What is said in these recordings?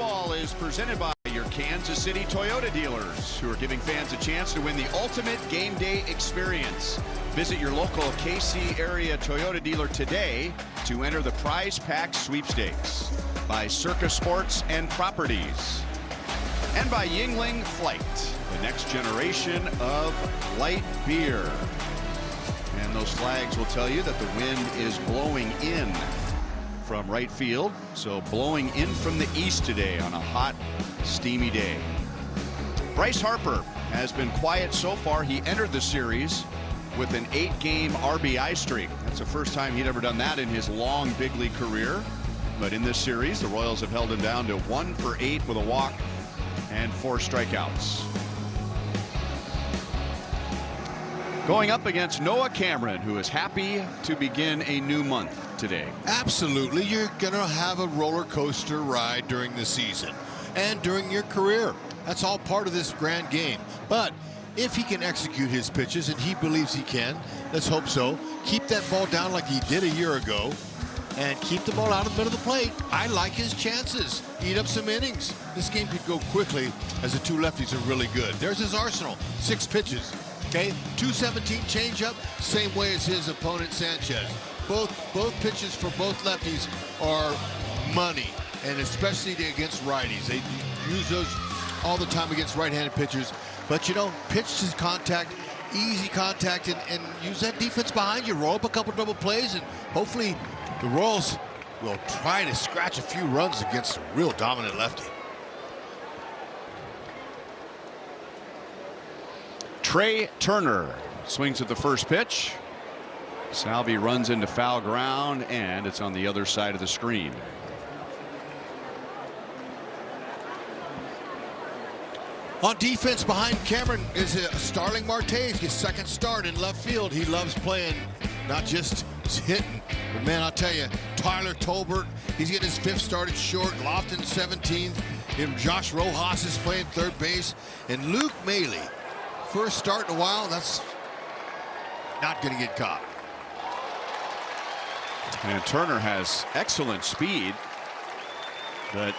Baseball is presented by your Kansas City Toyota dealers, who are giving fans a chance to win the ultimate game day experience. Visit your local KC area Toyota dealer today to enter the prize pack sweepstakes. By Circa Sports and Properties. And by Yingling Flight, the next generation of light beer. And those flags will tell you that the wind is blowing in from right field, so blowing in from the east today on a hot, steamy day. Bryce Harper has been quiet so far. He entered the series with an 8-game RBI streak. That's the first time he'd ever done that in his long big league career. But in this series, the Royals have held him down to 1 for 8 with a walk and 4 strikeouts. Going up against Noah Cameron, who is happy to begin a new month today. Absolutely. You're going to have a roller coaster ride during the season and during your career. That's all part of this grand game. But if he can execute his pitches, and he believes he can, let's hope so, keep that ball down like he did a year ago, and keep the ball out of the middle of the plate, I like his chances. Eat up some innings. This game could go quickly, as the two lefties are really good. There's his arsenal. 6 pitches. Okay, 217 changeup, same way as his opponent Sanchez. Both pitches for both lefties are money, and especially against righties. They use those all the time against right-handed pitchers. But you know, pitch to contact, easy contact, and use that defense behind you. Roll up a couple double plays, and hopefully the Royals will try to scratch a few runs against a real dominant lefty. Trey Turner swings at the first pitch. Salvi runs into foul ground, and it's on the other side of the screen. On defense behind Cameron is Starling Marte, his second start in left field. He loves playing, not just hitting. But man, I'll tell you, Tyler Tolbert, he's getting his 5th start at short. Lofton 17th. And Josh Rojas is playing third base. And Luke Maile, first start in a while. That's not going to get caught. And Turner has excellent speed, but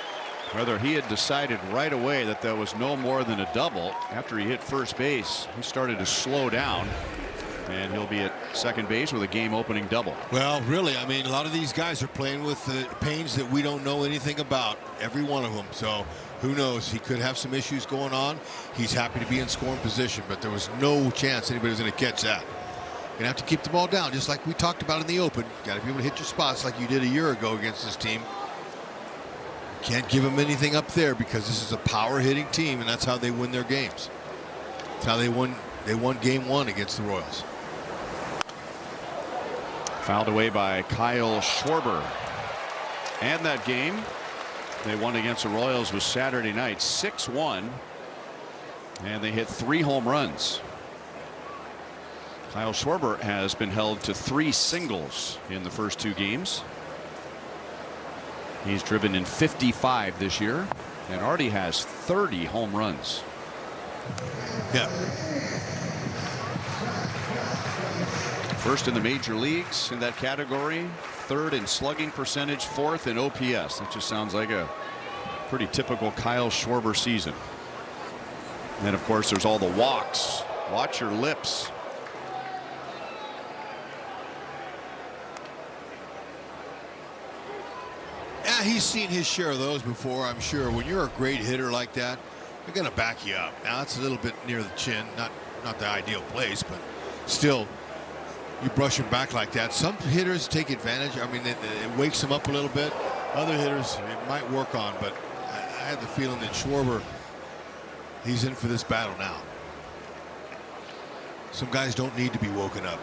whether he had decided right away that that was no more than a double after he hit first base, he started to slow down, and he'll be at second base with a game-opening double. Well, really, I mean, a lot of these guys are playing with pains that we don't know anything about, every one of them. So who knows? He could have some issues going on. He's happy to be in scoring position, but there was no chance anybody was going to catch that. You're going to have to keep the ball down, just like we talked about in the open. You got to be able to hit your spots like you did a year ago against this team. Can't give them anything up there because this is a power hitting team, and that's how they win their games. That's how they won. They won game 1 against the Royals. Fouled away by Kyle Schwarber. And that game they won against the Royals was Saturday night, 6-1, and they hit 3 home runs. Kyle Schwarber has been held to 3 singles in the first 2 games. He's driven in 55 this year and already has 30 home runs. Yeah. First in the major leagues in that category, 3rd in slugging percentage, 4th in OPS. That just sounds like a pretty typical Kyle Schwarber season. And then, of course, there's all the walks. Watch your lips. Yeah, he's seen his share of those before, I'm sure. When you're a great hitter like that, they're going to back you up. Now, it's a little bit near the chin, not the ideal place, but still, you brush him back like that. Some hitters take advantage. I mean, it wakes them up a little bit. Other hitters, it might work on, but I have the feeling that Schwarber, he's in for this battle now. Some guys don't need to be woken up.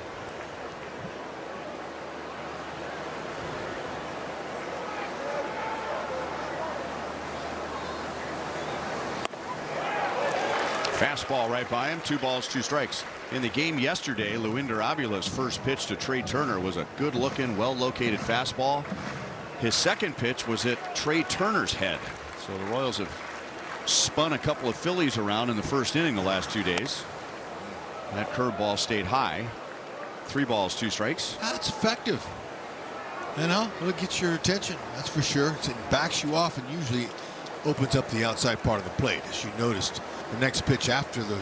Fastball right by him. 2 balls, 2 strikes. In the game yesterday, Luinder Avila first pitch to Trey Turner was a good looking, well located fastball. His second pitch was at Trey Turner's head. So the Royals have spun a couple of Phillies around in the first inning the last 2 days. That curveball stayed high. 3 balls, 2 strikes. That's effective. You know, it'll get your attention. That's for sure. It backs you off, and usually opens up the outside part of the plate. As you noticed, the next pitch after the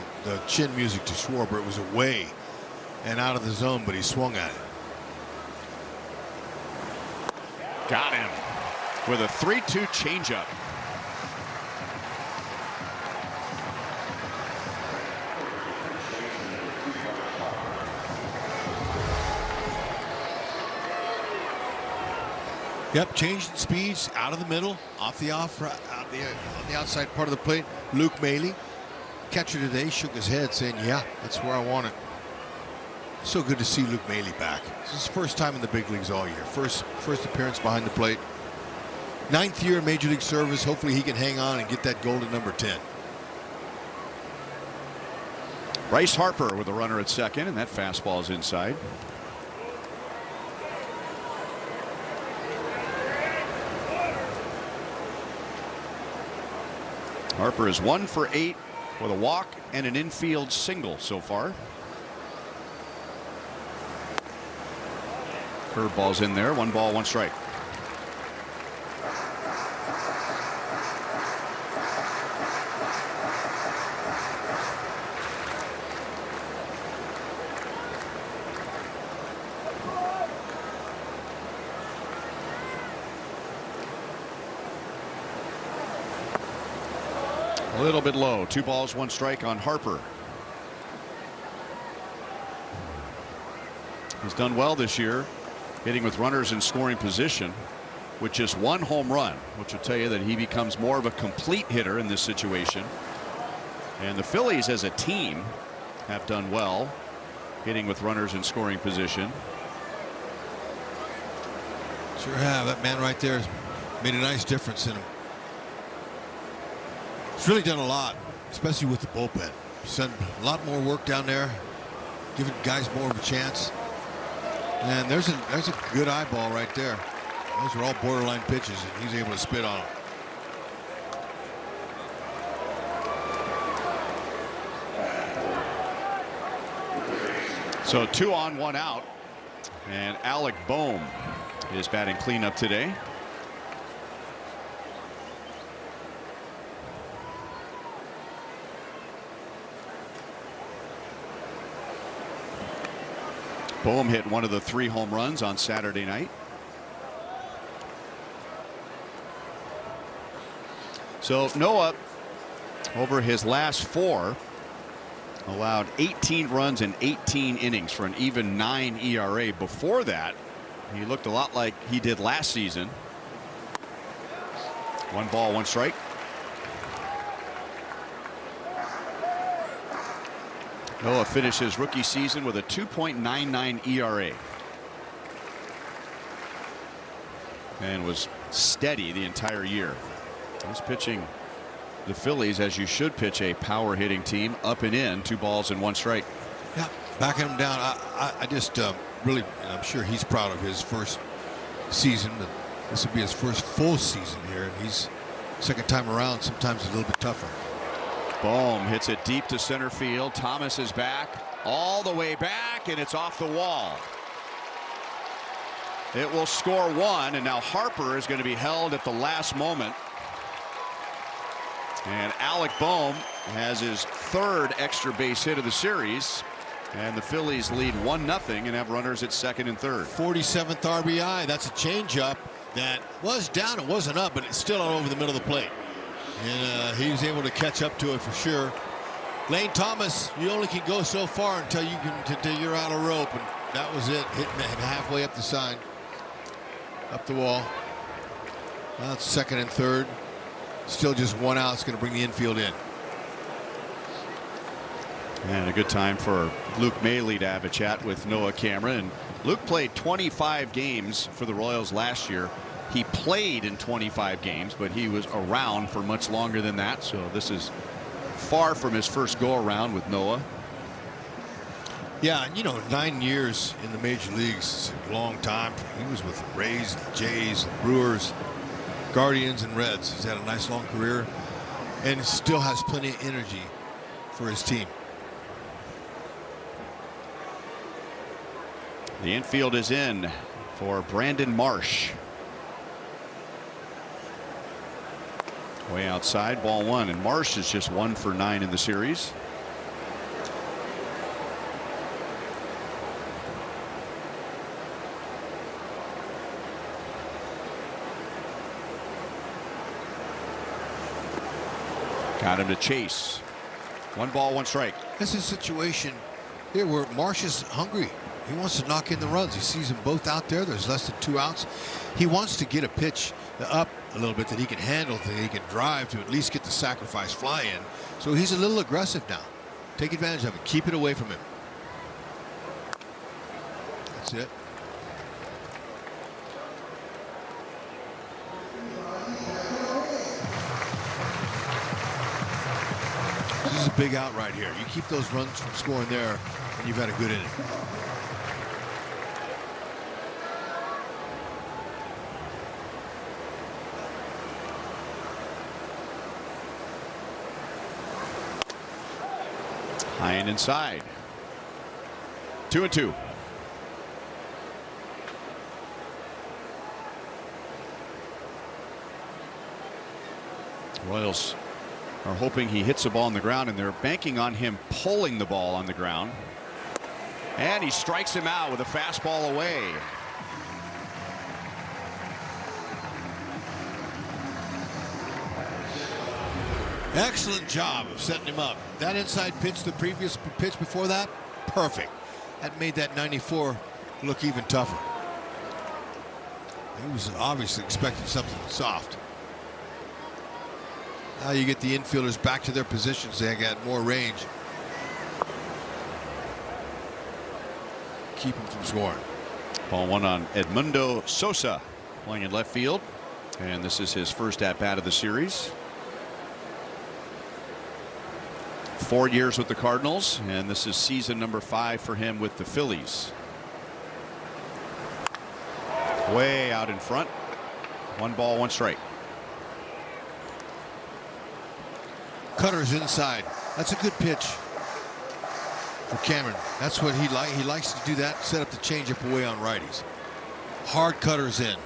chin music to Schwarber, it was away and out of the zone, but he swung at it. Got him with a 3-2 changeup. Yep, changing speeds out of the middle, on the outside part of the plate. Luke Maile, catcher today, shook his head saying, yeah, that's where I want it. So good to see Luke Maile back. This is his first time in the big leagues all year. First appearance behind the plate. 9th year in Major League service. Hopefully he can hang on and get that golden number 10. Bryce Harper with a runner at second, and that fastball is inside. Harper is 1 for 8 with a walk and an infield single so far. Curveball's in there. 1 ball, 1 strike. A little bit low. 2 balls, 1 strike on Harper. He's done well this year, hitting with runners in scoring position with just 1 home run, which will tell you that he becomes more of a complete hitter in this situation. And the Phillies as a team have done well hitting with runners in scoring position. Sure have. That man right there has made a nice difference in him. He's really done a lot, especially with the bullpen. He's done a lot more work down there, giving guys more of a chance. And there's a good eyeball right there. Those are all borderline pitches, and he's able to spit on them. So 2 on, 1 out, and Alec Boehm is batting cleanup today. Boehm hit one of the 3 home runs on Saturday night. So Noah, over his last 4, allowed 18 runs in 18 innings for an even 9 ERA. Before that, he looked a lot like he did last season. 1 ball, 1 strike. Noah finished his rookie season with a 2.99 ERA and was steady the entire year. He's pitching the Phillies as you should pitch a power hitting team, up and in, 2 balls and 1 strike. Yeah, backing him down. I just really, I'm sure he's proud of his first season. But this will be his first full season here, and he's second time around. Sometimes a little bit tougher. Boehm hits it deep to center field. Thomas is back, all the way back, and it's off the wall. It will score 1, and now Harper is going to be held at the last moment. And Alec Boehm has his 3rd extra base hit of the series, and the Phillies lead 1-0 and have runners at second and third. 47th RBI. That's a changeup that was down. It wasn't up, but it's still all over the middle of the plate. And he was able to catch up to it for sure. Lane Thomas, you only can go so far until you're out of rope, and that was it. Hitting him halfway up the sign, up the wall. Now it's second and third. Still just 1 out. It's going to bring the infield in. And a good time for Luke Maile to have a chat with Noah Cameron. And Luke played 25 games for the Royals last year. He played in 25 games, but he was around for much longer than that. So this is far from his first go around with Noah. Yeah, you know, 9 years in the major leagues is a long time. He was with the Rays, the Jays, the Brewers, Guardians, and Reds. He's had a nice long career and still has plenty of energy for his team. The infield is in for Brandon Marsh. Way outside, ball one, and Marsh is just 1 for 9 in the series. Got him to chase. 1 ball, 1 strike. This is a situation here where Marsh is hungry. He wants to knock in the runs. He sees them both out there. There's less than 2 outs. He wants to get a pitch up a little bit that he can handle, that he can drive to at least get the sacrifice fly in. So he's a little aggressive now. Take advantage of it. Keep it away from him. That's it. This is a big out right here. You keep those runs from scoring there, and you've had a good inning. High and inside. 2-2. Royals are hoping he hits the ball on the ground, and they're banking on him pulling the ball on the ground. And he strikes him out with a fastball away. Excellent job of setting him up. That inside pitch, the previous pitch before that, perfect. That made that 94 look even tougher. He was obviously expecting something soft. Now you get the infielders back to their positions. They got more range. Keep him from scoring. Ball one on Edmundo Sosa, playing in left field. And this is his first at-bat of the series. 4 years with the Cardinals, and this is season number 5 for him with the Phillies. Way out in front. 1 ball, 1 strike. Cutter's inside. That's a good pitch for Cameron. That's what he likes. He likes to do that, set up the changeup away on righties. Hard cutters in.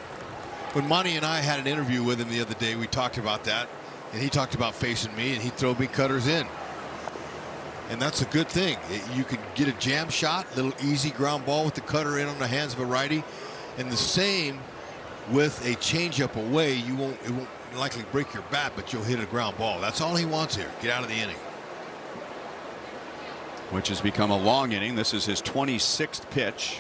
When Monty and I had an interview with him the other day, we talked about that, and he talked about facing me, and he'd throw me cutters in. And that's a good thing. You can get a jam shot, little easy ground ball with the cutter in on the hands of a righty. And the same with a changeup away. It won't likely break your bat, but you'll hit a ground ball. That's all he wants here. Get out of the inning. Which has become a long inning. This is his 26th pitch.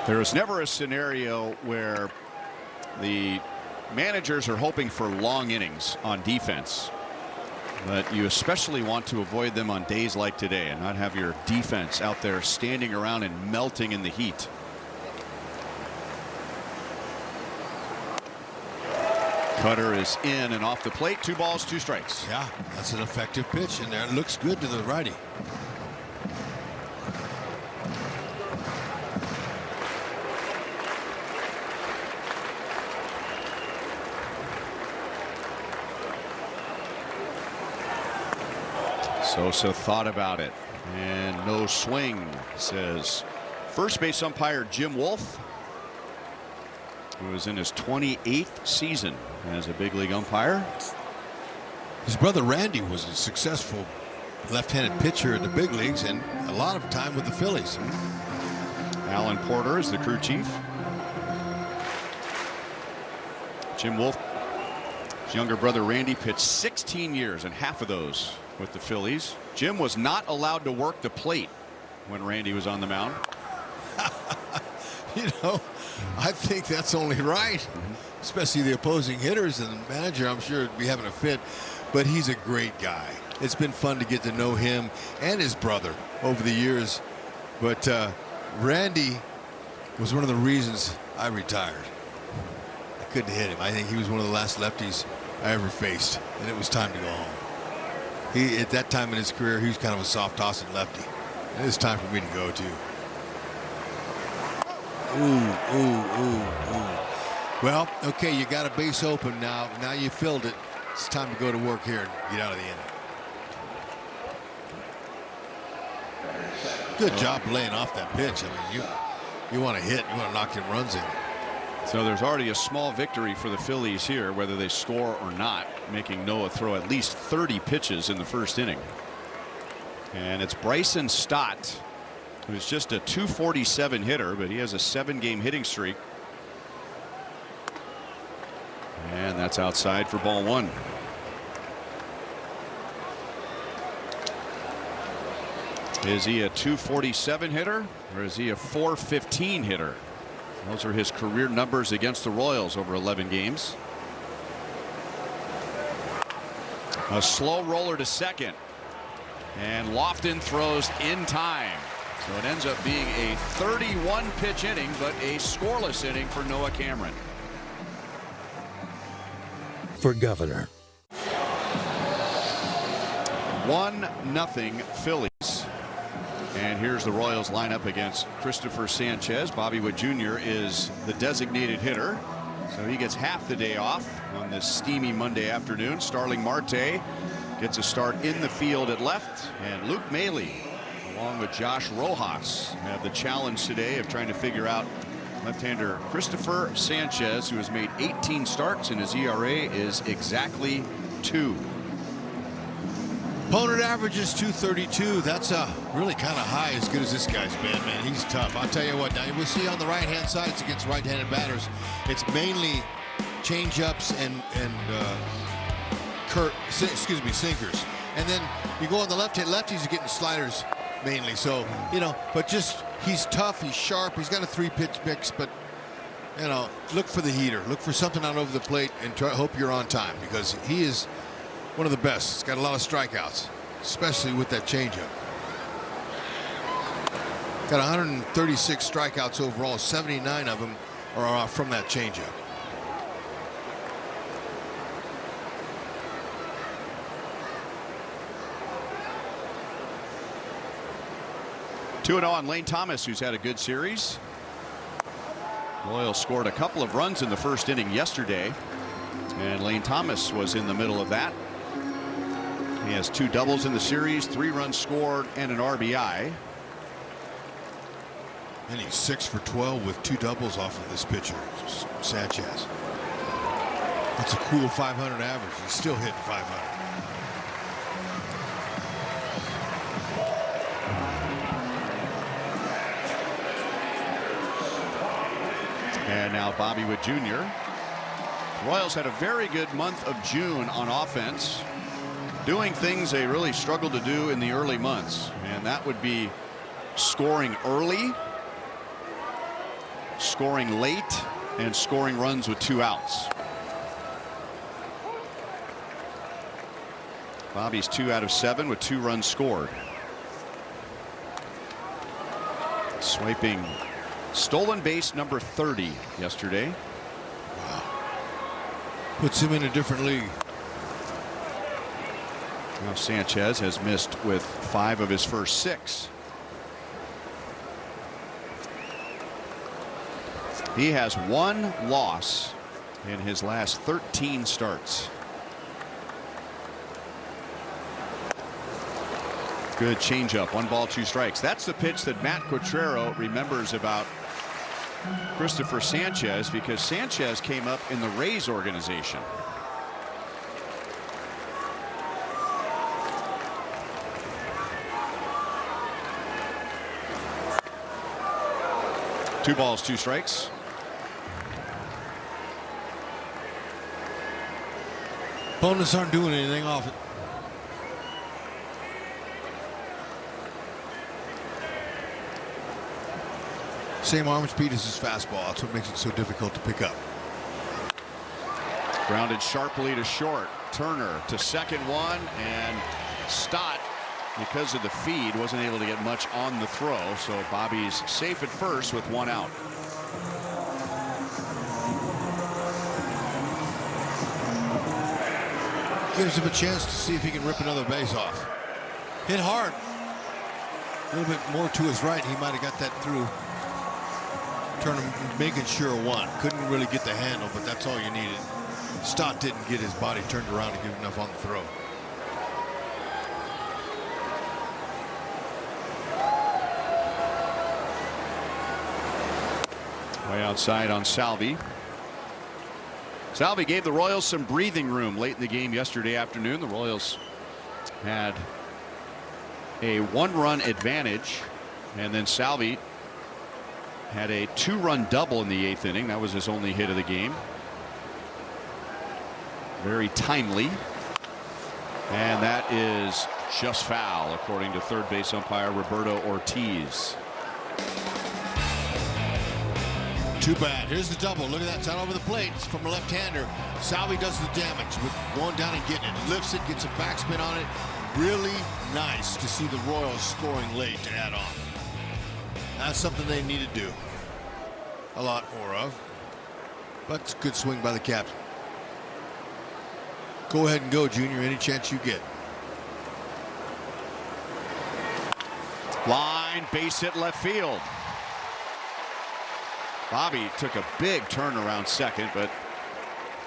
There is never a scenario where the managers are hoping for long innings on defense, but you especially want to avoid them on days like today and not have your defense out there standing around and melting in the heat. Cutter is in and off the plate. 2 balls, 2 strikes. Yeah, that's an effective pitch in there. It looks good to the righty. Sosa thought about it, and no swing, says first base umpire Jim Wolf, who is in his 28th season as a big league umpire. His brother Randy was a successful left-handed pitcher in the big leagues and a lot of time with the Phillies. Alan Porter is the crew chief. Jim Wolf, his younger brother Randy, pitched 16 years, and half of those with the Phillies. Jim was not allowed to work the plate when Randy was on the mound. You know, I think that's only right. Especially the opposing hitters, and the manager, I'm sure, would be having a fit. But he's a great guy. It's been fun to get to know him and his brother over the years. But Randy was one of the reasons I retired. I couldn't hit him. I think he was one of the last lefties I ever faced, and it was time to go home. At that time in his career, he was kind of a soft tossing lefty. And it's time for me to go too. Ooh. Well, okay, you got a base open now. Now you filled it. It's time to go to work here and get out of the inning. Good job laying off that pitch. I mean, You want to hit. You want to knock them runs in. So there's already a small victory for the Phillies here, whether they score or not, making Noah throw at least 30 pitches in the first inning. And it's Bryson Stott, who's just a .247 hitter, but he has a 7-game hitting streak. And that's outside for ball 1. Is he a .247 hitter or is he a .415 hitter? Those are his career numbers against the Royals over 11 games. A slow roller to second. And Lofton throws in time. So it ends up being a 31 pitch inning, but a scoreless inning for Noah Cameron. For governor. 1-0 Phillies. And here's the Royals lineup against Christopher Sanchez. Bobby Witt Jr. is the designated hitter, so he gets half the day off on this steamy Monday afternoon. Starling Marte gets a start in the field at left, and Luke Maile along with Josh Rojas have the challenge today of trying to figure out left-hander Christopher Sanchez, who has made 18 starts and his ERA is exactly 2. Opponent average is .232. That's really kind of high, as good as this guy's been, man. He's tough. I'll tell you what, now we'll see on the right-hand side, it's against right-handed batters. It's mainly change-ups and sinkers. And then you go on the left-hand, lefties are getting sliders mainly. So, you know, but just he's tough, he's sharp, he's got a 3-pitch mix, but, you know, look for the heater. Look for something out over the plate and hope you're on time, because he is one of the best. He's got a lot of strikeouts, especially with that changeup. Got 136 strikeouts overall. 79 of them are from that changeup. Two 2-0 on Lane Thomas, who's had a good series. Royals scored a couple of runs in the first inning yesterday, and Lane Thomas was in the middle of that. He has 2 doubles in the series, 3 runs scored, and an RBI. And he's 6 for 12 with 2 doubles off of this pitcher, Sanchez. That's a cool 500 average. He's still hitting 500. And now Bobby Witt Jr. Royals had a very good month of June on offense, doing things they really struggled to do in the early months, and that would be scoring early, scoring late, and scoring runs with 2 outs. Bobby's 2 out of 7 with 2 runs scored. Swiping stolen base number 30 yesterday. Wow. Puts him in a different league. Now Sanchez has missed with 5 of his first 6. He has 1 loss in his last 13 starts. Good changeup, 1 ball, 2 strikes. That's the pitch that Matt Quatrero remembers about Christopher Sanchez, because Sanchez came up in the Rays organization. Two balls, 2 strikes. Opponents aren't doing anything off it. Same arm speed as his fastball. That's what makes it so difficult to pick up. Grounded sharply to short. Turner to second one, and Stott, because of the feed, wasn't able to get much on the throw. So Bobby's safe at first with 1 out. Gives him a chance to see if he can rip another base off. Hit hard. A little bit more to his right. He might have got that through. Turn him, making sure 1. Couldn't really get the handle, but that's all you needed. Stott didn't get his body turned around to give enough on the throw. Way outside on Salvi. Salvi gave the Royals some breathing room late in the game yesterday afternoon. The Royals had a 1-run advantage, and then Salvi had a 2-run double in the 8th inning. That was his only hit of the game. Very timely. And that is just foul, according to third base umpire Roberto Ortiz. Too bad. Here's the double. Look at that. It's out over the plate. It's from a left-hander. Salvi does the damage with going down and getting it. Lifts it, gets a backspin on it. Really nice to see the Royals scoring late to add on. That's something they need to do a lot more of. But it's a good swing by the captain. Go ahead and go, Junior, any chance you get. Line, base hit left field. Bobby took a big turn around second, but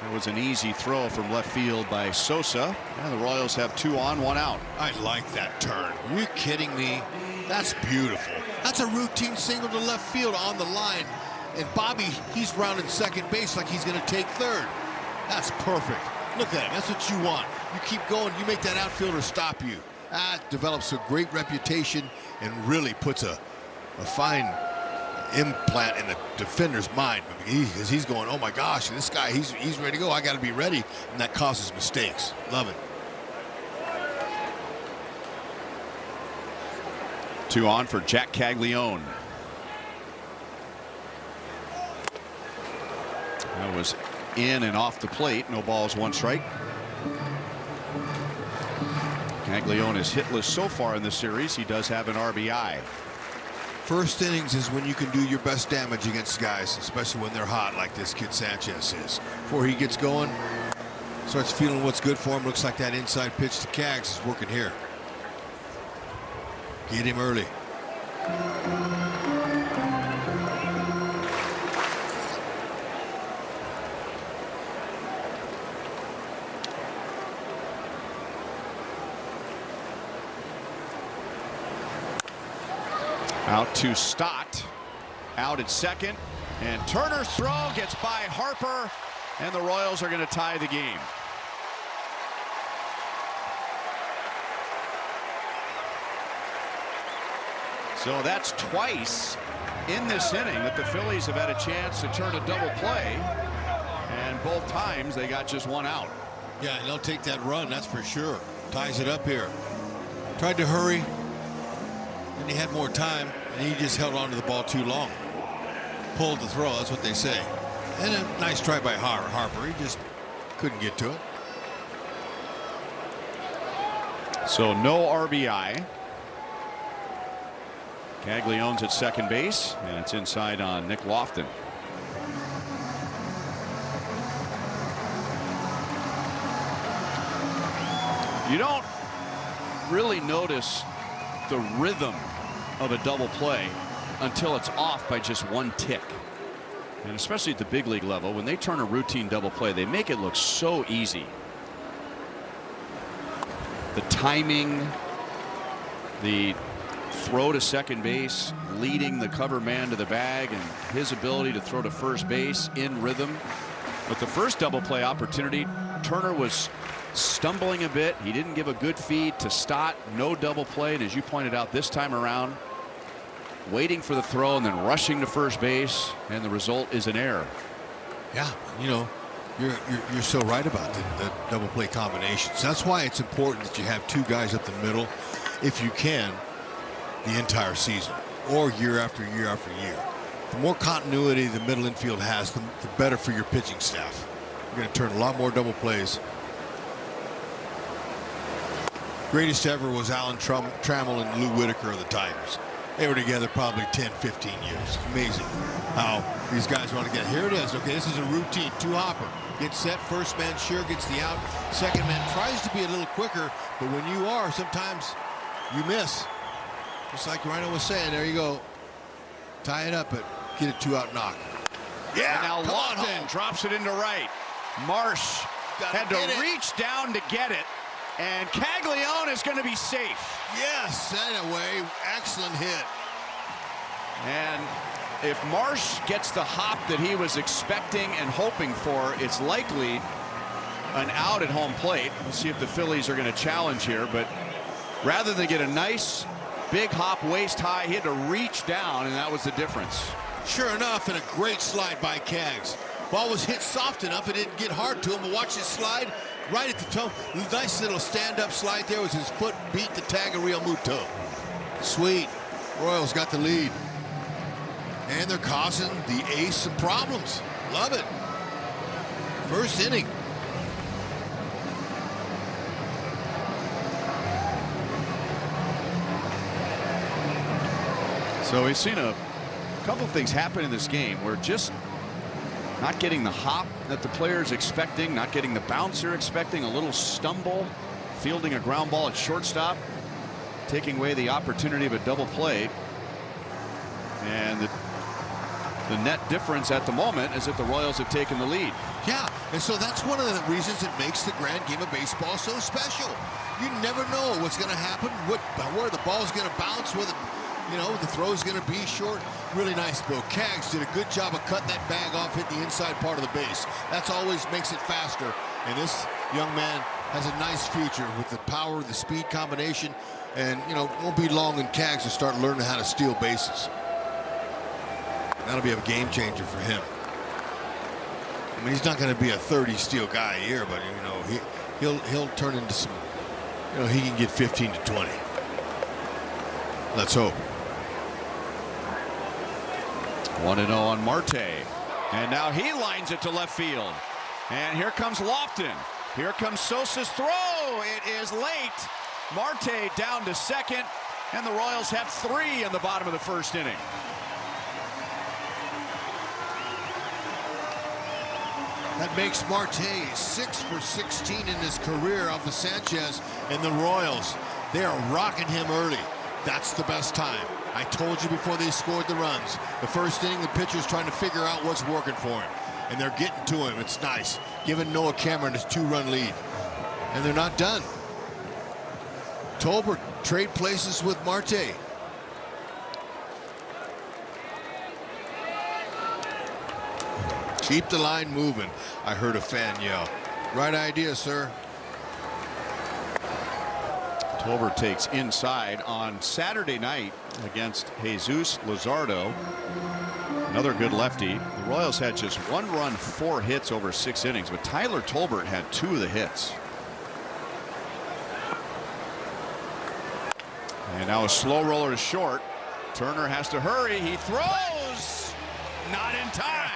it was an easy throw from left field by Sosa. And the Royals have 2 on, 1 out. I like that turn. Are you kidding me? That's beautiful. That's a routine single to left field on the line. And Bobby, he's rounding second base like he's going to take third. That's perfect. Look at him. That's what you want. You keep going. You make that outfielder stop you. That develops a great reputation and really puts a fine implant in the defender's mind, because he's going, oh my gosh, this guy, he's ready to go. I got to be ready, and that causes mistakes. Love it. 2 on for Jack Caglione. That was in and off the plate. No balls, 1 strike. Caglione is hitless so far in this series. He does have an RBI. First innings is when you can do your best damage against guys, especially when they're hot like this kid Sanchez is. Before he gets going, starts feeling what's good for him. Looks like that inside pitch to Cags is working here. Get him early. Out to Stott, out at second, and Turner's throw gets by Harper, and the Royals are going to tie the game. So that's twice in this inning that the Phillies have had a chance to turn a double play, and both times they got just 1 out. Yeah, and they'll take that run, that's for sure. Ties it up here. Tried to hurry, and he had more time, and he just held on to the ball too long. Pulled the throw, that's what they say. And a nice try by Harper. He just couldn't get to it. So no RBI. Caglione's at second base, and it's inside on Nick Lofton. You don't really notice the rhythm of a double play until it's off by just 1 tick. And especially at the big league level, when they turn a routine double play, they make it look so easy. The timing, the throw to second base, leading the cover man to the bag, and his ability to throw to first base in rhythm. But the first double play opportunity, Turner was stumbling a bit. He didn't give a good feed to Stott. No double play, and as you pointed out this time around, waiting for the throw and then rushing to first base, and the result is an error. Yeah, you know, you're so right about the double play combinations. That's why it's important that you have 2 guys up the middle, if you can, the entire season, or year after year after year. The more continuity the middle infield has, the better for your pitching staff. You're going to turn a lot more double plays. Greatest ever was Alan Trammell and Lou Whitaker of the Tigers. They were together probably 10, 15 years. Amazing how these guys want to get. Here it is. Okay, this is a routine. 2 hopper. Gets set. First man sure gets the out. Second man tries to be a little quicker, but when you are, sometimes you miss. Just like Rhino was saying, there you go. Tie it up, but get a 2 out knock. Yeah, and now Lofton drops it into right. Marsh had to reach down to get it, and Caglione is going to be safe. Yes, anyway, excellent hit. And if Marsh gets the hop that he was expecting and hoping for, it's likely an out at home plate. We'll see if the Phillies are going to challenge here, but rather than get a nice big hop waist high, he had to reach down, and that was the difference. Sure enough, and a great slide by Kaggs. Ball was hit soft enough, it didn't get hard to him, but watch his slide right at the toe. Nice little stand-up slide there as his foot beat the tag of Real Muto. Sweet. Royals got the lead. And they're causing the ace some problems. Love it. First inning. So we've seen a couple things happen in this game where just not getting the hop that the player's expecting, not getting the bounce they're expecting, a little stumble, fielding a ground ball at shortstop, taking away the opportunity of a double play. And the net difference at the moment is that the Royals have taken the lead. Yeah, and so that's one of the reasons it makes the grand game of baseball so special. You never know what's going to happen, where the ball's going to bounce, where the throw's going to be short. Really nice, Bill. Kaggs did a good job of cutting that bag off, hitting the inside part of the base. That's always makes it faster. And this young man has a nice future with the power, the speed combination, and it won't be long in Kaggs to start learning how to steal bases. That'll be a game changer for him. I mean, he's not going to be a 30 steal guy a year, but he'll turn into some. He can get 15 to 20. Let's hope. 1-0 on Marte, and now he lines it to left field. And here comes Lofton. Here comes Sosa's throw. It is late. Marte down to second, and the Royals have 3 in the bottom of the first inning. That makes Marte 6 for 16 in his career off of Sanchez, and the Royals, they are rocking him early. That's the best time. I told you before they scored the runs. The first inning, the pitcher's trying to figure out what's working for him, and they're getting to him. It's nice, giving Noah Cameron his 2-run lead, and they're not done. Tolbert trade places with Marte. Keep the line moving. I heard a fan yell. Right idea, sir. Tolbert takes inside on Saturday night against Jesus Luzardo. Another good lefty. The Royals had just 1 run, 4 hits over 6 innings, but Tyler Tolbert had 2 of the hits. And now a slow roller to short. Turner has to hurry. He throws. Not in time.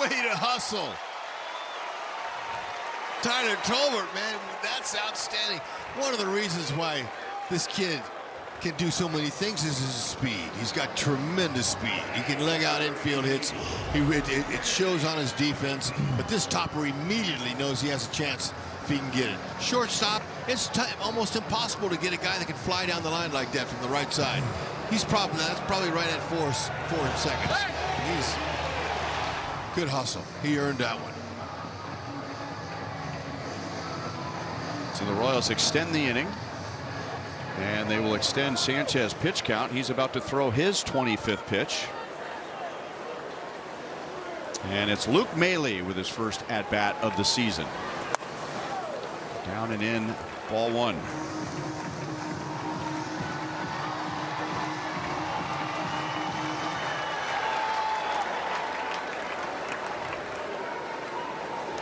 Way to hustle. Tyler Tolbert, man, that's outstanding. One of the reasons why this kid can do so many things is his speed. He's got tremendous speed. He can leg out infield hits. It shows on his defense. But this topper immediately knows he has a chance if he can get it. Shortstop, it's almost impossible to get a guy that can fly down the line like that from the right side. That's probably right at 4 seconds. He's good hustle. He earned that one. So the Royals extend the inning, and they will extend Sanchez's pitch count. He's about to throw his 25th pitch. And it's Luke Maile with his first at-bat of the season. Down and in, ball 1.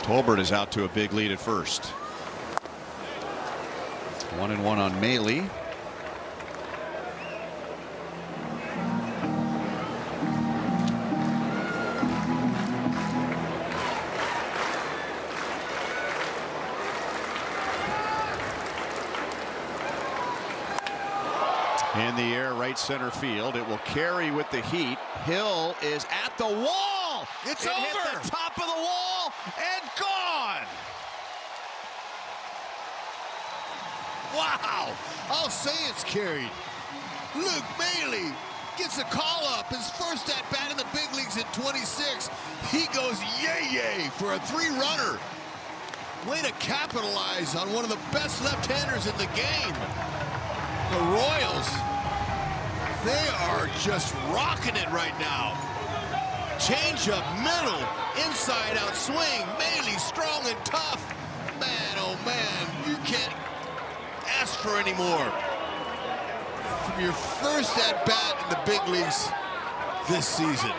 Tolbert is out to a big lead at first. 1-1 on Maile. In the air, right center field. It will carry with the heat. Hill is at the wall. It's over. Hit the top of the wall and gone. Wow, I'll say it's carried. Luke Maile gets a call up, his first at bat in the big leagues at 26. He goes yay for a 3-runner. Way to capitalize on one of the best left-handers in the game. The Royals They are just rocking it right now. Change up middle, inside out swing. Mailey strong and tough. Man, oh man, you can't ask for any more. From your first at bat in the big leagues this season.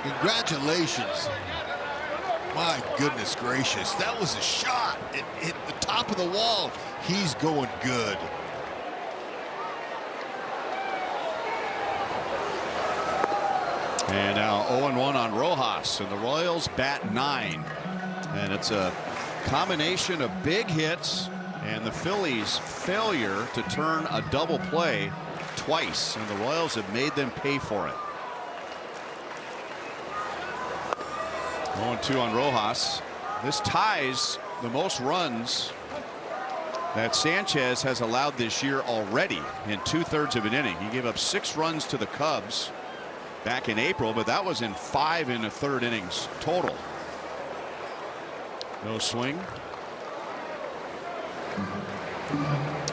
Congratulations. My goodness gracious, that was a shot. It hit the top of the wall. He's going good. And now 0-1 on Rojas, and the Royals bat 9. And it's a combination of big hits and the Phillies' failure to turn a double play twice, and the Royals have made them pay for it. 0-2 on Rojas. This ties the most runs that Sanchez has allowed this year already in 2/3 of an inning. He gave up 6 runs to the Cubs back in April, but that was in 5 1/3 innings total. No swing.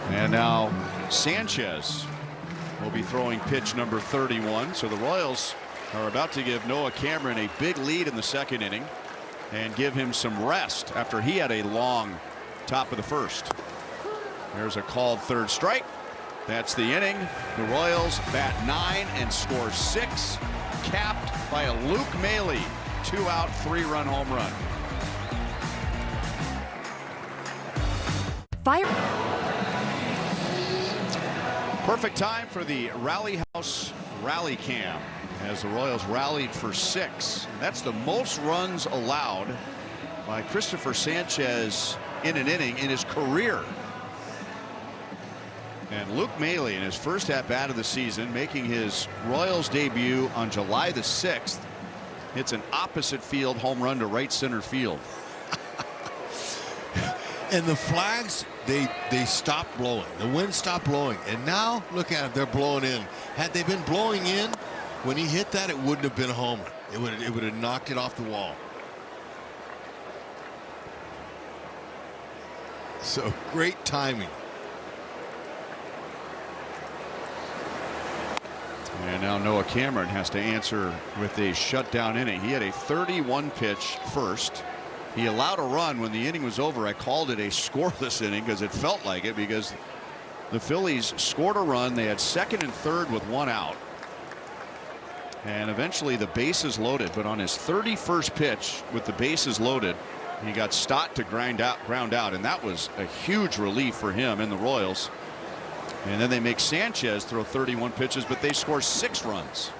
And now Sanchez will be throwing pitch number 31. So the Royals are about to give Noah Cameron a big lead in the 2nd inning and give him some rest after he had a long top of the 1st. There's a called 3rd strike. That's the inning. The Royals bat 9 and score 6, capped by a Luke Mailey 2-out 3-run home run. Fire. Perfect time for the Rally House Rally Cam as the Royals rallied for 6. That's the most runs allowed by Christopher Sanchez in an inning in his career. And Luke Mailey in his first at bat of the season, making his Royals debut on July the 6th, hits an opposite field home run to right center field. And the flags, they stopped blowing. The wind stopped blowing. And now, look at them, they're blowing in. Had they been blowing in, when he hit that, it wouldn't have been a homer. It would have knocked it off the wall. So great timing. And now Noah Cameron has to answer with a shutdown inning. He had a 31 pitch first. He allowed a run when the inning was over. I called it a scoreless inning because it felt like it, because the Phillies scored a run. They had 2nd and 3rd with 1 out. And eventually the bases loaded. But on his 31st pitch with the bases loaded, he got Stott to ground out. And that was a huge relief for him and the Royals. And then they make Sanchez throw 31 pitches, but they score 6 runs.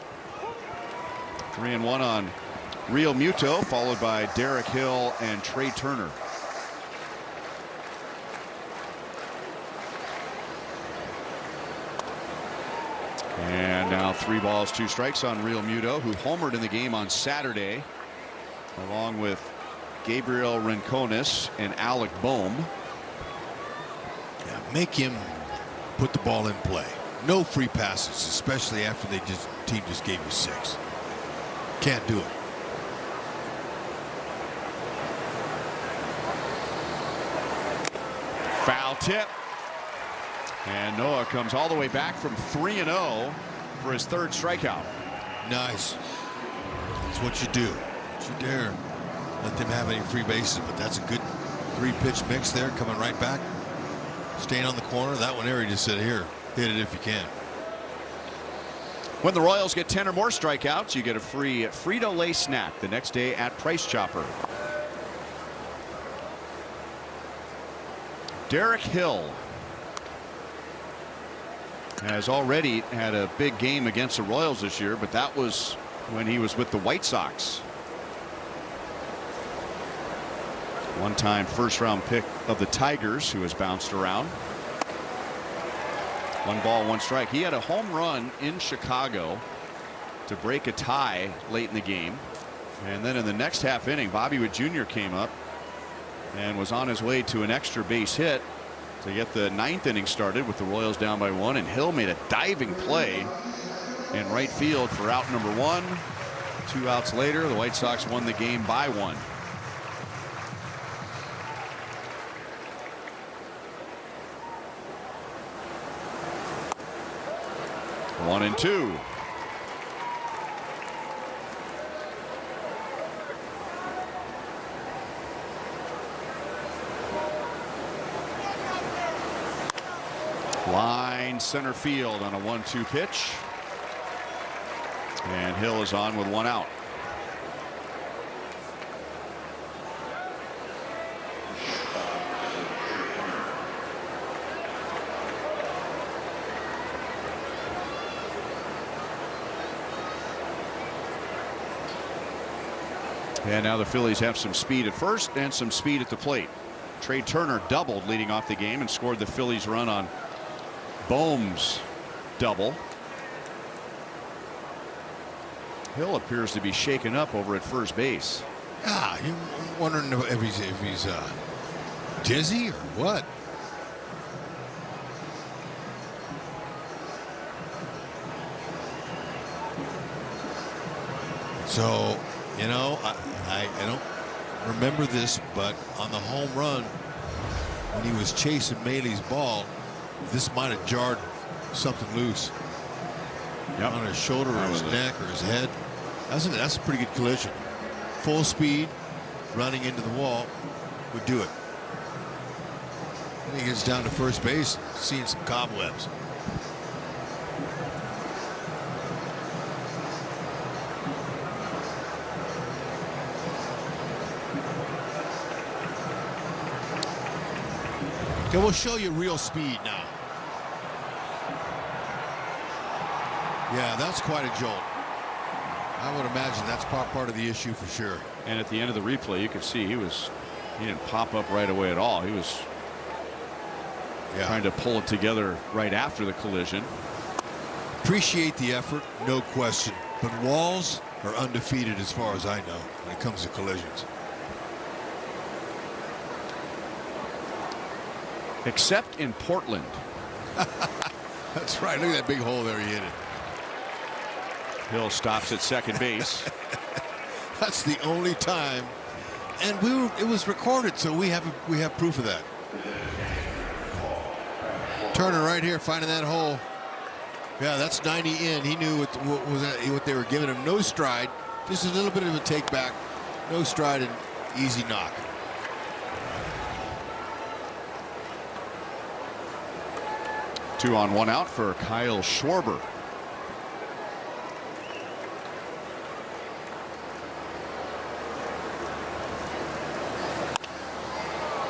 3-1 on Real Muto, followed by Derek Hill and Trey Turner. And now 3 balls 2 strikes on Real Muto, who homered in the game on Saturday along with Gabriel Rincones and Alec Boehm. Yeah, make him put the ball in play. No free passes, especially after team just gave you 6. Can't do it. Foul tip. And Noah comes all the way back from 3-0 for his 3rd strikeout. Nice. That's what you do. Don't you dare let them have any free bases, but that's a good 3-pitch mix there, coming right back. Staying on the corner. That one there, he just said, here, hit it if you can. When the Royals get 10 or more strikeouts, you get a free Frito-Lay snack the next day at Price Chopper. Derek Hill has already had a big game against the Royals this year, but that was when he was with the White Sox. One-time first-round pick of the Tigers, who has bounced around. 1 ball 1 strike. He had a home run in Chicago to break a tie late in the game, and then in the next half inning, Bobby Witt Jr. came up and was on his way to an extra base hit to get the 9th inning started with the Royals down by 1, and Hill made a diving play in right field for out number 1. 2 outs later, the White Sox won the game by 1. 1-2. Line center field on a 1-2 pitch. And Hill is on with one out. And now the Phillies have some speed at first and some speed at the plate. Trey Turner doubled leading off the game and scored the Phillies run on Bohm's double. Hill appears to be shaken up over at first base. Yeah, you're wondering if he's dizzy or what. So, you know, I don't remember this, but on the home run when he was chasing Maley's ball, this might have jarred something loose. Yep. On his shoulder or his neck or his head. That's a pretty good collision. Full speed, running into the wall would do it. And he gets down to first base, seeing some cobwebs. Okay, we'll show you real speed now. Yeah, that's quite a jolt. I would imagine that's part of the issue for sure. And at the end of the replay, you could see he didn't pop up right away at all. He was trying to pull it together right after the collision. Appreciate the effort, no question. But Walls are undefeated as far as I know when it comes to collisions. Except in Portland. That's right. Look at that big hole there. He hit it. Hill stops at second base. That's the only time, and it was recorded, so we have proof of that. Turner right here finding that hole. Yeah, that's 90 in. He knew what they were giving him. No stride, just a little bit of a take back. No stride and easy knock. Two on, one out for Kyle Schwarber.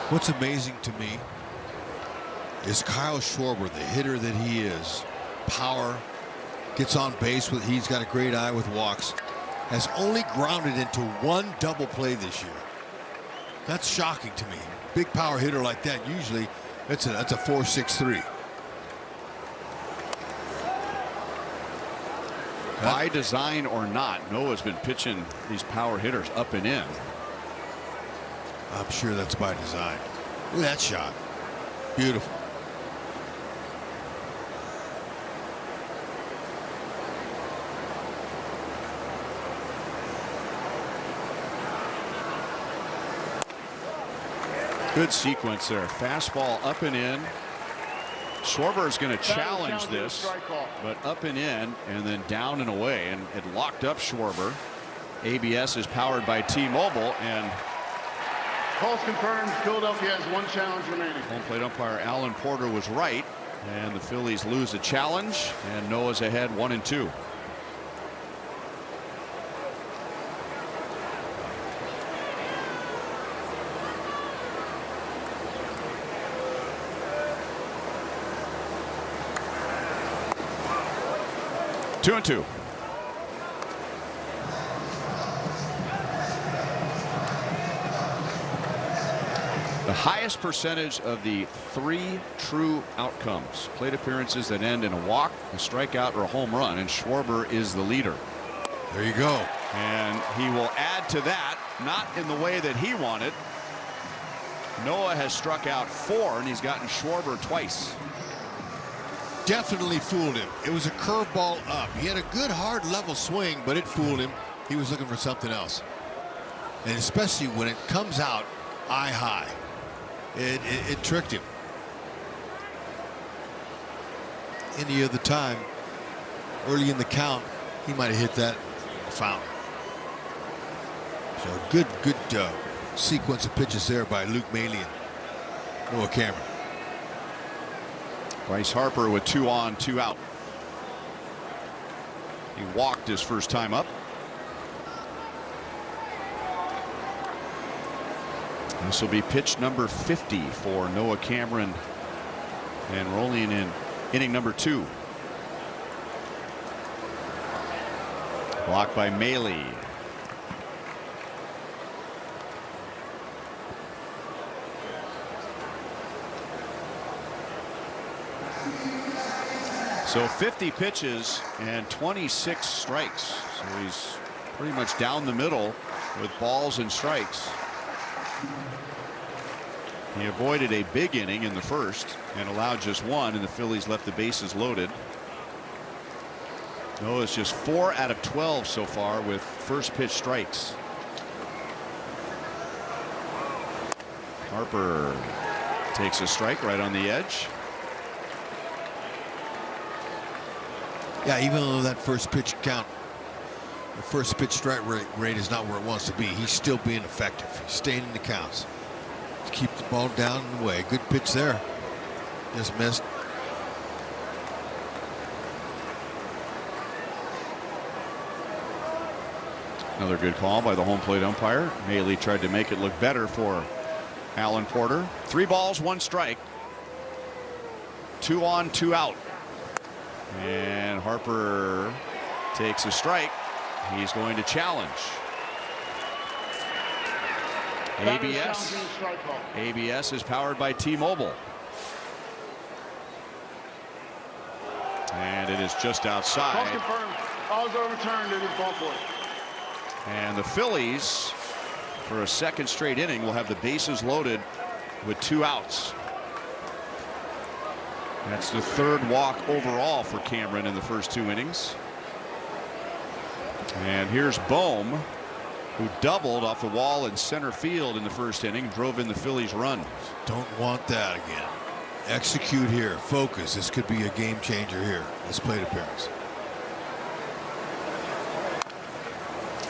What's amazing to me is Kyle Schwarber, the hitter that he is, power, gets on base with, he's got a great eye with walks, has only grounded into one double play this year. That's shocking to me. Big power hitter like that, usually that's a 4.63. By design or not, Noah's been pitching these power hitters up and in. I'm sure that's by design. Look at that shot. Beautiful. Good sequence there. Fastball up and in. Schwarber is going to challenge this, but up and in and then down and away, and it locked up Schwarber. ABS is powered by T-Mobile, and Calls confirmed. Philadelphia has one challenge remaining. home plate umpire Alan Porter was right, and the Phillies lose a challenge, and Noah's ahead 1-2. Two and two. The highest percentage of the 3 true outcomes. Plate appearances that end in a walk, a strikeout, or a home run, and Schwarber is the leader. There you go. And he will add to that, not in the way that he wanted. Noah has struck out 4, and he's gotten Schwarber twice. Definitely fooled him. It was a curveball up. He had a good hard level swing, but it fooled him. He was looking for something else. And especially when it comes out eye high. It tricked him. Any other time, early in the count, he might have hit that fountain. So good sequence of pitches there by Luke Maile and Noah Cameron. Bryce Harper with 2 on, 2 out. He walked his first time up. This will be pitch number 50 for Noah Cameron, and we're only in inning number 2. Blocked by Maile. So 50 pitches and 26 strikes. So he's pretty much down the middle with balls and strikes. He avoided a big inning in the first and allowed just 1, and the Phillies left the bases loaded. Noah's just 4 out of 12 so far with first pitch strikes. Harper takes a strike right on the edge. Yeah, even though that first pitch count, the first pitch strike rate is not where it wants to be, he's still being effective. He's staying in the counts. Keep the ball down and away. Good pitch there. Just missed. Another good call by the home plate umpire. Maile tried to make it look better for Alan Porter. 3 balls, 1 strike. 2 on, 2 out. And Harper takes a strike. He's going to challenge. ABS is powered by T-Mobile. And it is just outside. Confirmed. All is overturned. It is ball four. And the Phillies, for a second straight inning, will have the bases loaded with 2 outs. That's the 3rd walk overall for Cameron in the first 2 innings. And here's Bohm, who doubled off the wall in center field in the first inning, drove in the Phillies' run. Don't want that again. Execute here. Focus. This could be a game changer here. This plate appearance.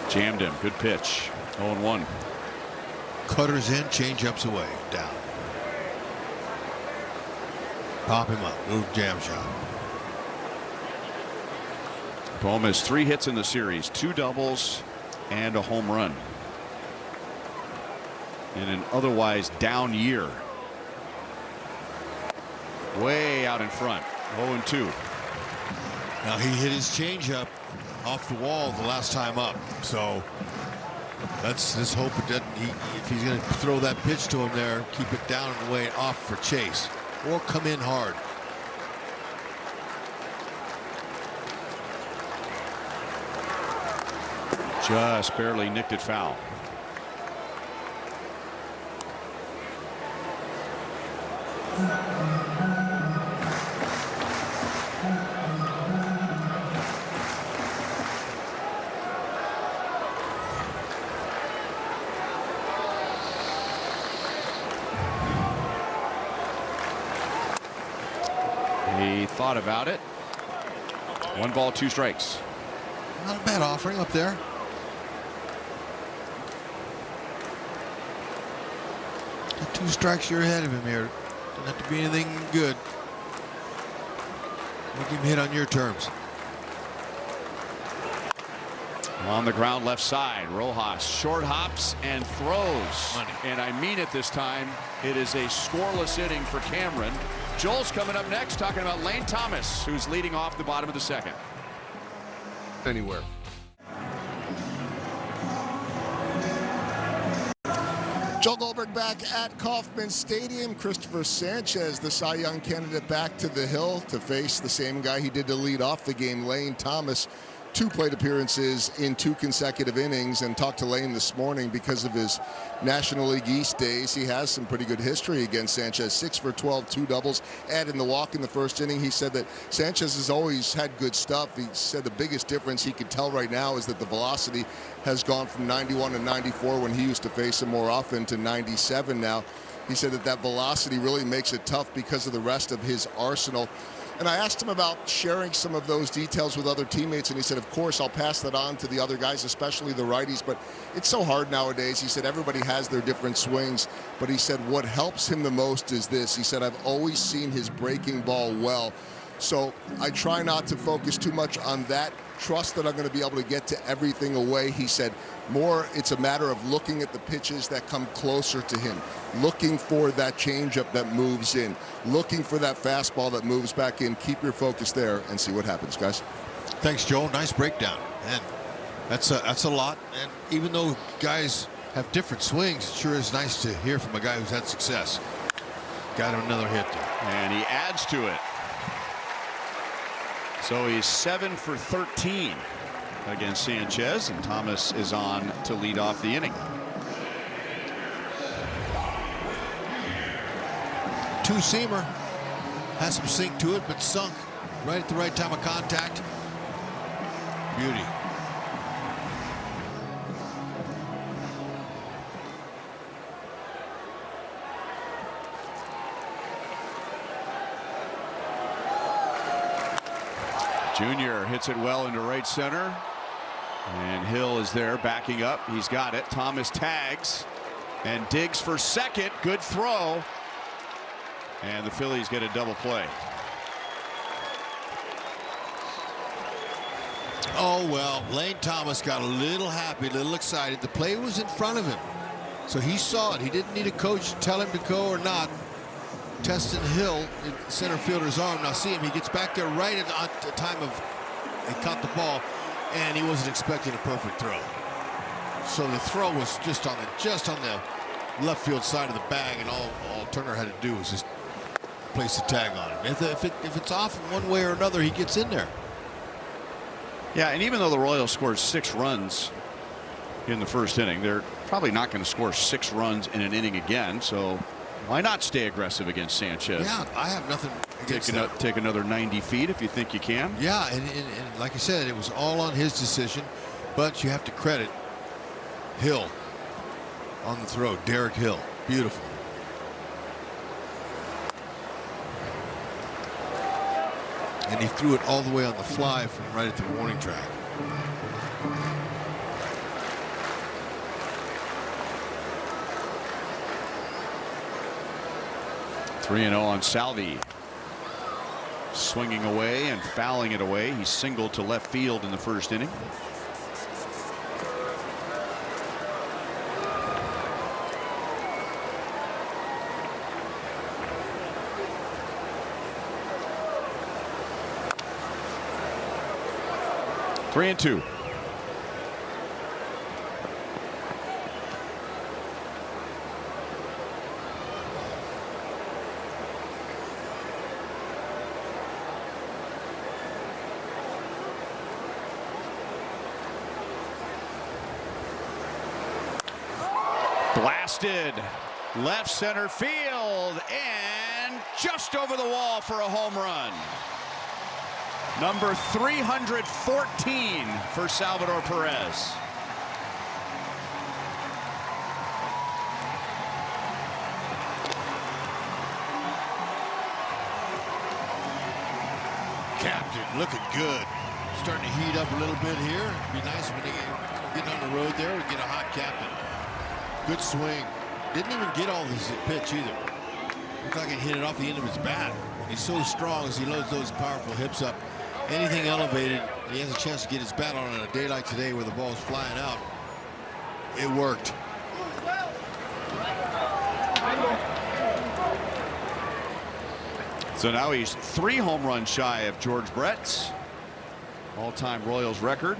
Jammed him. Good pitch. 0-1. Cutters in, change-ups away. Down. Pop him up. Little jam shot. Bohm has 3 hits in the series, 2 doubles and a home run in an otherwise down year. Way out in front. 0-2. Now he hit his changeup off the wall the last time up, so let's hope it doesn't. If he's going to throw that pitch to him there, keep it down and lay it off for chase, or come in hard. Just barely nicked it foul. He thought about it. 1 ball, 2 strikes. Not a bad offering up there. Got 2 strikes, you're ahead of him here. Doesn't have to be anything good. Make him hit on your terms. On the ground left side, Rojas short hops and throws. Money. And I mean it this time. It is a scoreless inning for Cameron. Joel's coming up next, talking about Lane Thomas, who's leading off the bottom of the 2nd. Anywhere. Joel Goldberg back at Kauffman Stadium. Christopher Sanchez, the Cy Young candidate, back to the hill to face the same guy he did to lead off the game, Lane Thomas. 2 plate appearances in 2 consecutive innings, and talked to Lane this morning because of his National League East days. He has some pretty good history against Sanchez. 6 for 12, 2 doubles, adding the walk in the first inning. He said that Sanchez has always had good stuff. He said the biggest difference he could tell right now is that the velocity has gone from 91 to 94 when he used to face him more often to 97 now. He said that velocity really makes it tough because of the rest of his arsenal. And I asked him about sharing some of those details with other teammates, and he said, of course, I'll pass that on to the other guys, especially the righties, but it's so hard nowadays. He said everybody has their different swings, but he said what helps him the most is this. He said, I've always seen his breaking ball well, so I try not to focus too much on that. Trust that I'm going to be able to get to everything away. He said more it's a matter of looking at the pitches that come closer to him, looking for that changeup that moves in, looking for that fastball that moves back in. Keep your focus there and see what happens, guys. Thanks, Joe. Nice breakdown. And that's a lot. And even though guys have different swings, it sure is nice to hear from a guy who's had success. Got him another hit there. And he adds to it. So he's 7 for 13 against Sanchez, and Thomas is on to lead off the inning. Two-seamer. Has some sink to it, but sunk right at the right time of contact. Beauty. Junior hits it well into right center, and Hill is there backing up. He's got it. Thomas tags and digs for second. Good throw, and the Phillies get a double play. Oh, well, Lane Thomas got a little happy, a little excited. The play was in front of him, so he saw it. He didn't need a coach to tell him to go or not. Testing Hill in center fielder's arm. Now see him, he gets back there right at the time of he caught the ball, and he wasn't expecting a perfect throw. So the throw was just on the left field side of the bag, and all Turner had to do was just place the tag on him. If it's off in one way or another, he gets in there. Yeah, and even though the Royals scored 6 runs in the first inning, they're probably not going to score 6 runs in an inning again. So why not stay aggressive against Sanchez? Yeah, I have nothing against that. Take another 90 feet if you think you can. Yeah, and like I said, it was all on his decision, but you have to credit Hill on the throw. Derek Hill, beautiful. And he threw it all the way on the fly from right at the warning track. Three 3-0 on Salvi. Swinging away and fouling it away. He singled to left field in the first inning. Three and two. Blasted left center field and just over the wall for a home run. Number 314 for Salvador Perez. Captain looking good. Starting to heat up a little bit here. It'd be nice when they get on the road there. We get a hot captain. Good swing. Didn't even get all this pitch either. Looked like he hit it off the end of his bat. He's so strong as he loads those powerful hips up. Anything elevated, he has a chance to get his bat on a day like today where the ball's flying out. It worked. So now he's 3 home runs shy of George Brett's all-time Royals record.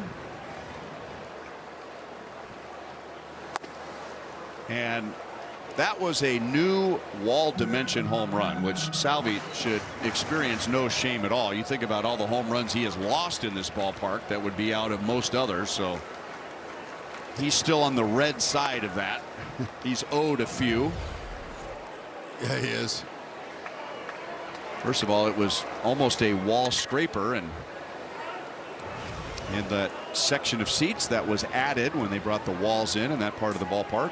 And that was a new wall dimension home run, which Salvi should experience no shame at all. You think about all the home runs he has lost in this ballpark that would be out of most others. So he's still on the red side of that. He's owed a few. Yeah, he is. First of all, it was almost a wall scraper, and in that section of seats that was added when they brought the walls in that part of the ballpark.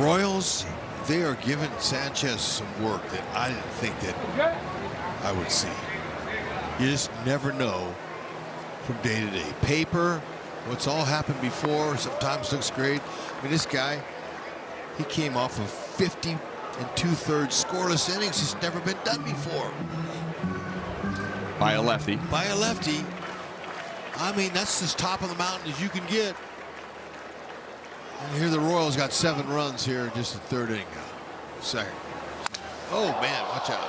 Royals, they are giving Sanchez some work that I didn't think that I would see. You just never know from day to day. Paper, what's all happened before, sometimes looks great. I mean, this guy, he came off of 50 2/3 scoreless innings. It's never been done before. By a lefty. By a lefty. I mean, that's as top of the mountain as you can get. And here the Royals got 7 runs here in just the 3rd inning. Second. Oh, man, watch out.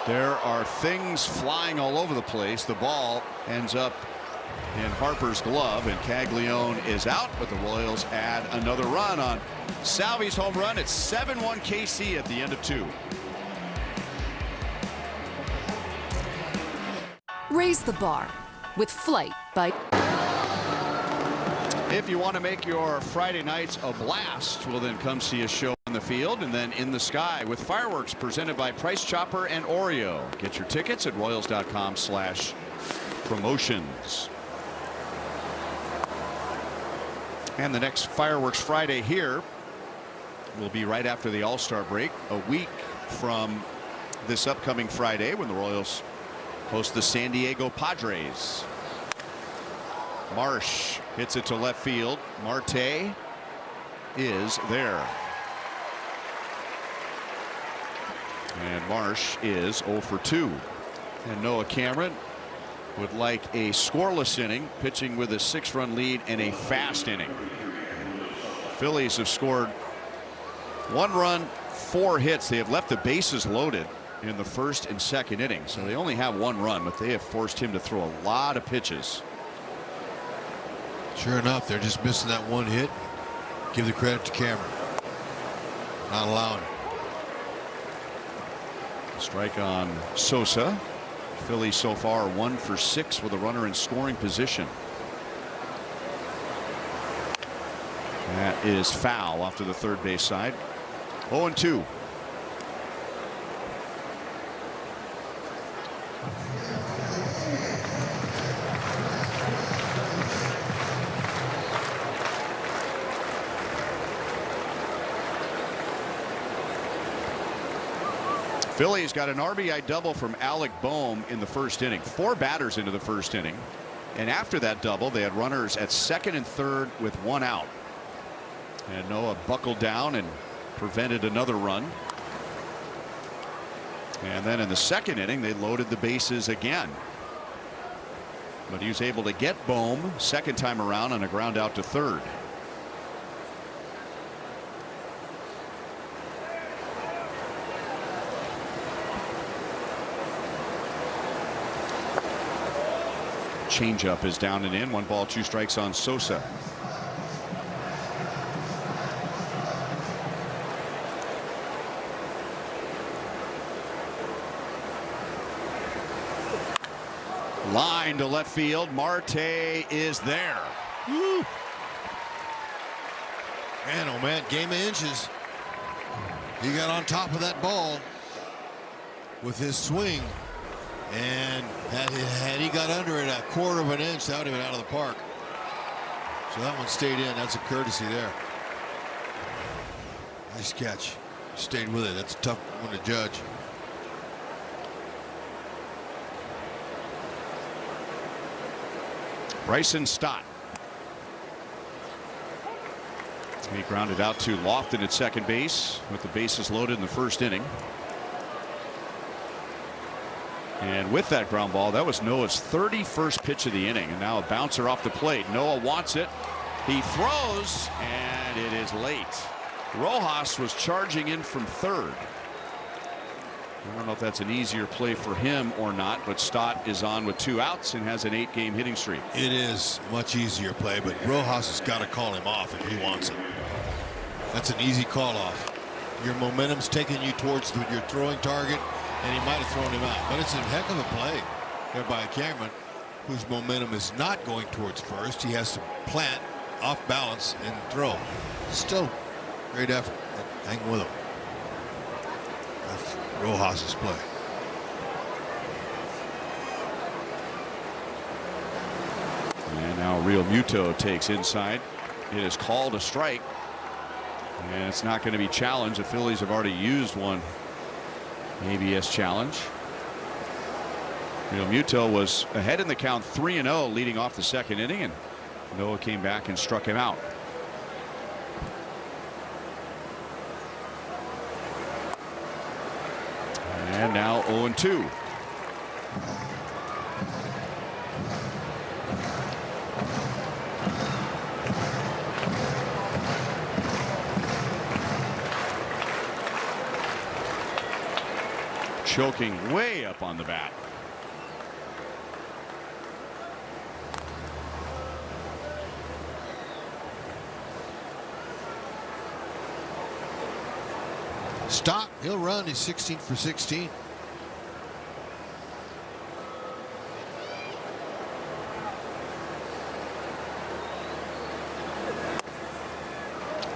There are things flying all over the place. The ball ends up in Harper's glove, and Caglione is out, but the Royals add another run on Salvi's home run. It's 7-1 KC at the end of 2. Raise the bar with Flight by. If you want to make your Friday nights a blast, well, then come see a show on the field and then in the sky with fireworks presented by Price Chopper and Oreo. Get your tickets at royals.com/promotions. And the next Fireworks Friday here will be right after the All-Star break, a week from this upcoming Friday when the Royals host the San Diego Padres. Marsh hits it to left field. Marte is there. And Marsh is 0 for 2. And Noah Cameron would like a scoreless inning, pitching with a 6-run lead and a fast inning. Phillies have scored 1 run, 4 hits. They have left the bases loaded in the 1st and 2nd inning, so they only have 1 run, but they have forced him to throw a lot of pitches. Sure enough, they're just missing that 1 hit. Give the credit to Cameron. Not allowing it. Strike on Sosa. Phillies so far 1 for 6 with a runner in scoring position. That is foul off to the third base side. 0-2. Phillies got an RBI double from Alec Boehm in the 1st inning. 4 batters into the 1st inning. And after that double, they had runners at 2nd and 3rd with 1 out. And Noah buckled down and prevented another run. And then in the 2nd inning, they loaded the bases again. But he was able to get Boehm 2nd time around on a ground out to 3rd. Changeup is down and in. 1 ball, 2 strikes on Sosa. Line to left field. Marte is there. Woo. Man, oh man, game of inches. He got on top of that ball with his swing. And had he got under it a 1/4 of an inch, that would have been out of the park. So that one stayed in. That's a courtesy there. Nice catch. Stayed with it. That's a tough one to judge. Bryson Stott. He grounded out to Lofton at 2nd base with the bases loaded in the 1st inning. And with that ground ball, that was Noah's 31st pitch of the inning. And now a bouncer off the plate. Noah wants it. He throws, and it is late. Rojas was charging in from 3rd. I don't know if that's an easier play for him or not, but Stott is on with 2 outs and has an 8-game hitting streak. It is much easier play, but Rojas has got to call him off if he wants it. That's an easy call off. Your momentum's taking you towards your throwing target, and he might have thrown him out. But it's a heck of a play there by Cameron, whose momentum is not going towards first. He has to plant off balance and throw. Still great effort. Hang with him. That's Rojas's play. And now Real Muto takes inside. It is called a strike. And it's not going to be challenged. The Phillies have already used one ABS challenge. Real Muto was ahead in the count 3-0 leading off the second inning, and Noah came back and struck him out. And now 0-2. Choking way up on the bat. Stott, he'll run. He's 16 for 16.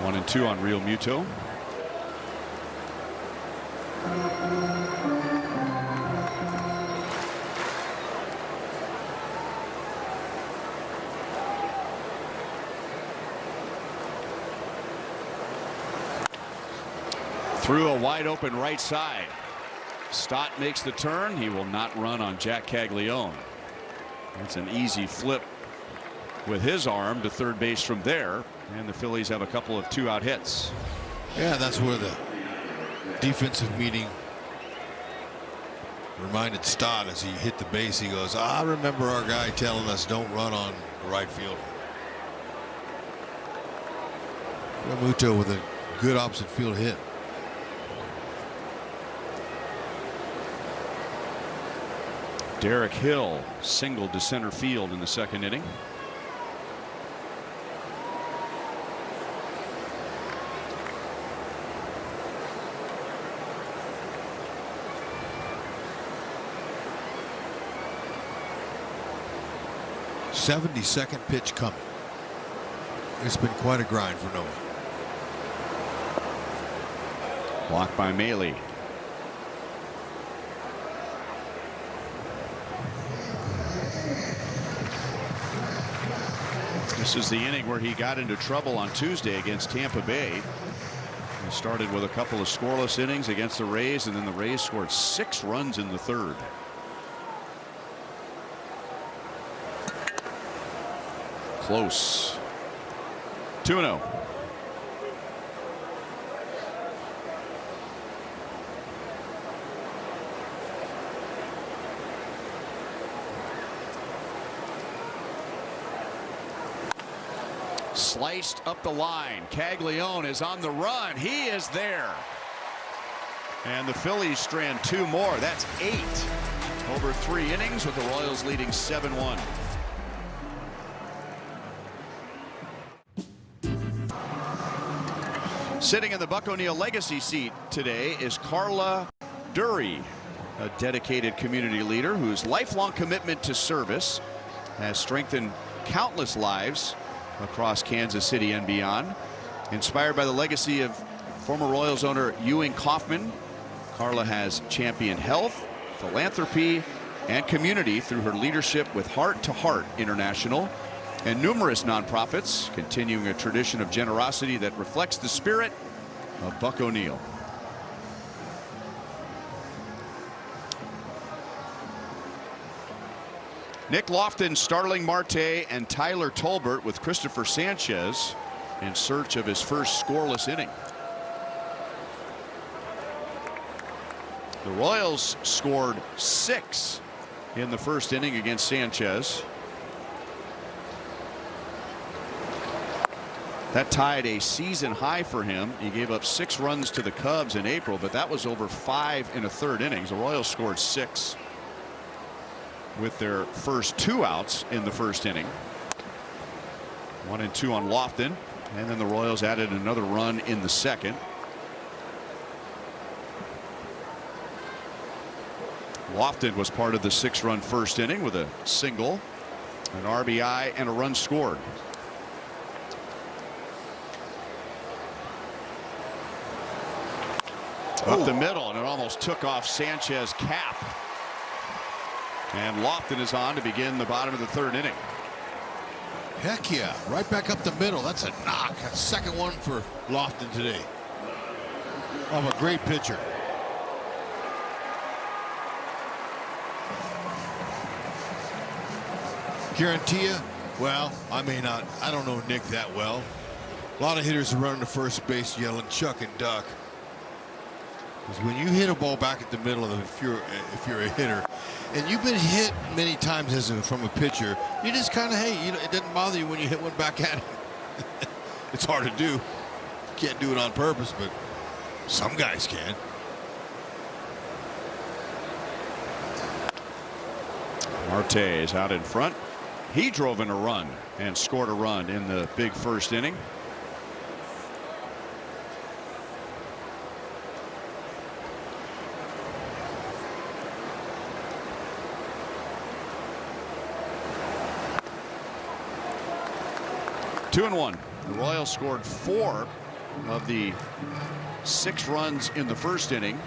One and two on Real Muto. Through a wide open right side. Stott makes the turn. He will not run on Jack Caglione. That's an easy flip with his arm to third base from there. And the Phillies have a couple of 2-out hits. Yeah, that's where the defensive meeting reminded Stott as he hit the base. He goes, I remember our guy telling us don't run on the right fielder. Muto with a good opposite field hit. Derek Hill singled to center field in the second inning. '72nd pitch coming. It's been quite a grind for Noah. Blocked by Maley. This is the inning where he got into trouble on Tuesday against Tampa Bay. He started with a couple of scoreless innings against the Rays, and then the Rays scored 6 runs in the third. Close. 2-0. Sliced up the line. Caglione is on the run. He is there. And the Phillies strand 2 more. That's 8 over 3 innings, with the Royals leading 7-1. Sitting in the Buck O'Neil legacy seat today is Carla Dury, a dedicated community leader whose lifelong commitment to service has strengthened countless lives across Kansas City and beyond. Inspired by the legacy of former Royals owner Ewing Kauffman, Carla has championed health, philanthropy, and community through her leadership with Heart to Heart International and numerous nonprofits, continuing a tradition of generosity that reflects the spirit of Buck O'Neil. Nick Lofton, Starling Marte, and Tyler Tolbert with Christopher Sanchez in search of his first scoreless inning. The Royals scored 6 in the first inning against Sanchez. That tied a season high for him. He gave up 6 runs to the Cubs in April, but that was over 5 in a third innings. The Royals scored 6 with their first 2 outs in the first inning. 1 and 2 on Lofton, and then the Royals added another run in the second. Lofton was part of the 6-run first inning with a single, an RBI, and a run scored. Up the middle, and it almost took off Sanchez's cap. And Lofton is on to begin the bottom of the third inning. Heck yeah, right back up the middle. That's a knock. That's second one for Lofton today. Oh, a great pitcher. Guarantee you, well, I don't know Nick that well. A lot of hitters are running to first base yelling Chuck and Duck. Because when you hit a ball back at the middle of if you're a hitter, and you've been hit many times from a pitcher, you just kind of, hey, it doesn't bother you when you hit one back at him. It's hard to do. Can't do it on purpose, but some guys can. Marte is out in front. He drove in a run and scored a run in the big first inning. Two and one. The Royals scored 4 of the 6 runs in the first inning,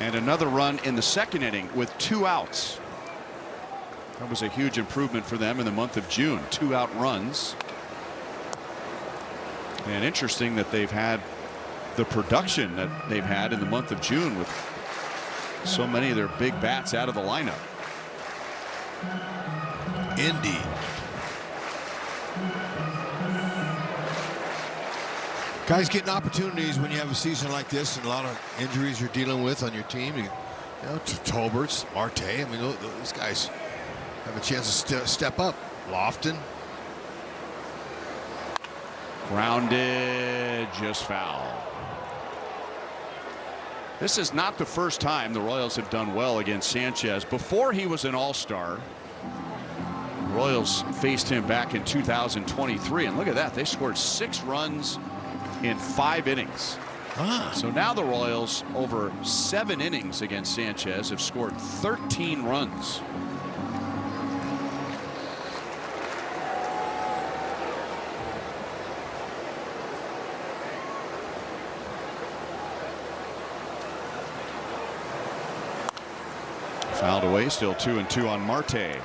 and another run in the second inning with 2 outs. That was a huge improvement for them in the month of June. 2 out runs. And interesting that they've had the production that they've had in the month of June with so many of their big bats out of the lineup. Indeed. Guys getting opportunities when you have a season like this and a lot of injuries you're dealing with on your team. You know, Tolbert's, Marte. I mean, those guys have a chance to step up. Lofton. Grounded, just foul. This is not the first time the Royals have done well against Sanchez. Before he was an all-star, the Royals faced him back in 2023, and look at that, they scored 6 runs in 5 innings. So now the Royals, over 7 innings against Sanchez, have scored 13 runs. Fouled away, still 2-2 on Marte.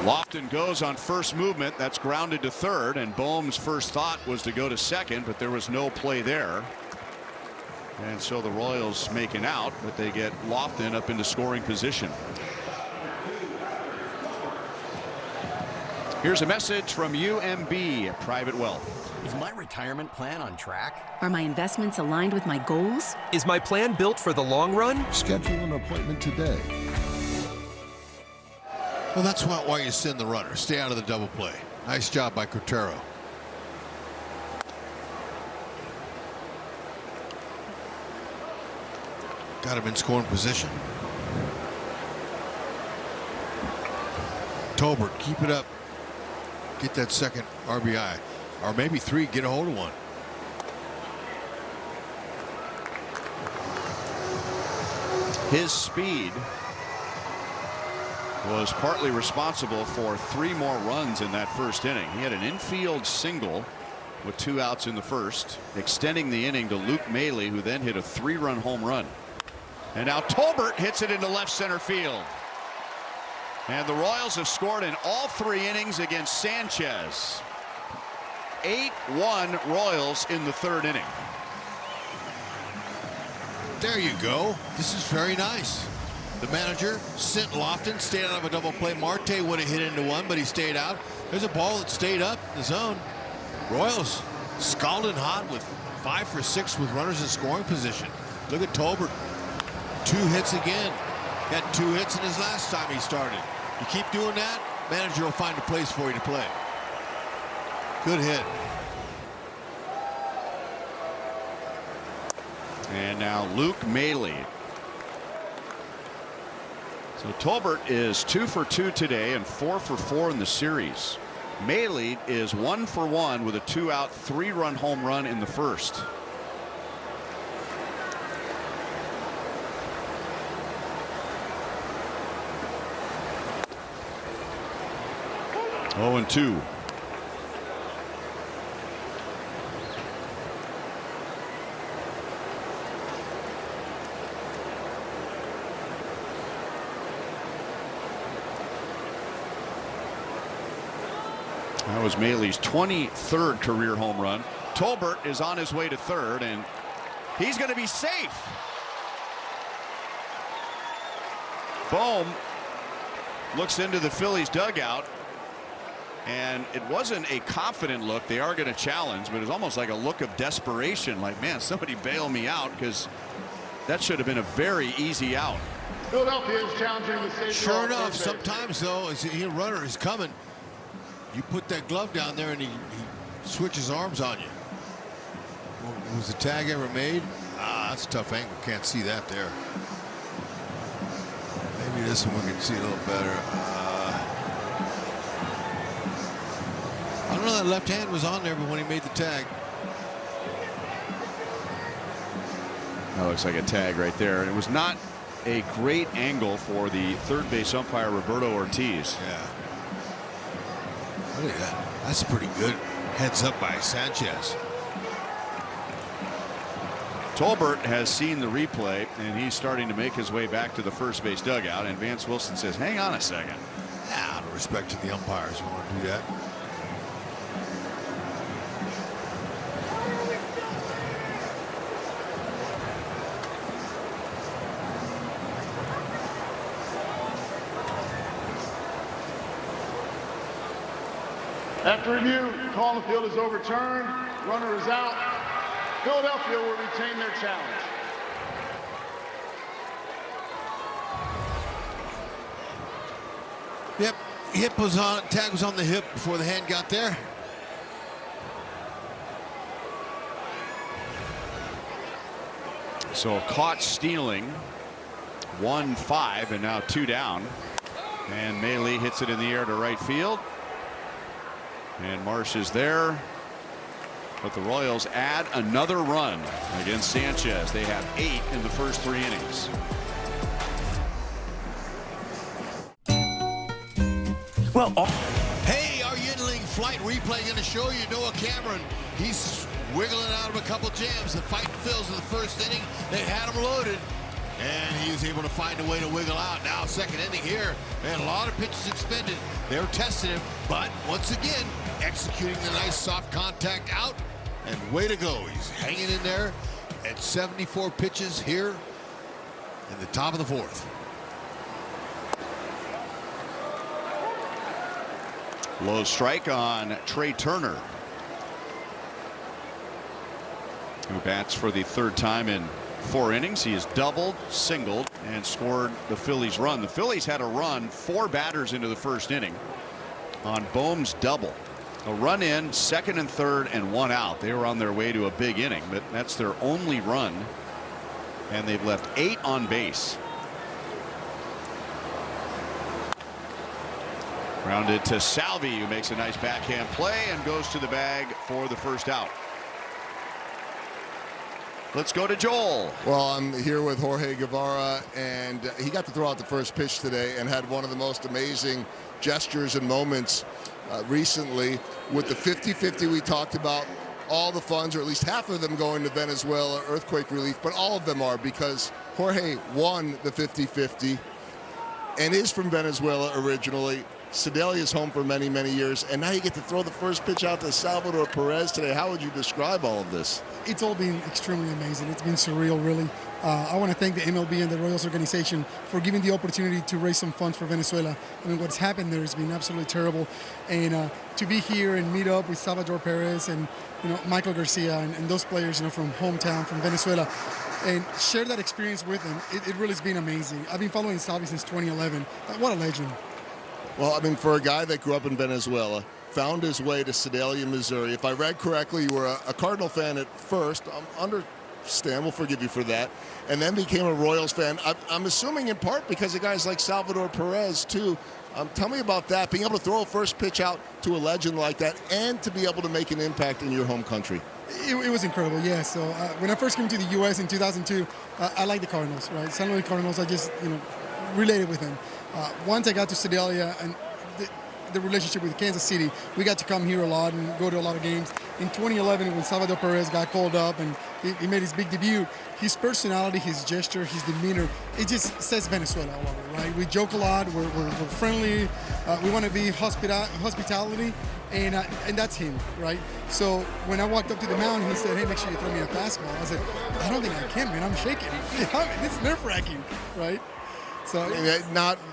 Lofton goes on first movement. That's grounded to third, and Bohm's first thought was to go to second, but there was no play there. And so the Royals make an out, but they get Lofton up into scoring position. Here's a message from UMB Private Wealth. Is my retirement plan on track? Are my investments aligned with my goals? Is my plan built for the long run? Schedule an appointment today. Well, that's why you send the runner. Stay out of the double play. Nice job by Cotero. Got him in scoring position. Tolbert, keep it up. Get that second RBI. Or maybe 3, get a hold of one. His speed was partly responsible for 3 more runs in that first inning. He had an infield single with 2 outs in the first, extending the inning to Luke Maile, who then hit a 3-run home run. And now Tolbert hits it into left center field. And the Royals have scored in all 3 innings against Sanchez. 8-1 Royals in the 3rd inning. There you go. This is very nice. The manager sent Lofton, stayed out of a double play. Marte would have hit into one, but he stayed out. There's a ball that stayed up in the zone. Royals scalding hot with 5 for 6 with runners in scoring position. Look at Tolbert. 2 hits again. Got 2 hits in his last time he started. You keep doing that, manager will find a place for you to play. Good hit. And now Luke Maile. So Tolbert is 2 for 2 today and 4 for 4 in the series. Maile is 1 for 1 with a 2-out 3-run home run in the first. 0-2. That was Maley's 23rd career home run. Tolbert is on his way to third, and he's going to be safe. Bohm looks into the Phillies dugout, and it wasn't a confident look. They are going to challenge, but it's almost like a look of desperation, like, man, somebody bail me out, because that should have been a very easy out. Philadelphia is challenging the safety. Sure enough, sometimes though, as a runner is coming, you put that glove down there and he switches arms on you. Was the tag ever made? That's a tough angle. Can't see that there. Maybe this one we can see a little better. I don't know, that left hand was on there, but when he made the tag. That looks like a tag right there. And it was not a great angle for the third base umpire, Roberto Ortiz. Yeah. Look at that. That's pretty good. Heads up by Sanchez. Tolbert has seen the replay, and he's starting to make his way back to the first base dugout. And Vance Wilson says, hang on a second. Out of respect to the umpires, you want to do that. After review, call on the field is overturned. Runner is out. Philadelphia will retain their challenge. Yep, hip was on, tag was on the hip before the hand got there. So caught stealing, 1-5, and now 2 down. And Maley hits it in the air to right field. And Marsh is there. But the Royals add another run against Sanchez. They have 8 in the first 3 innings. Well, hey, our Yingling flight replay going to show you Noah Cameron. He's wiggling out of a couple jams. The fight Phils in the first inning, they had him loaded, and he was able to find a way to wiggle out. Now, second inning here, and a lot of pitches expended. They were testing him, but once again, executing the nice soft contact out, and way to go. He's hanging in there at 74 pitches here in the top of the fourth. Low strike on Trey Turner, who bats for the 3rd time in 4 innings. He has doubled, singled, and scored the Phillies run. The Phillies had a run 4 batters into the 1st inning on Bohm's double. A run in, 2nd and 3rd, and 1 out. They were on their way to a big inning, but that's their only run, and they've left 8 on base. Grounded to Salvi, who makes a nice backhand play and goes to the bag for the 1st out. Let's go to Joel. Well, I'm here with Jorge Guevara, and he got to throw out the first pitch today and had one of the most amazing gestures and moments recently with the 50-50 we talked about. All the funds, or at least half of them, going to Venezuela earthquake relief, but all of them are because Jorge won the 50-50 and is from Venezuela originally. Sedalia is home for many, many years, and now you get to throw the first pitch out to Salvador Perez today. How would you describe all of this? It's all been extremely amazing. It's been surreal, really. I want to thank the MLB and the Royals organization for giving the opportunity to raise some funds for Venezuela. I mean, what's happened there has been absolutely terrible. And to be here and meet up with Salvador Perez and, Michael Garcia and those players, from hometown, from Venezuela, and share that experience with them, it really has been amazing. I've been following Salvi since 2011. What a legend. Well, I mean, for a guy that grew up in Venezuela, found his way to Sedalia, Missouri. If I read correctly, you were a Cardinal fan at first. Understand, we'll forgive you for that. And then became a Royals fan. I'm assuming in part because of guys like Salvador Perez, too. Tell me about that, being able to throw a first pitch out to a legend like that and to be able to make an impact in your home country. It was incredible, yeah. So when I first came to the U.S. in 2002, I liked the Cardinals, right? San Luis Cardinals, I just, related with them. Once I got to Sedalia, and the relationship with Kansas City. We got to come here a lot and go to a lot of games. In 2011, when Salvador Perez got called up and he made his big debut, his personality, his gesture, his demeanor, it just says Venezuela all over, right? We joke a lot, we're friendly, we want to be hospitality, and that's him, right? So when I walked up to the mound, he said, hey, make sure you throw me a fastball. I said, I don't think I can, man, I'm shaking. It's nerve-wracking, right? So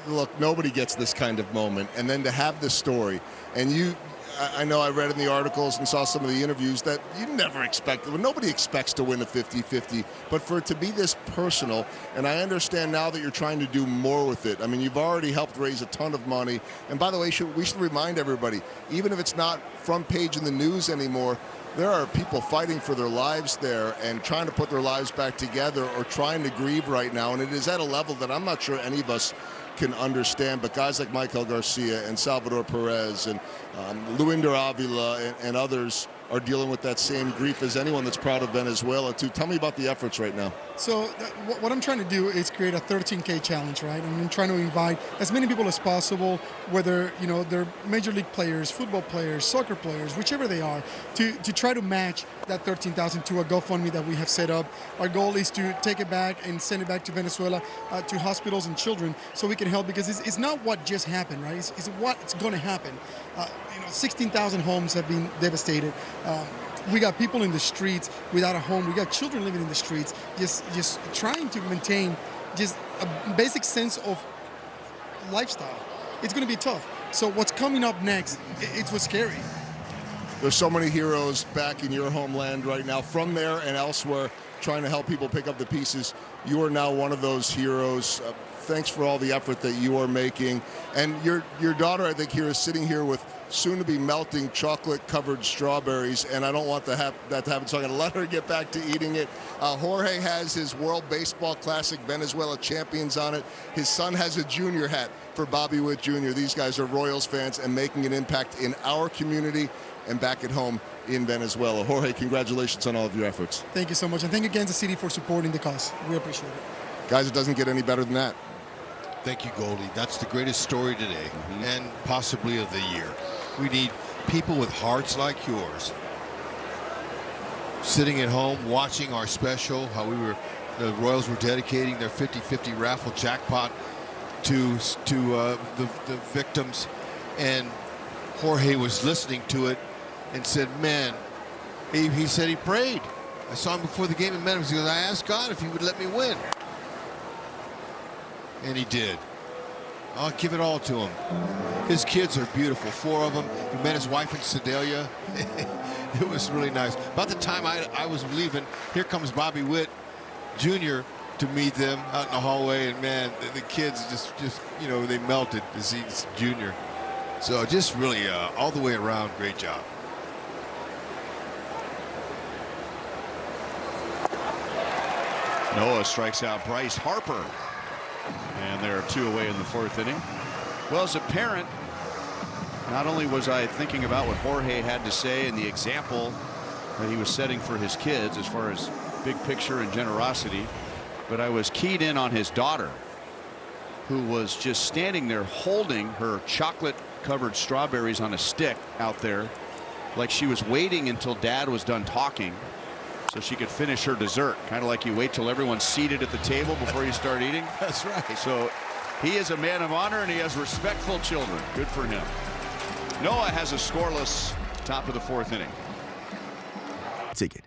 look, nobody gets this kind of moment, and then to have this story, and I know I read in the articles and saw some of the interviews that you never expect. Well, nobody expects to win a 50-50, but for it to be this personal, and I understand now that you're trying to do more with it. I mean, you've already helped raise a ton of money. And by the way, we should remind everybody, even if it's not front page in the news anymore, there are people fighting for their lives there and trying to put their lives back together or trying to grieve right now. And it is at a level that I'm not sure any of us can understand, but guys like Michael Garcia and Salvador Perez and Luinder Avila and others are dealing with that same grief as anyone that's proud of Venezuela too. Tell me about the efforts right now. So what I'm trying to do is create a 13K challenge, right? And I'm trying to invite as many people as possible, whether they're major league players, football players, soccer players, whichever they are, to try to match that 13,000 to a GoFundMe that we have set up. Our goal is to take it back and send it back to Venezuela, to hospitals and children, so we can help, because it's not what just happened, right? It's what's going to happen. 16,000 homes have been devastated. We got people in the streets without a home. We got children living in the streets, just trying to maintain just a basic sense of lifestyle. It's going to be tough. So what's coming up next, it's what's scary. There's so many heroes back in your homeland right now, from there and elsewhere, trying to help people pick up the pieces. You are now one of those heroes. Thanks for all the effort that you are making. And your daughter, I think, here is sitting here with soon-to-be melting chocolate-covered strawberries, and I don't want that to happen, so I'm going to let her get back to eating it. Jorge has his World Baseball Classic Venezuela champions on it. His son has a junior hat for Bobby Witt Jr. These guys are Royals fans and making an impact in our community and back at home in Venezuela. Jorge, congratulations on all of your efforts. Thank you so much, and thank you, Kansas City, for supporting the cause. We appreciate it. Guys, it doesn't get any better than that. Thank you, Goldie. That's the greatest story today, and possibly of the year. We need people with hearts like yours sitting at home watching our special, how the Royals were dedicating their 50-50 raffle jackpot to the victims, and Jorge was listening to it and said, man, he said he prayed. I saw him before the game and met him. He goes, I asked God if he would let me win. And he did. I'll give it all to him. His kids are beautiful, 4 of them. He met his wife in Sedalia. It was really nice. About the time I was leaving, here comes Bobby Witt Jr. to meet them out in the hallway, and man, the kids just they melted to see Junior. So just really all the way around, great job. Noah strikes out Bryce Harper. And there are 2 away in the 4th inning. Well, as a parent, not only was I thinking about what Jorge had to say and the example that he was setting for his kids as far as big picture and generosity, but I was keyed in on his daughter, who was just standing there holding her chocolate-covered strawberries on a stick out there, like she was waiting until Dad was done talking so she could finish her dessert, kind of like you wait till everyone's seated at the table before you start eating. That's right. So he is a man of honor, and he has respectful children. Good for him. Noah has a scoreless top of the 4th inning. Ticket.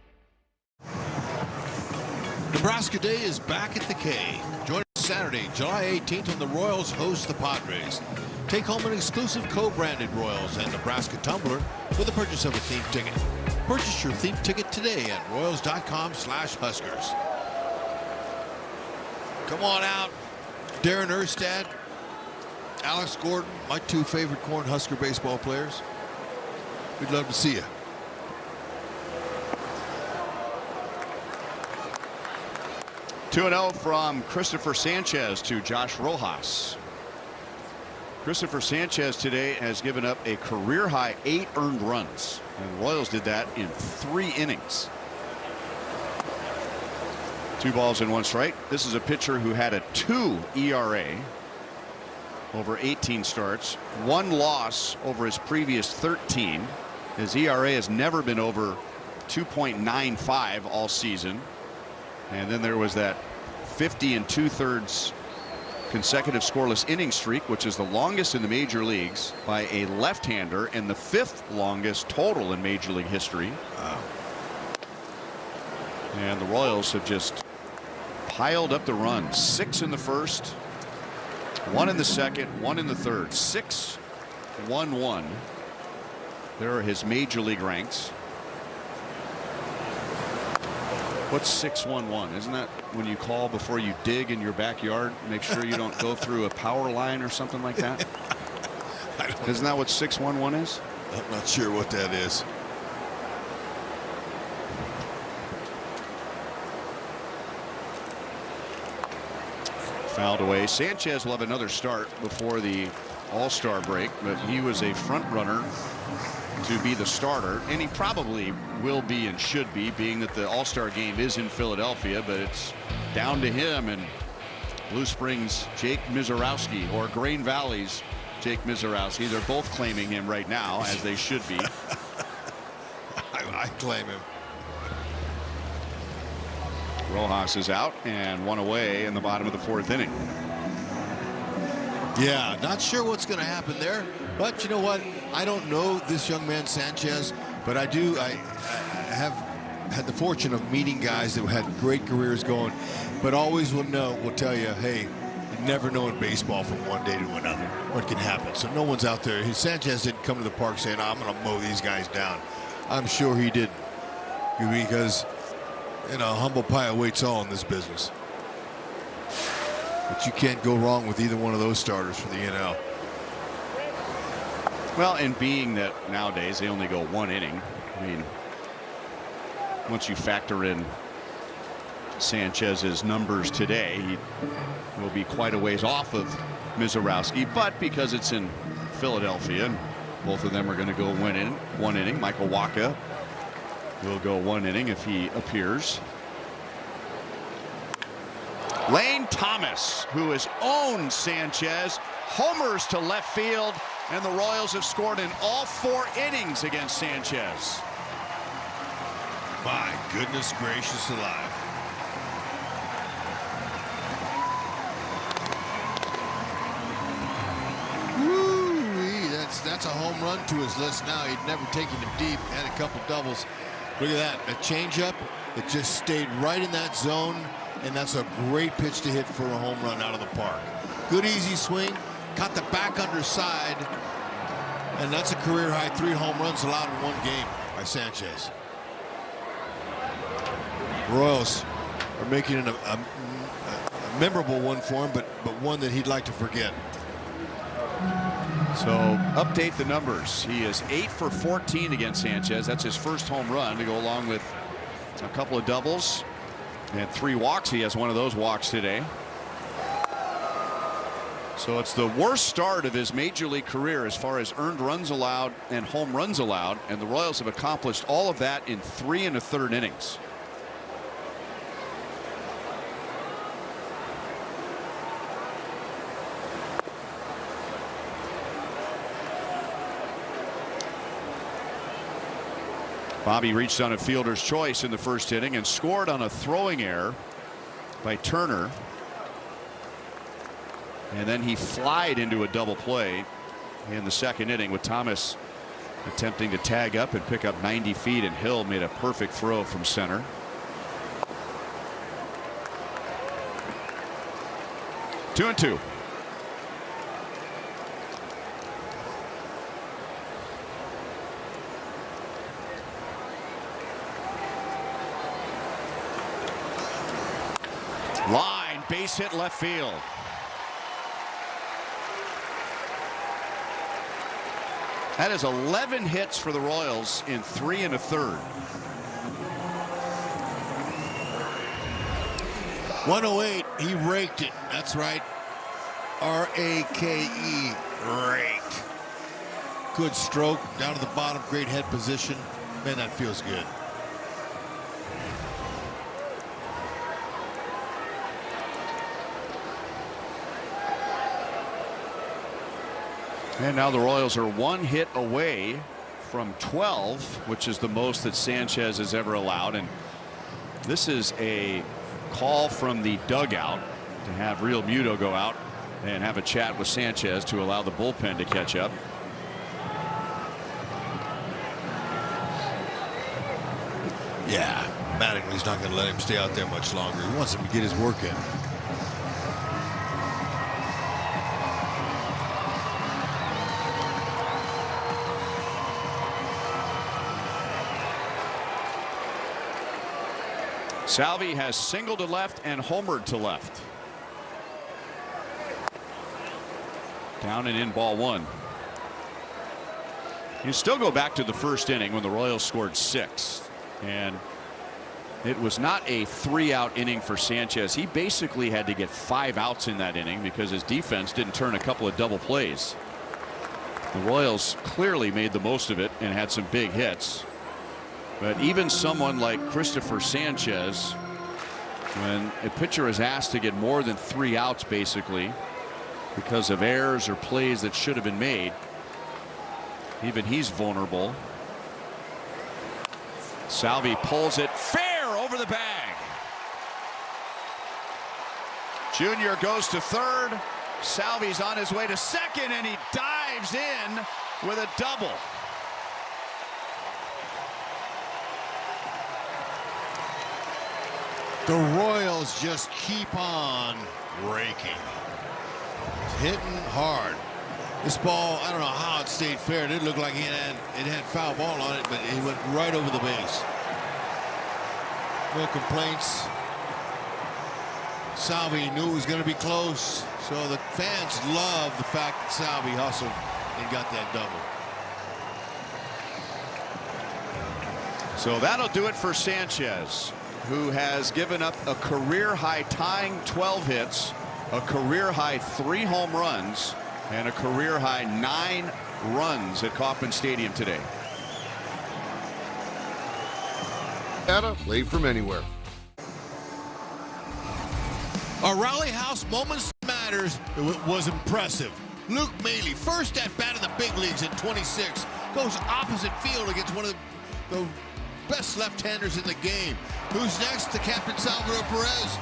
Nebraska Day is back at the K. Join us Saturday, July 18th, when the Royals host the Padres. Take home an exclusive co-branded Royals and Nebraska tumbler with the purchase of a theme ticket. Purchase your theme ticket today at royals.com/Huskers. Come on out, Darren Erstad, Alex Gordon, my 2 favorite Cornhusker baseball players. We'd love to see you. Two 2-0 from Christopher Sanchez to Josh Rojas. Christopher Sanchez today has given up a career-high 8 earned runs, and the Royals did that in 3 innings. 2 balls and 1 strike. This is a pitcher who had a 2 ERA over 18 starts, 1 loss over his previous 13. His ERA has never been over 2.95 all season. And then there was that 50 2/3 consecutive scoreless inning streak, which is the longest in the major leagues by a left-hander and the 5th longest total in major league history. And the Royals have just piled up the runs. 6 in the first, 1 in the second, 1 in the third. 6-1-1. There are his major league ranks. What's 6-1-1? Isn't that when you call before you dig in your backyard? Make sure you don't go through a power line or something like that? Isn't that what 6-1-1 is? I'm not sure what that is. Fouled away. Sanchez will have another start before the All-Star break, but he was a front runner to be the starter, and he probably will be and should be, being that the All-Star game is in Philadelphia, but it's down to him and Blue Springs' Jake Mizorowski, or Grain Valley's Jake Mizorowski. They're both claiming him right now, as they should be. I claim him. Rojas is out and 1 away in the bottom of the 4th inning. Yeah, not sure what's going to happen there, but you know what? I don't know this young man Sanchez, but I have had the fortune of meeting guys that had great careers going, but always will tell you, hey, you never know in baseball from one day to another what can happen. So no one's out there. Sanchez didn't come to the park saying, I'm going to mow these guys down. I'm sure he did, because humble pie awaits all in this business. But you can't go wrong with either one of those starters for the NL. Well, and being that nowadays they only go 1 inning, I mean, once you factor in Sanchez's numbers today, he will be quite a ways off of Mizorowski, but because it's in Philadelphia and both of them are going to go 1 inning, Michael Wacha will go 1 inning if he appears. Lane Thomas, who has owned Sanchez, homers to left field, and the Royals have scored in all 4 innings against Sanchez. My goodness gracious alive. Woo-wee, that's a home run to his list now. He'd never taken him deep, had a couple doubles. Look at that, a changeup that just stayed right in that zone, and that's a great pitch to hit for a home run out of the park. Good easy swing, caught the back underside, and that's a career high 3 home runs allowed in 1 game by Sanchez. Royals are making it a memorable one for him, but one that he'd like to forget. So update the numbers. He is 8 for 14 against Sanchez. That's his first home run, to go along with a couple of doubles and 3 walks. He has one of those walks today. So it's the worst start of his major league career as far as earned runs allowed and home runs allowed, and the Royals have accomplished all of that in 3 1/3 innings. Bobby reached on a fielder's choice in the first inning and scored on a throwing error by Turner. And then he flied into a double play in the second inning, with Thomas attempting to tag up and pick up 90 feet, and Hill made a perfect throw from center. Two and two. Line, base hit left field. That is 11 hits for the Royals in 3 1/3. 108, he raked it. That's right. R-A-K-E, raked. Good stroke down to the bottom, great head position. Man, that feels good. And now the Royals are 1 hit away from 12, which is the most that Sanchez has ever allowed. And this is a call from the dugout to have Real Muto go out and have a chat with Sanchez to allow the bullpen to catch up. Yeah, Mattingly's not going to let him stay out there much longer. He wants him to get his work in. Salvi has singled to left and homered to left. Down and in, ball 1. You still go back to the first inning when the Royals scored 6, and it was not a 3-out inning for Sanchez. He basically had to get 5 outs in that inning because his defense didn't turn a couple of double plays. The Royals clearly made the most of it and had some big hits. But even someone like Christopher Sanchez, when a pitcher is asked to get more than 3 outs basically because of errors or plays that should have been made, even he's vulnerable. Salvi pulls it fair over the bag. Junior goes to third. Salvi's on his way to second, and he dives in with a double. The Royals just keep on raking. Hitting hard. This ball, I don't know how it stayed fair. It didn't look like it had foul ball on it, but it went right over the base. No complaints. Salvi knew it was going to be close, so the fans love the fact that Salvi hustled and got that double. So that'll do it for Sanchez, who has given up a career-high tying 12 hits, a career-high 3 home runs, and a career-high 9 runs at Kauffman Stadium today. Data played from anywhere. A Rally House Moments Matters was impressive. Luke Maile, first at bat in the big leagues in 26, goes opposite field against one of the best left-handers in the game. Who's next? The captain, Salvador Perez.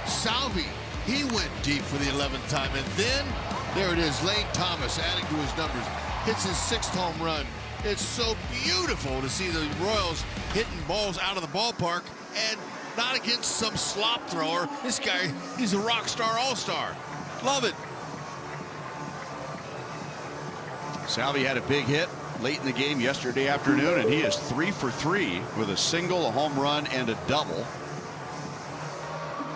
Salvi, he went deep for the 11th time, and then there it is, Lane Thomas adding to his numbers, hits his 6th home run. It's so beautiful to see the Royals hitting balls out of the ballpark, and not against some slop thrower. This guy, he's a rock star all-star. Love it. Salvi had a big hit late in the game yesterday afternoon, and he is 3 for 3 with a single, a home run, and a double.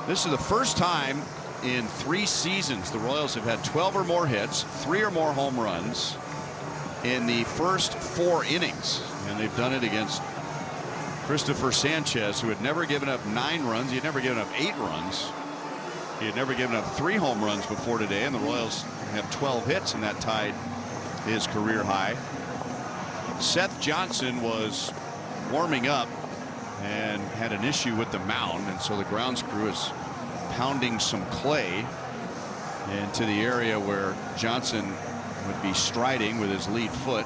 This is the first time in 3 seasons the Royals have had 12 or more hits, 3 or more home runs in the first 4 innings, and they've done it against Christopher Sanchez, who had never given up 9 runs. He had never given up 8 runs. He had never given up 3 home runs before today, and the Royals have 12 hits, and that tied his career high. Seth Johnson was warming up and had an issue with the mound, and so the grounds crew is pounding some clay into the area where Johnson would be striding with his lead foot.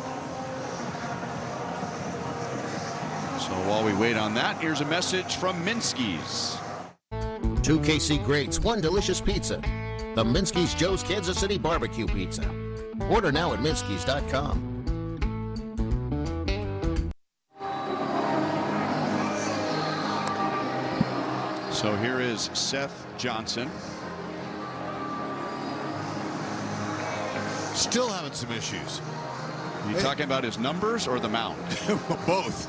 So while we wait on that, here's a message from Minsky's. 2 KC greats, 1 delicious pizza. The Minsky's Joe's Kansas City Barbecue Pizza. Order now at Minskys.com. So here is Seth Johnson. Still having some issues. Are you talking about his numbers or the mound? Both.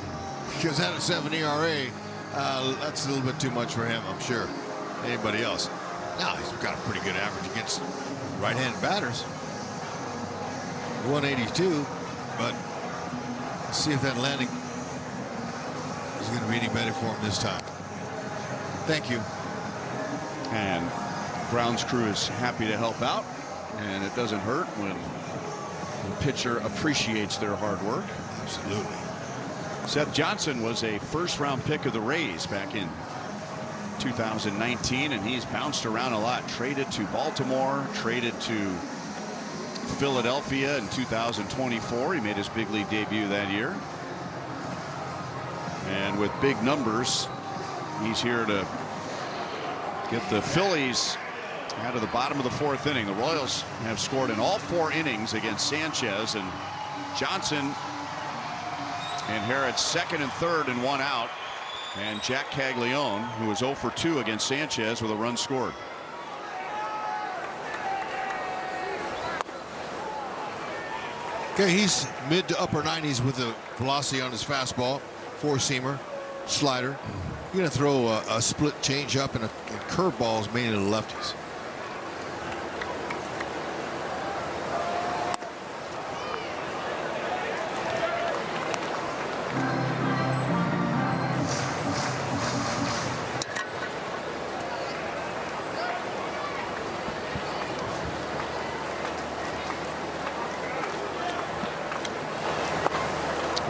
Because at a 7 ERA, that's a little bit too much for him, I'm sure. Anybody else? Now, he's got a pretty good average against right-handed batters. 182, but let's see if that landing is going to be any better for him this time. Thank you. And grounds crew is happy to help out, and it doesn't hurt when the pitcher appreciates their hard work. Absolutely. Seth Johnson was a first-round pick of the Rays back in 2019, and he's bounced around a lot. Traded to Baltimore, traded to Philadelphia in 2024. He made his big league debut that year. And with big numbers, he's here to get the Phillies out of the bottom of the 4th inning. The Royals have scored in all 4 innings against Sanchez, and Johnson inherits 2nd and 3rd and 1 out. And Jack Caglione, who was 0 for 2 against Sanchez with a run scored. Okay, he's mid to upper 90s with the velocity on his fastball, 4-seamer, slider. You're going to throw a split changeup and curveballs mainly to the lefties.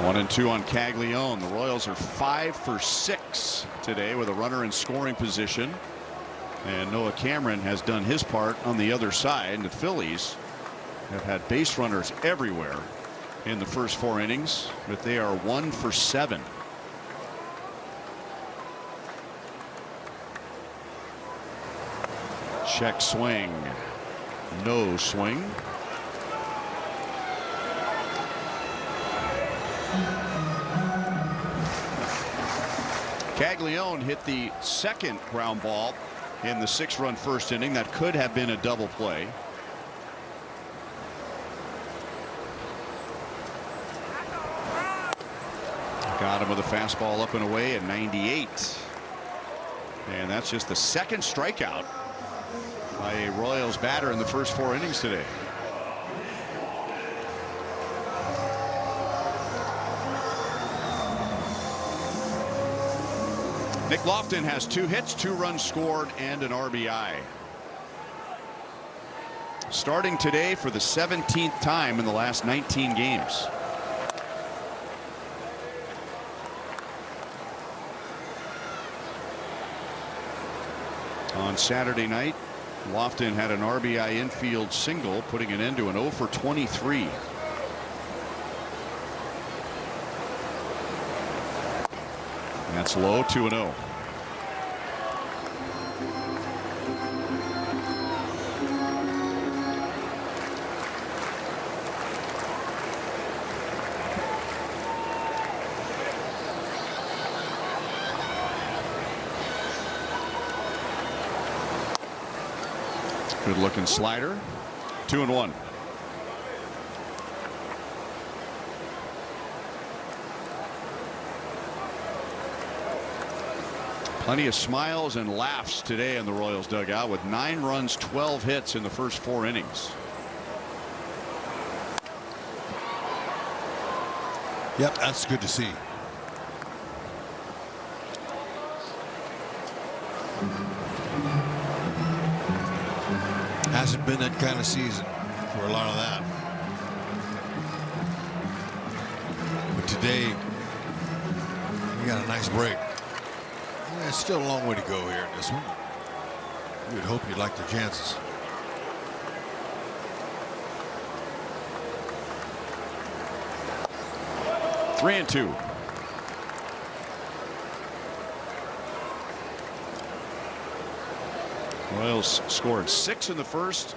One and 2 on Caglione. The Royals are 5 for 6 today with a runner in scoring position. And Noah Cameron has done his part on the other side. And the Phillies have had base runners everywhere in the first 4 innings, but they are 1 for 7. Check swing. No swing. Caglione hit the 2nd ground ball in the 6-run first inning. That could have been a double play. Got him with a fastball up and away at 98. And that's just the 2nd strikeout by a Royals batter in the first 4 innings today. Nick Lofton has 2 hits, 2 runs scored, and an RBI. Starting today for the 17th time in the last 19 games. On Saturday night, Lofton had an RBI infield single, putting an end to an 0 for 23. That's low, 2-0. Good looking slider. 2-1. Plenty of smiles and laughs today in the Royals dugout with 9 runs, 12 hits in the first 4 innings. Yep, that's good to see. Hasn't been that kind of season for a lot of that. But today, you got a nice break. It's still a long way to go here in this one. You would hope you'd like the chances. Three and 2. Royals scored 6 in the first,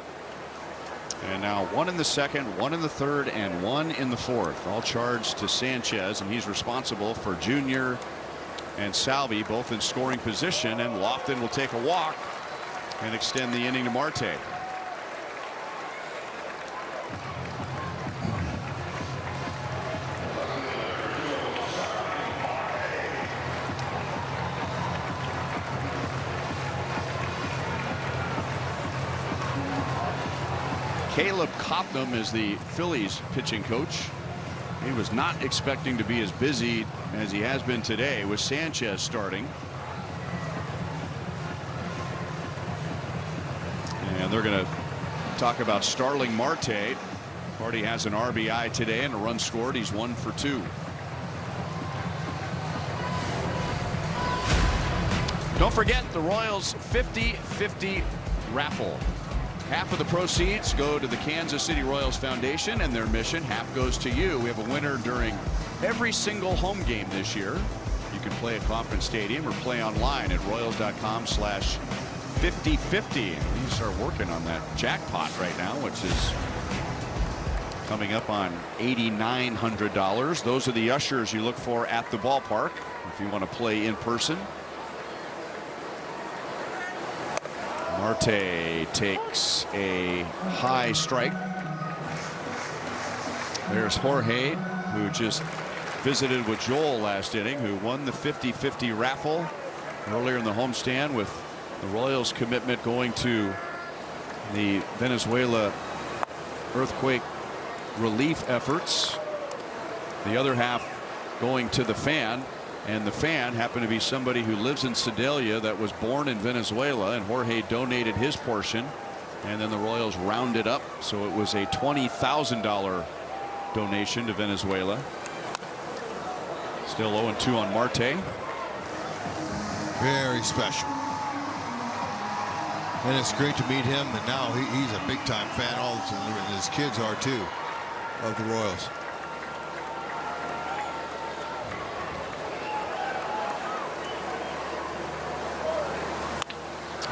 and now 1 in the second, 1 in the third, and 1 in the fourth. All charged to Sanchez, and he's responsible for Junior and Salvi both in scoring position, and Lofton will take a walk and extend the inning to Marte. Caleb Copnam is the Phillies pitching coach. He was not expecting to be as busy as he has been today with Sanchez starting. And they're going to talk about Starling Marte. Marte has an RBI today and a run scored. He's 1 for 2. Don't forget the Royals 50-50 raffle. Half of the proceeds go to the Kansas City Royals Foundation and their mission. Half goes to you. We have a winner during every single home game this year. You can play at Kauffman Stadium or play online at royals.com/5050. We start working on that jackpot right now, which is coming up on $8,900. Those are the ushers you look for at the ballpark if you want to play in person. Marte takes a high strike. There's Jorge, who just visited with Joel last inning, who won the 50-50 raffle earlier in the homestand, with the Royals commitment going to the Venezuela earthquake relief efforts. The other half going to the fan. And the fan happened to be somebody who lives in Sedalia that was born in Venezuela, and Jorge donated his portion, and then the Royals rounded up, so it was a $20,000 donation to Venezuela. Still 0-2 on Marte. Very special. And it's great to meet him, and now he's a big-time fan also, and his kids are too, of the Royals.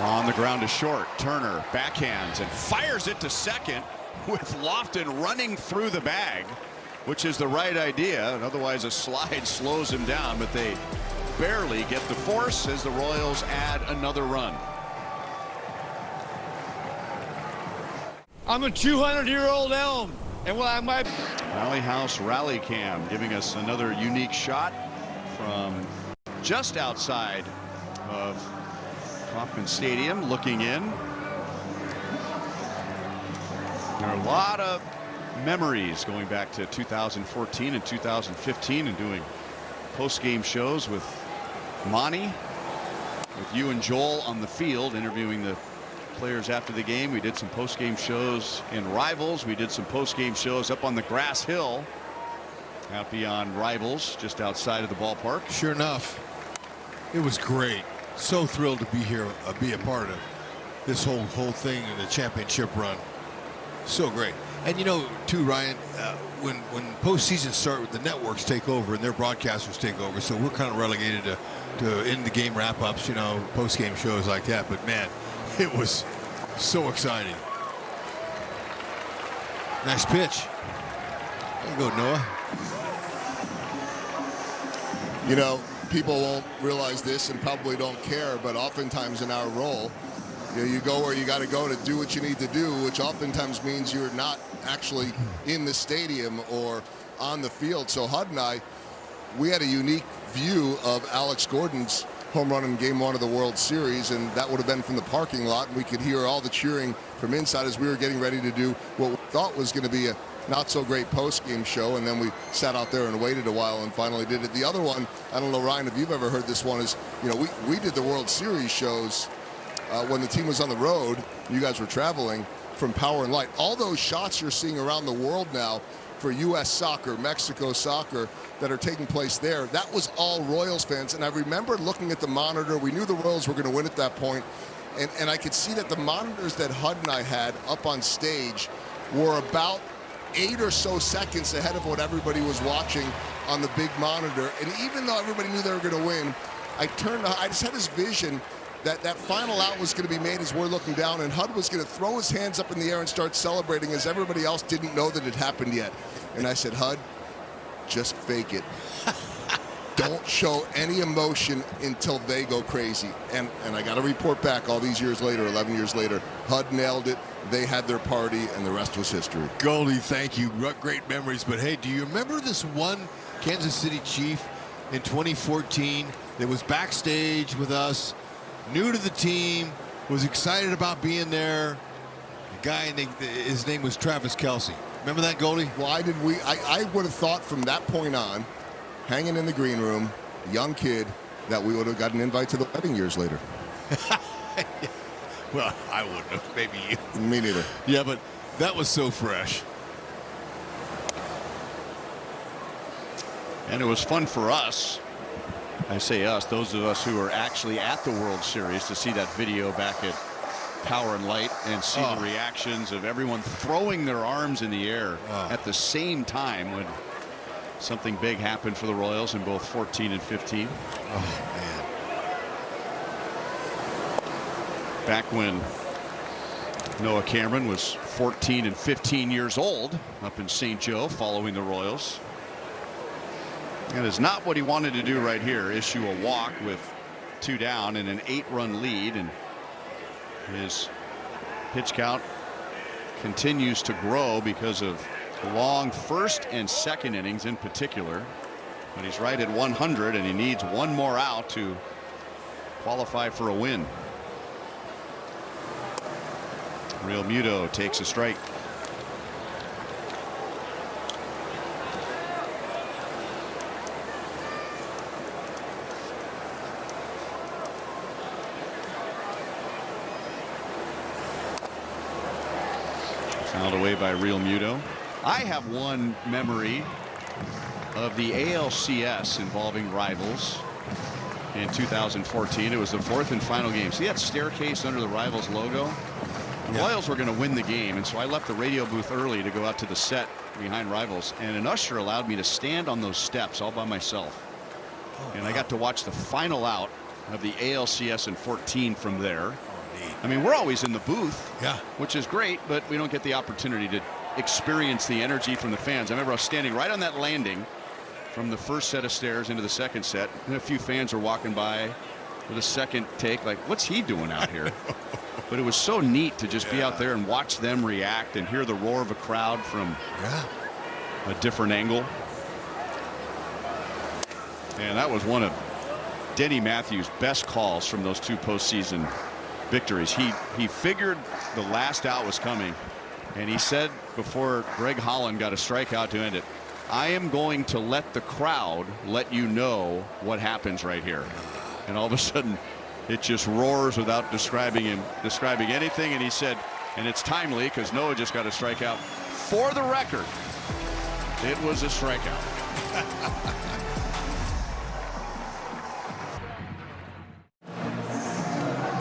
On the ground to short. Turner backhands and fires it to second, with Lofton running through the bag, which is the right idea. And otherwise a slide slows him down, but they barely get the force as the Royals add another run. I'm a 200-year-old elm, and well, I might. Rally House Rally Cam giving us another unique shot from just outside of Kauffman Stadium, looking in. There are a lot of memories going back to 2014 and 2015 and doing post-game shows with Monty, with you and Joel on the field interviewing the players after the game. We did some post-game shows in Rivals. We did some post-game shows up on the grass hill out beyond Rivals, just outside of the ballpark. Sure enough, it was great. So thrilled to be here, be a part of this whole thing in the championship run. So great. And you know, too, Ryan, when postseason start, the networks take over and their broadcasters take over. So we're kind of relegated to end the game wrap-ups, you know, post-game shows like that. But man, it was so exciting. Nice pitch. There you go, Noah. You know, people won't realize this and probably don't care, but oftentimes in our role, you go where you got to go to do what you need to do, which oftentimes means you're not actually in the stadium or on the field. So Hud and I, we had a unique view of Alex Gordon's home run in Game 1 of the World Series, and that would have been from the parking lot, and we could hear all the cheering from inside as we were getting ready to do what we thought was going to be a not so great post-game show, and then we sat out there and waited a while and finally did it. The other one, I don't know, Ryan, if you've ever heard this one, is, you know, we did the World Series shows when the team was on the road. You guys were traveling from Power and Light. All those shots you're seeing around the world now for U.S. soccer, Mexico soccer, that are taking place there, that was all Royals fans. And I remember looking at the monitor. We knew the Royals were going to win at that point, and I could see that the monitors that Hud and I had up on stage were about 8 or so seconds ahead of what everybody was watching on the big monitor. And even though everybody knew they were going to win, I just had this vision that that final out was going to be made as we're looking down, and Hud was going to throw his hands up in the air and start celebrating as everybody else didn't know that it happened yet. And I said, Hud, just fake it. Don't show any emotion until they go crazy. And I got to report back all these years later, 11 years later, Hud nailed it. They had their party, and the rest was history. Goldie, thank you. Great memories. But hey, do you remember this one Kansas City Chief in 2014 that was backstage with us, new to the team, was excited about being there? The guy, his name was Travis Kelce. Remember that, Goldie? Why did we? I would have thought from that point on, hanging in the green room, young kid, that we would have got an invite to the wedding years later. Well, I wouldn't have. Maybe you. Me neither. Yeah, but that was so fresh. And it was fun for us. I say us, those of us who were actually at the World Series, to see that video back at Power and Light and see the reactions of everyone throwing their arms in the air at the same time when something big happened for the Royals in both 14 and 15. Oh, man. Back when Noah Cameron was 14 and 15 years old up in St. Joe following the Royals. That is not what he wanted to do right here. Issue a walk with 2 down and an 8-run lead, and his pitch count continues to grow because of long first and second innings in particular. But he's right at 100 and he needs one more out to qualify for a win. Real Muto takes a strike. Fouled away by Real Muto. I have one memory of the ALCS involving rivals in 2014. It was the 4th and final game. See that staircase under the Rivals logo? The Royals were going to win the game, and so I left the radio booth early to go out to the set behind Rivals, and an usher allowed me to stand on those steps all by myself. And I got to watch the final out of the ALCS in 14 from there. I mean, we're always in the booth, which is great, but we don't get the opportunity to experience the energy from the fans. I remember I was standing right on that landing from the first set of stairs into the second set, and a few fans were walking by with a second take like, what's he doing out here? But it was so neat to just be out there and watch them react and hear the roar of a crowd from a different angle. And that was one of Denny Matthews' best calls from those 2 postseason victories. He figured the last out was coming, and he said before Greg Holland got a strikeout to end it, I am going to let the crowd let you know what happens right here. And all of a sudden it just roars without describing anything. And he said, and it's timely because Noah just got a strikeout. For the record, it was a strikeout.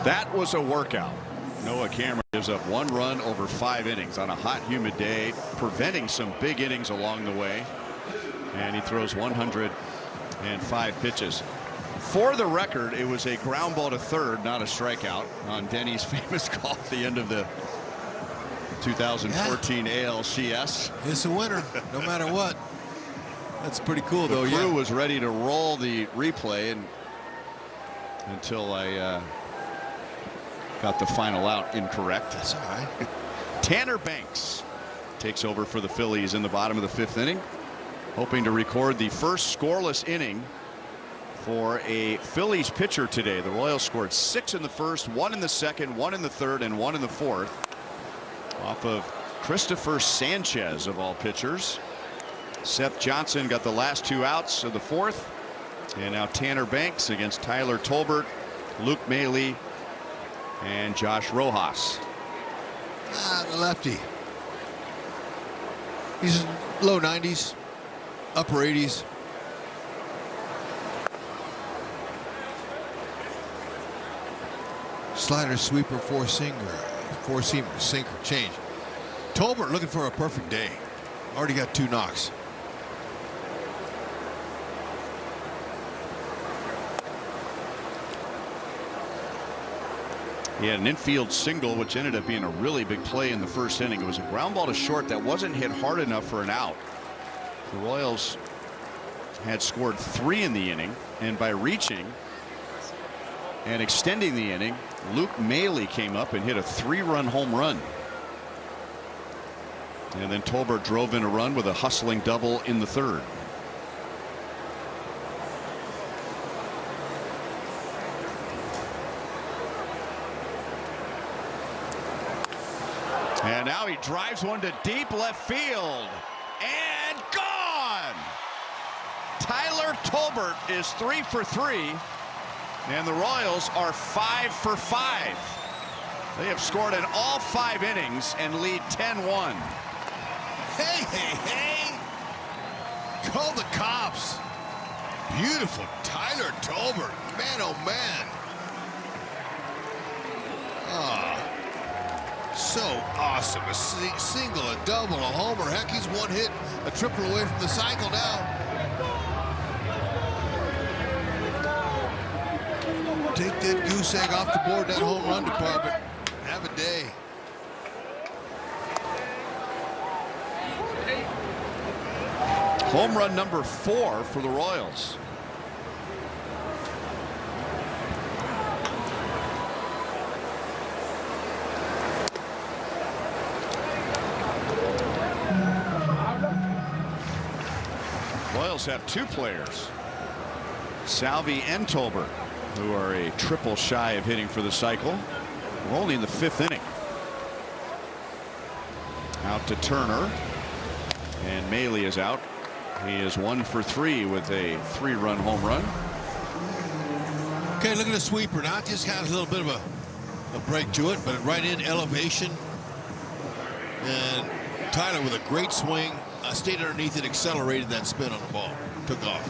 That was a workout. Noah Cameron gives up 1 run over 5 innings on a hot, humid day, preventing some big innings along the way. And he throws 105 pitches. For the record, it was a ground ball to third, not a strikeout, on Denny's famous call at the end of the 2014 ALCS. It's a winner, no matter what. That's pretty cool, though. The crew was ready to roll the replay, and until I got the final out incorrect. That's all right. Tanner Banks takes over for the Phillies in the bottom of the 5th inning, hoping to record the first scoreless inning for a Phillies pitcher today. The Royals scored 6 in the first, 1 in the second, 1 in the third, and 1 in the fourth off of Christopher Sanchez of all pitchers. Seth Johnson got the last 2 outs of the fourth, and now Tanner Banks against Tyler Tolbert, Luke Maile, and Josh Rojas. The lefty. He's low 90s, upper 80s. Slider, sweeper, four-seamer, sinker, change. Tolbert looking for a perfect day. Already got 2 knocks. He had an infield single, which ended up being a really big play in the first inning. It was a ground ball to short that wasn't hit hard enough for an out. The Royals had scored 3 in the inning, and by reaching and extending the inning, Luke Maile came up and hit a 3-run home run. And then Tolbert drove in a run with a hustling double in the third. And now he drives one to deep left field. And gone! Tyler Tolbert is 3 for 3. And the Royals are 5 for 5. They have scored in all 5 innings and lead 10-1. Hey, hey, hey! Call the cops. Beautiful Tyler Tolbert. Man, oh man. So awesome. A single, a double, a homer. Heck, he's one hit, a triple away from the cycle now. Take that goose egg off the board, that home run department. Have a day. Home run number 4 for the Royals. Royals have 2 players, Salvi and Tolbert, who are a triple shy of hitting for the cycle. We're only in the 5th inning. Out to Turner, and Maley is out. He is 1 for 3 with a 3-run home run. Okay, look at the sweeper. Now it just has a little bit of a break to it, but right in elevation. And Tyler with a great swing, stayed underneath it, accelerated that spin on the ball, took off.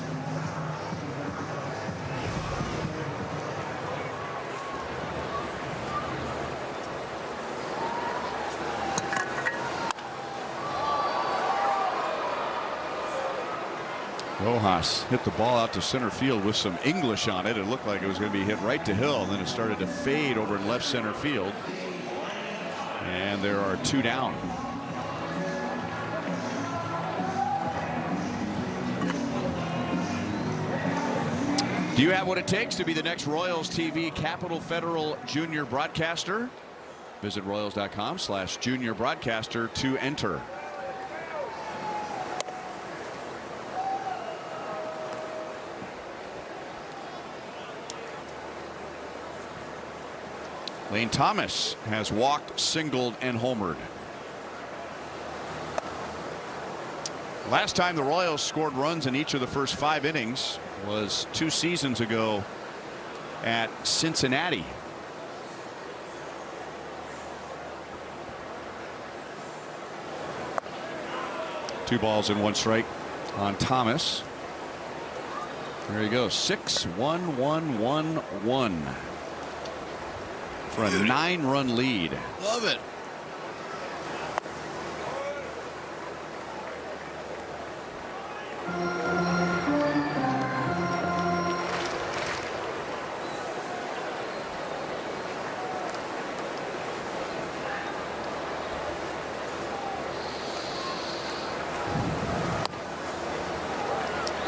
Rojas hit the ball out to center field with some English on it. It looked like it was going to be hit right to Hill, and then it started to fade over in left center field. And there are 2 down. Do you have what it takes to be the next Royals TV Capital Federal Junior Broadcaster? Visit Royals.com/Junior Broadcaster to enter. Lane Thomas has walked, singled, and homered. Last time the Royals scored runs in each of the first 5 innings was 2 seasons ago at Cincinnati. Two balls and 1 strike on Thomas. There you go. 6-1-1-1-1. For a 9-run lead. Love it.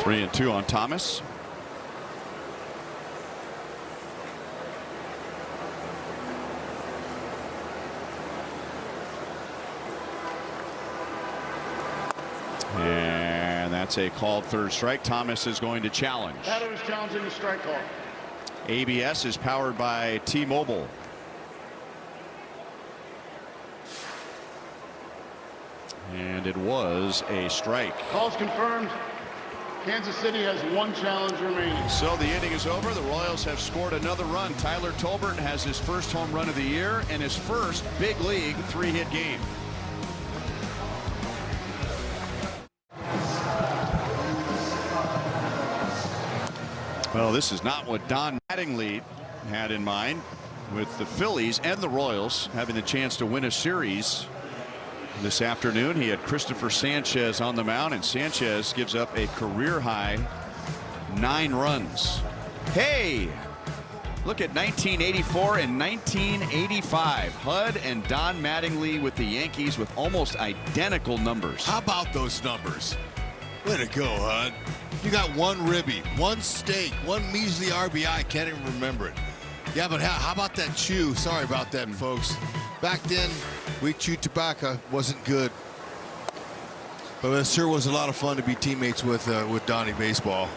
Three and 2 on Thomas. And that's a called 3rd strike. Thomas is going to challenge. Batter is challenging the strike call. ABS is powered by T-Mobile. And it was a strike. Call's confirmed. Kansas City has 1 challenge remaining. So the inning is over. The Royals have scored another run. Tyler Tolbert has his first home run of the year and his first big league 3-hit game. Well, this is not what Don Mattingly had in mind, with the Phillies and the Royals having the chance to win a series this afternoon. He had Christopher Sanchez on the mound, and Sanchez gives up a career-high 9 runs. Hey, look at 1984 and 1985. Hud and Don Mattingly with the Yankees with almost identical numbers. How about those numbers? Way to go, Hud. You got 1 ribby, 1 steak, 1 measly RBI. Can't even remember it. Yeah, but how about that chew? Sorry about that, folks. Back then, we chewed tobacco. Wasn't good. But it sure was a lot of fun to be teammates with Donnie Baseball.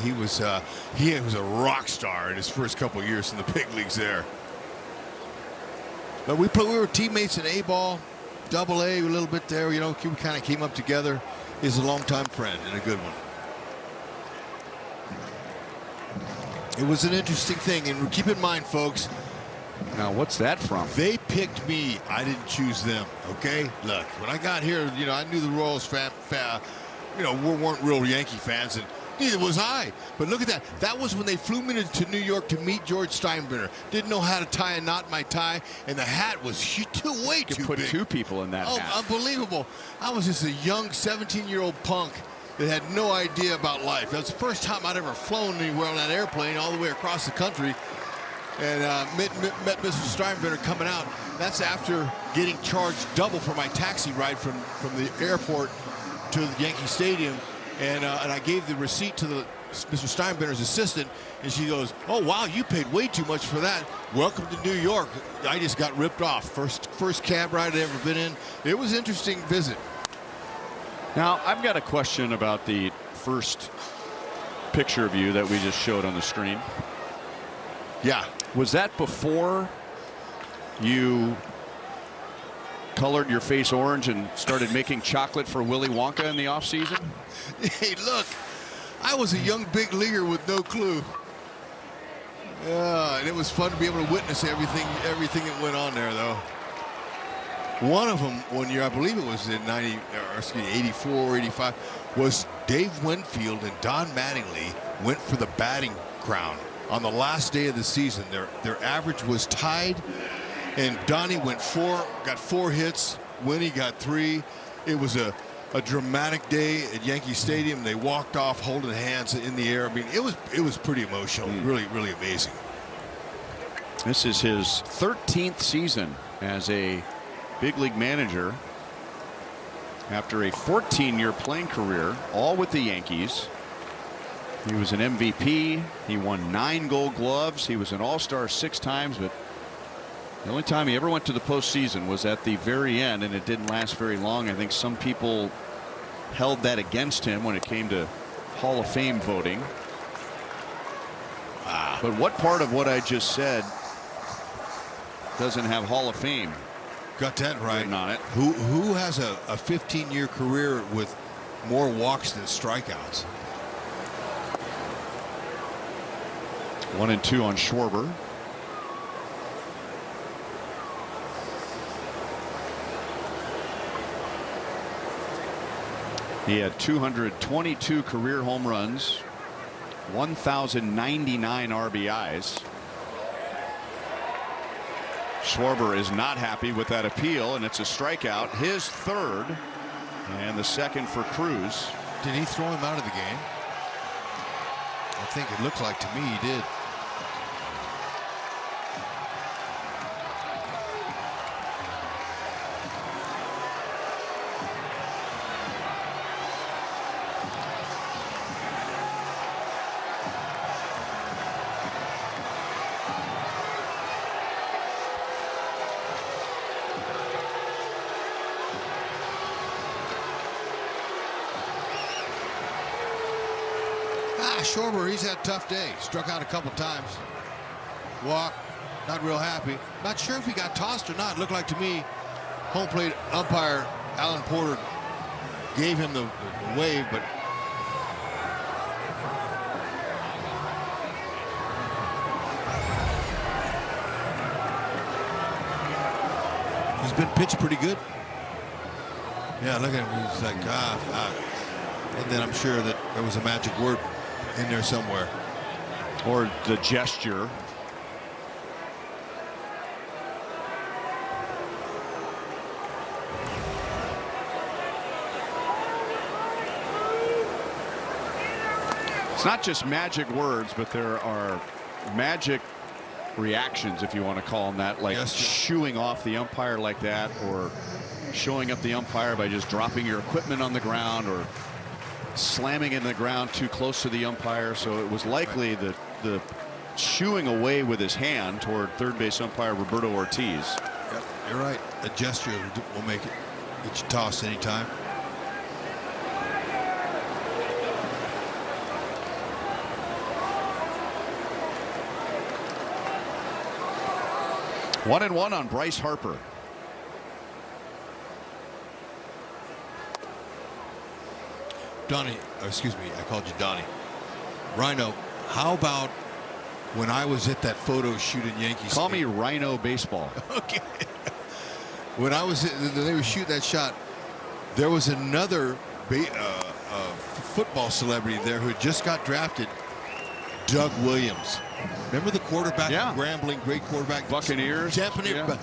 He was a rock star in his first couple of years in the big leagues there. But we were teammates in A-ball, Double-A, a little bit there. You know, we kind of came up together. He's a longtime friend and a good one. It was an interesting thing, and keep in mind, folks. Now, what's that from? They picked me. I didn't choose them. Okay, look. When I got here, you know, I knew the Royals weren't real Yankee fans, and Neither was I. But look at that. That was when they flew me to New York to meet George Steinbrenner. Didn't know how to tie a knot in my tie, and the hat was way too put big. 2 people in that hat. Oh, unbelievable. I was just a young 17-year-old punk that had no idea about life. That was the first time I'd ever flown anywhere on that airplane all the way across the country. And met Mr. Steinbrenner coming out. That's after getting charged double for my taxi ride from the airport to the Yankee Stadium. And I gave the receipt to Mr. Steinbrenner's assistant, and she goes, "Oh, wow, you paid way too much for that. Welcome to New York." I just got ripped off. First cab ride I'd ever been in. It was an interesting visit. Now, I've got a question about the first picture of you that we just showed on the screen. Yeah. Was that before you colored your face orange and started making chocolate for Willy Wonka in the offseason? Hey, look, I was a young big leaguer with no clue. And it was fun to be able to witness everything that went on there, though. One of them, one year, I believe it was in 84 or 85, was Dave Winfield and Don Mattingly went for the batting crown on the last day of the season. Their average was tied, and Donnie got 4 hits. Winnie got 3. It was a dramatic day at Yankee Stadium. They walked off holding hands in the air. I mean, it was pretty emotional. Really, really amazing. This is his 13th season as a big league manager after a 14-year playing career, all with the Yankees. He was an MVP. He won 9 Gold Gloves. He was an All-Star 6 times, but the only time he ever went to the postseason was at the very end, and it didn't last very long. I think some people held that against him when it came to Hall of Fame voting. But what part of what I just said doesn't have Hall of Fame? Got that right. On it. Who has a 15-year career with more walks than strikeouts? 1-2 on Schwarber. He had 222 career home runs, 1,099 RBIs. Schwarber is not happy with that appeal, and it's a strikeout, his 3rd, and the 2nd for Cruz. Did he throw him out of the game? I think it looked like to me he did. Schwarber, he's had a tough day. Struck out a couple times. Walked, not real happy. Not sure if he got tossed or not. Looked like to me, home plate umpire Alan Porter gave him the wave, but he's been pitched pretty good. Yeah, look at him. He's like, and then I'm sure that there was a magic word in there somewhere. Or the gesture. It's not just magic words, but there are magic reactions, if you want to call them that, like shooing off the umpire like that, or showing up the umpire by just dropping your equipment on the ground, or slamming in the ground too close to the umpire. So it was likely that the shooing away with his hand toward third base umpire Roberto Ortiz. Yep, you're right. A gesture will make it get you tossed anytime. One and one on Bryce Harper. Donnie, excuse me, I called you Donnie. Rhino, how about when I was at that photo shoot in Yankee Call Stadium? me Rhino Baseball. Okay. When I was they were shooting that shot, there was another football celebrity there who just got drafted, Doug Williams. Remember the quarterback, Grambling, great quarterback. Buccaneers.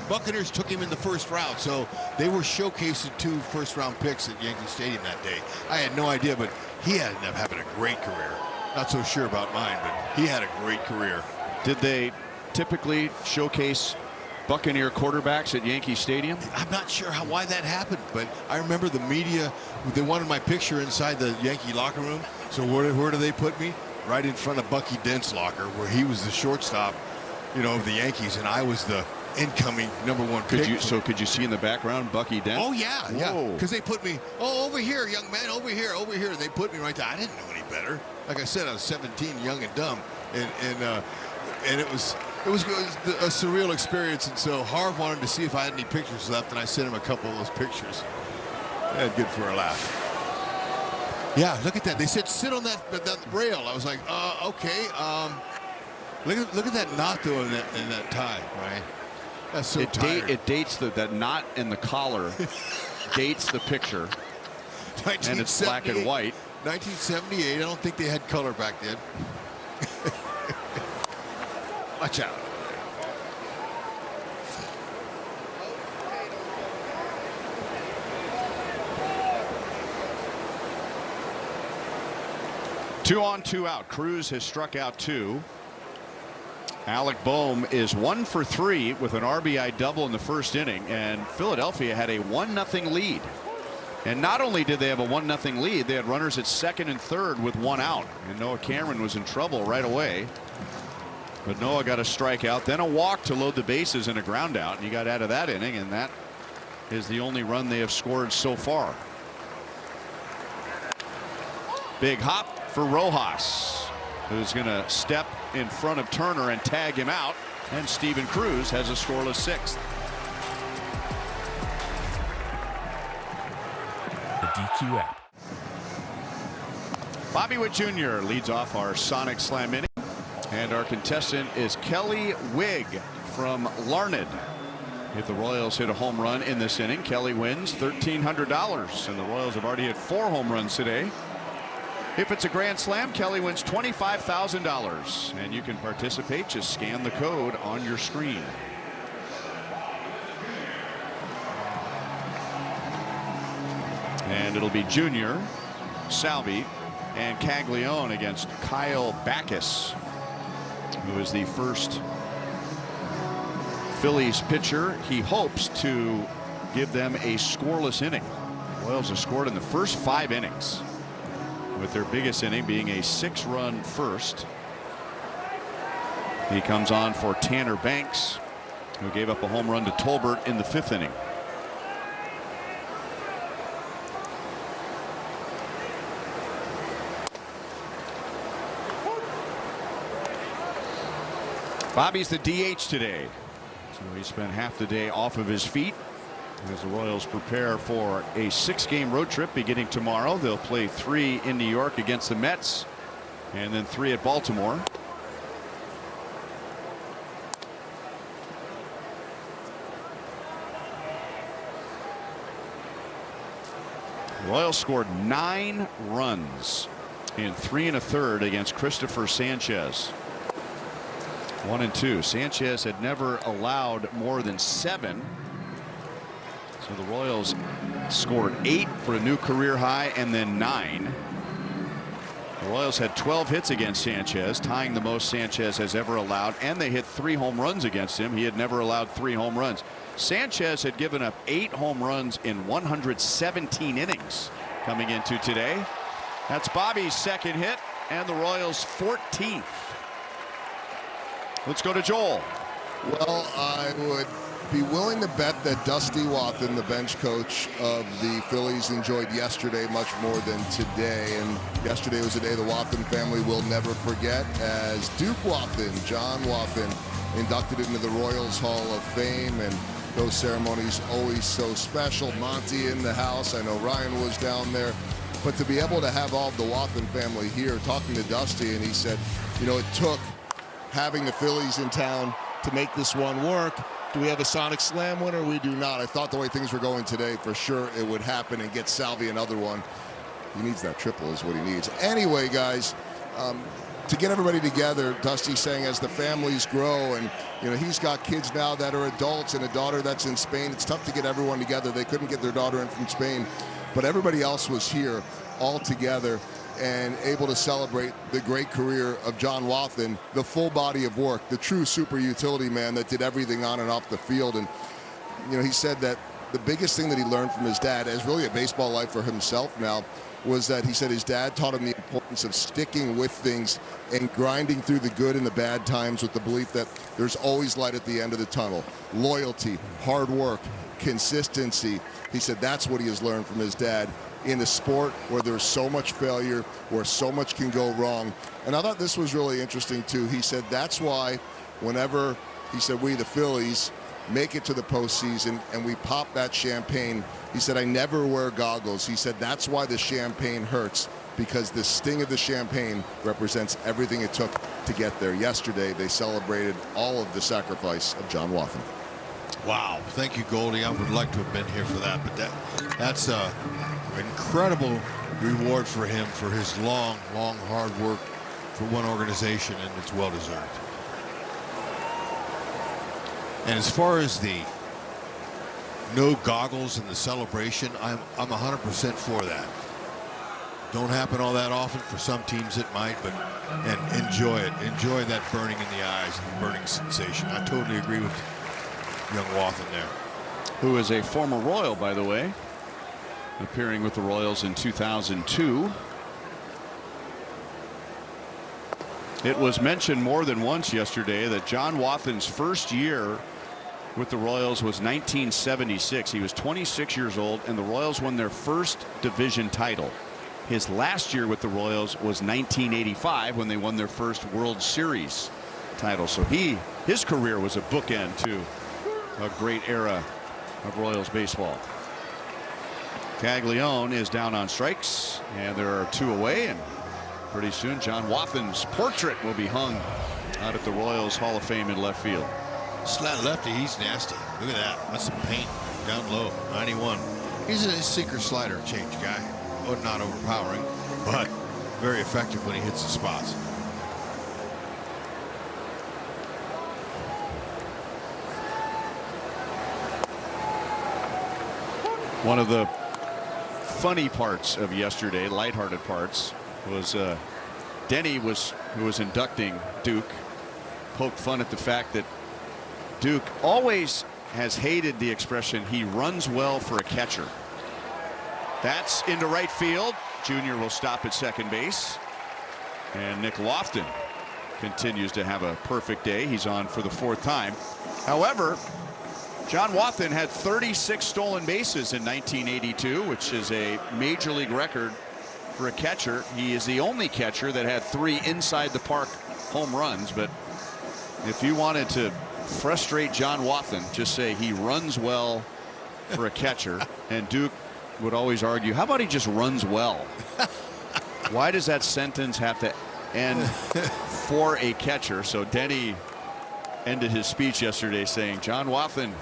Buccaneers took him in the first round, so they were showcasing 2 first-round picks at Yankee Stadium that day. I had no idea, but he ended up having a great career. Not so sure about mine, but he had a great career. Did they typically showcase Buccaneer quarterbacks at Yankee Stadium? I'm not sure why that happened, but I remember the media, they wanted my picture inside the Yankee locker room. So where do they put me? Right in front of Bucky Dent's locker, where he was the shortstop, of the Yankees, and I was the incoming #1 pick. Could you see in the background Bucky Dent? Oh yeah, yeah. Because they put me, over here, young man, over here. They put me right there. I didn't know any better. Like I said, I was 17, young and dumb, and it was a surreal experience. And so Harv wanted to see if I had any pictures left, and I sent him a couple of those pictures. Yeah, good for a laugh. Yeah, look at that. They said sit on that rail. I was like, okay. Look at that knot though in that tie, right? That's so tired. It dates that knot in the collar dates the picture, and it's black and white. 1978. I don't think they had color back then. Watch out. Two on, two out. Cruz has struck out 2. Alec Boehm is 1 for 3 with an RBI double in the first inning, and Philadelphia had a 1-0 lead. And not only did they have a 1-0 lead, they had runners at second and third with 1 out, and Noah Cameron was in trouble right away. But Noah got a strikeout, then a walk to load the bases and a ground out, and he got out of that inning, and that is the only run they have scored so far. Big hop for Rojas, who's going to step in front of Turner and tag him out, and Steven Cruz has a scoreless 6th. The DQ app. Bobby Witt Jr. leads off our Sonic Slam inning, and our contestant is Kelly Wigg from Larned. If the Royals hit a home run in this inning, Kelly wins $1,300, and the Royals have already hit 4 home runs today. If it's a grand slam, Kelly wins $25,000, and you can participate. Just scan the code on your screen. And it'll be Junior, Salvi, and Caglione against Kyle Backus, who is the first Phillies pitcher. He hopes to give them a scoreless inning. The Royals have scored in the first 5 innings, with their biggest inning being a 6-run first. He comes on for Tanner Banks, who gave up a home run to Tolbert in the 5th inning. Bobby's the DH today, so he spent half the day off of his feet as the Royals prepare for a 6-game road trip beginning tomorrow. They'll play 3 in New York against the Mets, and then 3 at Baltimore. The Royals scored 9 runs in 3 1/3 against Christopher Sanchez. 1 and 2. Sanchez had never allowed more than 7. So the Royals scored 8 for a new career high, and then 9. The Royals had 12 hits against Sanchez, tying the most Sanchez has ever allowed, and they hit 3 home runs against him. He had never allowed 3 home runs. Sanchez had given up 8 home runs in 117 innings coming into today. That's Bobby's 2nd hit, and the Royals' 14th. Let's go to Joel. Well, I would be willing to bet that Dusty Wathan, the bench coach of the Phillies, enjoyed yesterday much more than today. And yesterday was a day the Wathan family will never forget, as Duke Wathan, John Wathan, inducted into the Royals Hall of Fame. And those ceremonies always so special. Monty in the house. I know Ryan was down there. But to be able to have all of the Wathan family here, talking to Dusty, and he said, it took having the Phillies in town to make this one work. Do we have a Sonic Slam winner? We do not. I thought the way things were going today, for sure it would happen and get Salvi another one. He needs that triple is what he needs. Anyway, guys, to get everybody together, Dusty's saying as the families grow, and he's got kids now that are adults and a daughter that's in Spain. It's tough to get everyone together. They couldn't get their daughter in from Spain, but everybody else was here all together and able to celebrate the great career of John Wathen, the full body of work, the true super utility man that did everything on and off the field. And he said that the biggest thing that he learned from his dad, as really a baseball life for himself now, was that he said his dad taught him the importance of sticking with things and grinding through the good and the bad times with the belief that there's always light at the end of the tunnel. Loyalty, hard work, consistency. He said that's what he has learned from his dad in a sport where there's so much failure, where so much can go wrong. And I thought this was really interesting too. He said that's why whenever, he said, we the Phillies make it to the postseason and we pop that champagne, he said, I never wear goggles. He said that's why the champagne hurts, because the sting of the champagne represents everything it took to get there. Yesterday they celebrated all of the sacrifice of John Wathen. Wow, thank you, Goldie. I would like to have been here for that, but that's an incredible reward for him for his long hard work for one organization, and it's well deserved. And as far as the no goggles in the celebration, I'm 100% for that. Don't happen all that often. For some teams it might, but and enjoy it. Enjoy that burning in the eyes, the burning sensation. I totally agree with young Wathen there. Who is a former Royal, by the way, appearing with the Royals in 2002. It was mentioned more than once yesterday that John Wathen's first year with the Royals was 1976. He was 26 years old, and the Royals won their first division title. His last year with the Royals was 1985, when they won their first World Series title. So his career was a bookend to a great era of Royals baseball. Caglione is down on strikes, and there are two away, and pretty soon John Wathen's portrait will be hung out at the Royals Hall of Fame in left field. Slat lefty, he's nasty. Look at that. That's some paint down low. 91. He's a sinker slider change guy. Oh, not overpowering, but very effective when he hits the spots. One of the funny parts of yesterday, lighthearted parts, was Denny who was inducting Duke, poked fun at the fact that Duke always has hated the expression "he runs well for a catcher." That's into right field. Junior will stop at second base, and Nick Lofton continues to have a perfect day. He's on for the fourth time. However, John Wathen had 36 stolen bases in 1982, which is a major league record for a catcher. He is the only catcher that had 3 inside the park home runs. But if you wanted to frustrate John Wathen, just say he runs well for a catcher. And Duke would always argue, how about he just runs well? Why does that sentence have to end for a catcher? So Denny ended his speech yesterday saying John Wathen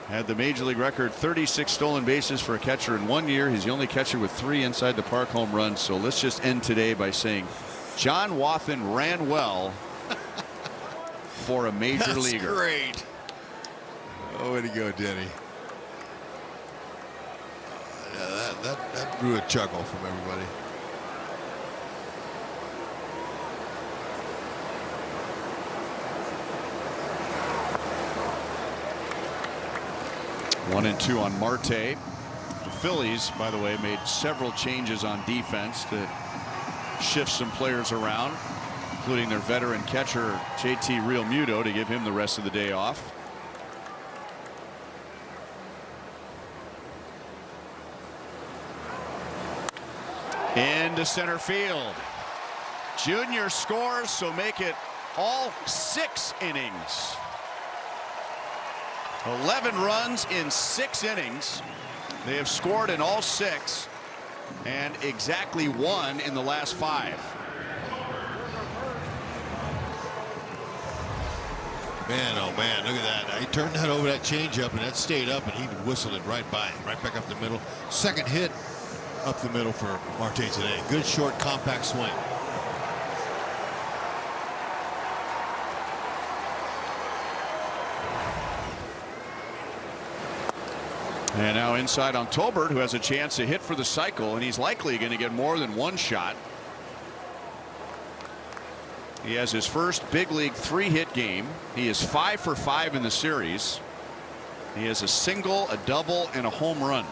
had the major league record, 36 stolen bases for a catcher in 1 year. He's the only catcher with 3 inside the park home runs. So let's just end today by saying John Wathen ran well for a major leaguer. That's great. Oh, way to go, Denny. Yeah, that drew a chuckle from everybody. One and two on Marte. The Phillies, by the way, made several changes on defense to shift some players around, including their veteran catcher JT Realmuto, to give him the rest of the day off. Into center field. Junior scores, so make it all 6 innings. 11 runs in 6 innings. They have scored in all 6, and exactly 1 in the last 5. Man, oh man, look at that. He turned that over, that changeup, and that stayed up, and he whistled it right by him, right back up the middle. Second hit up the middle for Marte today. Good short, compact swing. And now inside on Tolbert, who has a chance to hit for the cycle, and he's likely going to get more than one shot. He has his first big league 3-hit game. He is 5 for 5 in the series. He has a single, a double, and a home run.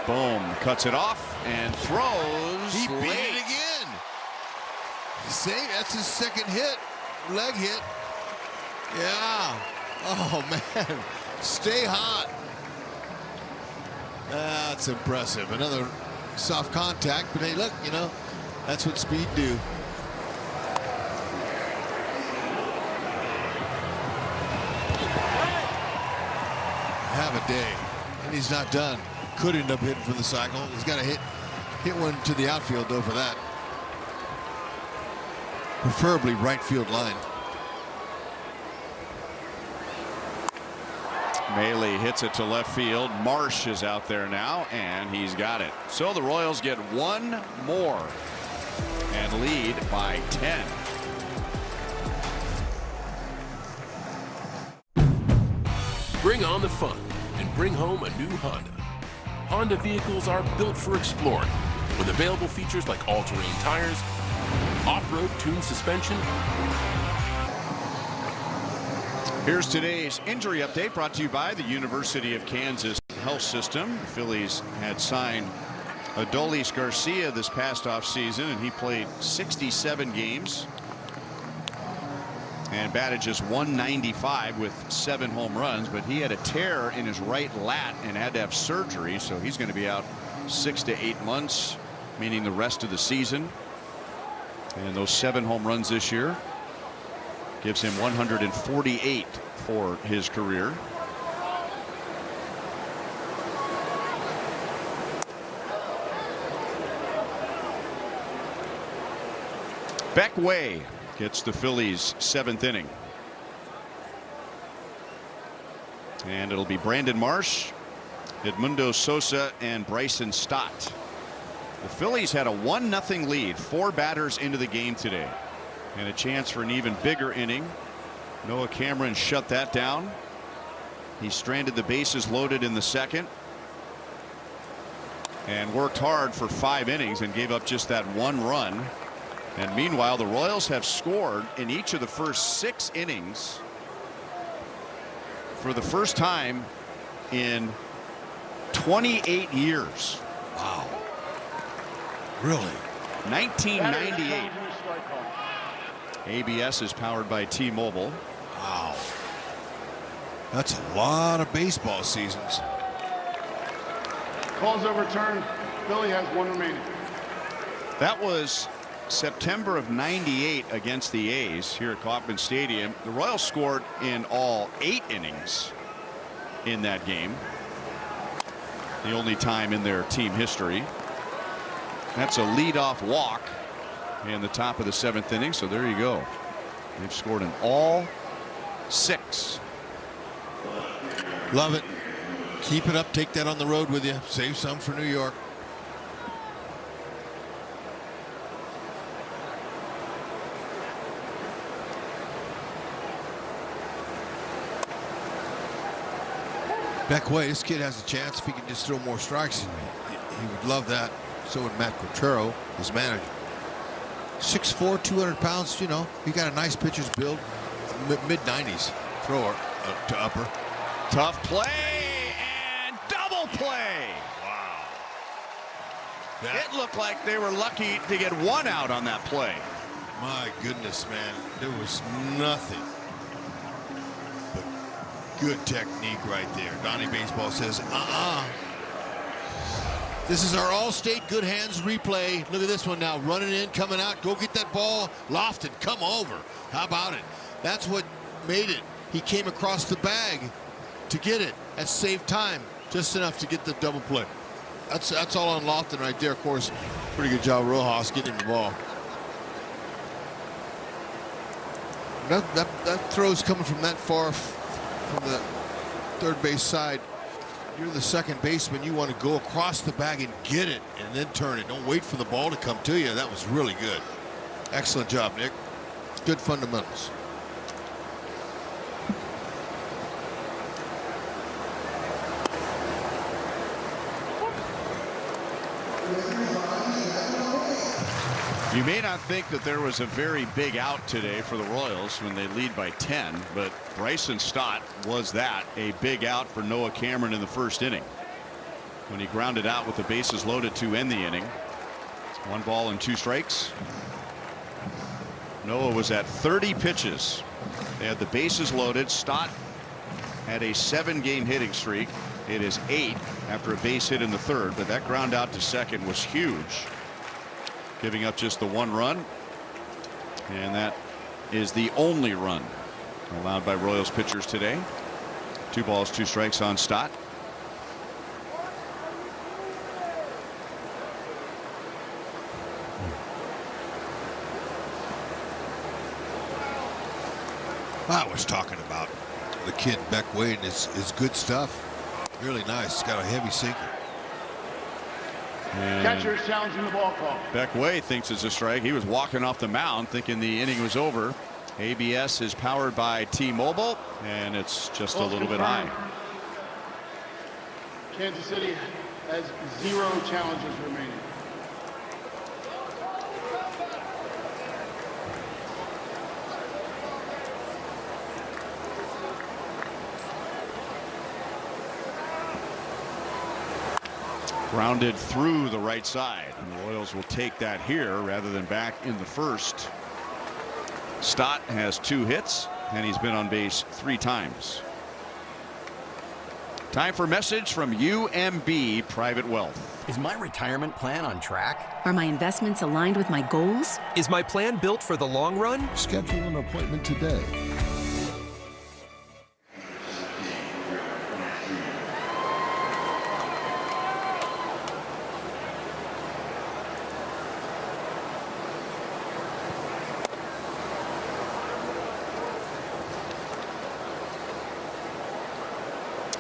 Boom, cuts it off and throws. He beat late. it again. That's his second hit, leg hit. Yeah. Oh man, stay hot. That's impressive. Another soft contact, but hey, look, you know, that's what speed do. Have a day, and he's not done. Could end up hitting for the cycle. He's got to hit one to the outfield though for that. Preferably right field line. Maley hits it to left field. Marsh is out there now, and he's got it. So the Royals get one more and lead by 10. Bring on the fun and bring home a new Honda. Honda vehicles are built for exploring, with available features like all-terrain tires, off-road tuned suspension. Here's today's injury update brought to you by the University of Kansas Health System. The Phillies had signed Adolis Garcia this past offseason, and he played 67 games and batted just .195 with 7 home runs, but he had a tear in his right lat and had to have surgery, so he's going to be out 6 to 8 months, meaning the rest of the season. And those 7 home runs this year gives him 148 for his career. Beck Way gets the Phillies' 7th inning. And it'll be Brandon Marsh, Edmundo Sosa, and Bryson Stott. The Phillies had a 1-0 lead, 4 batters into the game today, and a chance for an even bigger inning. Noah Cameron shut that down. He stranded the bases loaded in the second and worked hard for 5 innings and gave up just that 1 run. And meanwhile, the Royals have scored in each of the first 6 innings for the first time in 28 years. Wow. Really? 1998. ABS is powered by T-Mobile. Wow. That's a lot of baseball seasons. Call's overturned. Philly has 1 remaining. That was September of '98 against the A's here at Kauffman Stadium. The Royals scored in all 8 innings in that game. The only time in their team history. That's a leadoff walk in the top of the 7th inning. So there you go. They've scored in all 6. Love it. Keep it up. Take that on the road with you. Save some for New York. Beck Way, this kid has a chance if he can just throw more strikes. He would love that. So would Matt Quatrero, his manager. 6'4", 200 pounds. You know, he got a nice pitcher's build. Mid-90s thrower to upper. Tough play and double play. Wow. It looked like they were lucky to get 1 out on that play. My goodness, man. There was nothing but good technique right there. Donnie Baseball says, This is our all-state good hands replay. Look at this one now. Running in, coming out. Go get that ball. Lofted, come over. How about it? That's what made it. He came across the bag to get it. That saved time. Just enough to get the double play. That's all on Lofton right there. Of course, pretty good job Rojas getting him the ball. That throw's coming from that far from the third base side. You're the second baseman. You want to go across the bag and get it and then turn it. Don't wait for the ball to come to you. That was really good. Excellent job, Nick. Good fundamentals. You may not think that there was a very big out today for the Royals when they lead by 10, but Bryson Stott was that, a big out for Noah Cameron in the first inning when he grounded out with the bases loaded to end the inning. 1 ball and 2 strikes. Noah was at 30 pitches. They had the bases loaded. Stott had a 7-game hitting streak. It is 8 after a base hit in the third, but that ground out to second was huge, giving up just the 1 run, and that is the only run allowed by Royals pitchers today. 2 balls 2 strikes on Stott. I was talking about the kid Beck Wade is good stuff. Really nice. He's got a heavy sinker. Catcher is challenging the ball call. Beck Way thinks it's a strike. He was walking off the mound thinking the inning was over. ABS is powered by T-Mobile, and it's just a little bit high. Kansas City has 0 challenges remaining. Grounded through the right side, and the Royals will take that here rather than back in the first. Stott has 2 hits, and he's been on base 3 times. Time for a message from UMB Private Wealth. Is my retirement plan on track? Are my investments aligned with my goals? Is my plan built for the long run? Schedule an appointment today.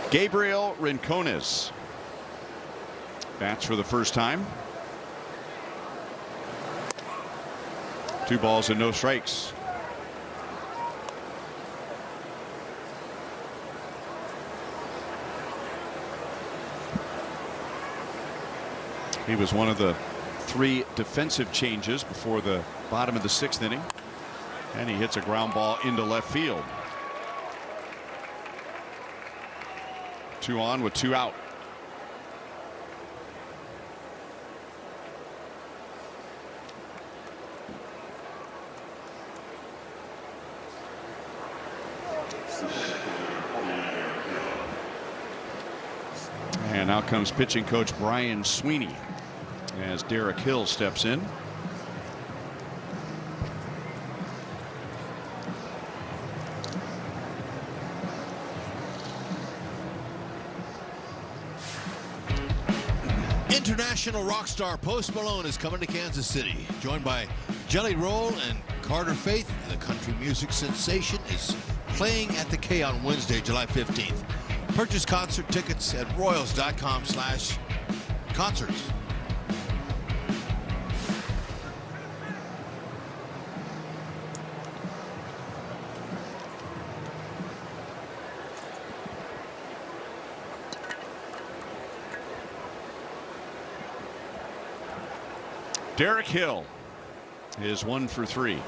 Gabriel Rincones bats for the first time. 2 balls and no strikes. He was one of the 3 defensive changes before the bottom of the 6th inning, and he hits a ground ball into left field. 2 on with 2 out. And now comes pitching coach Brian Sweeney as Derek Hill steps in. International rock star Post Malone is coming to Kansas City, joined by Jelly Roll and Carter Faith. The country music sensation is playing at the K on Wednesday, July 15th. Purchase concert tickets at royals.com/concerts. Derek Hill is 1 for 3.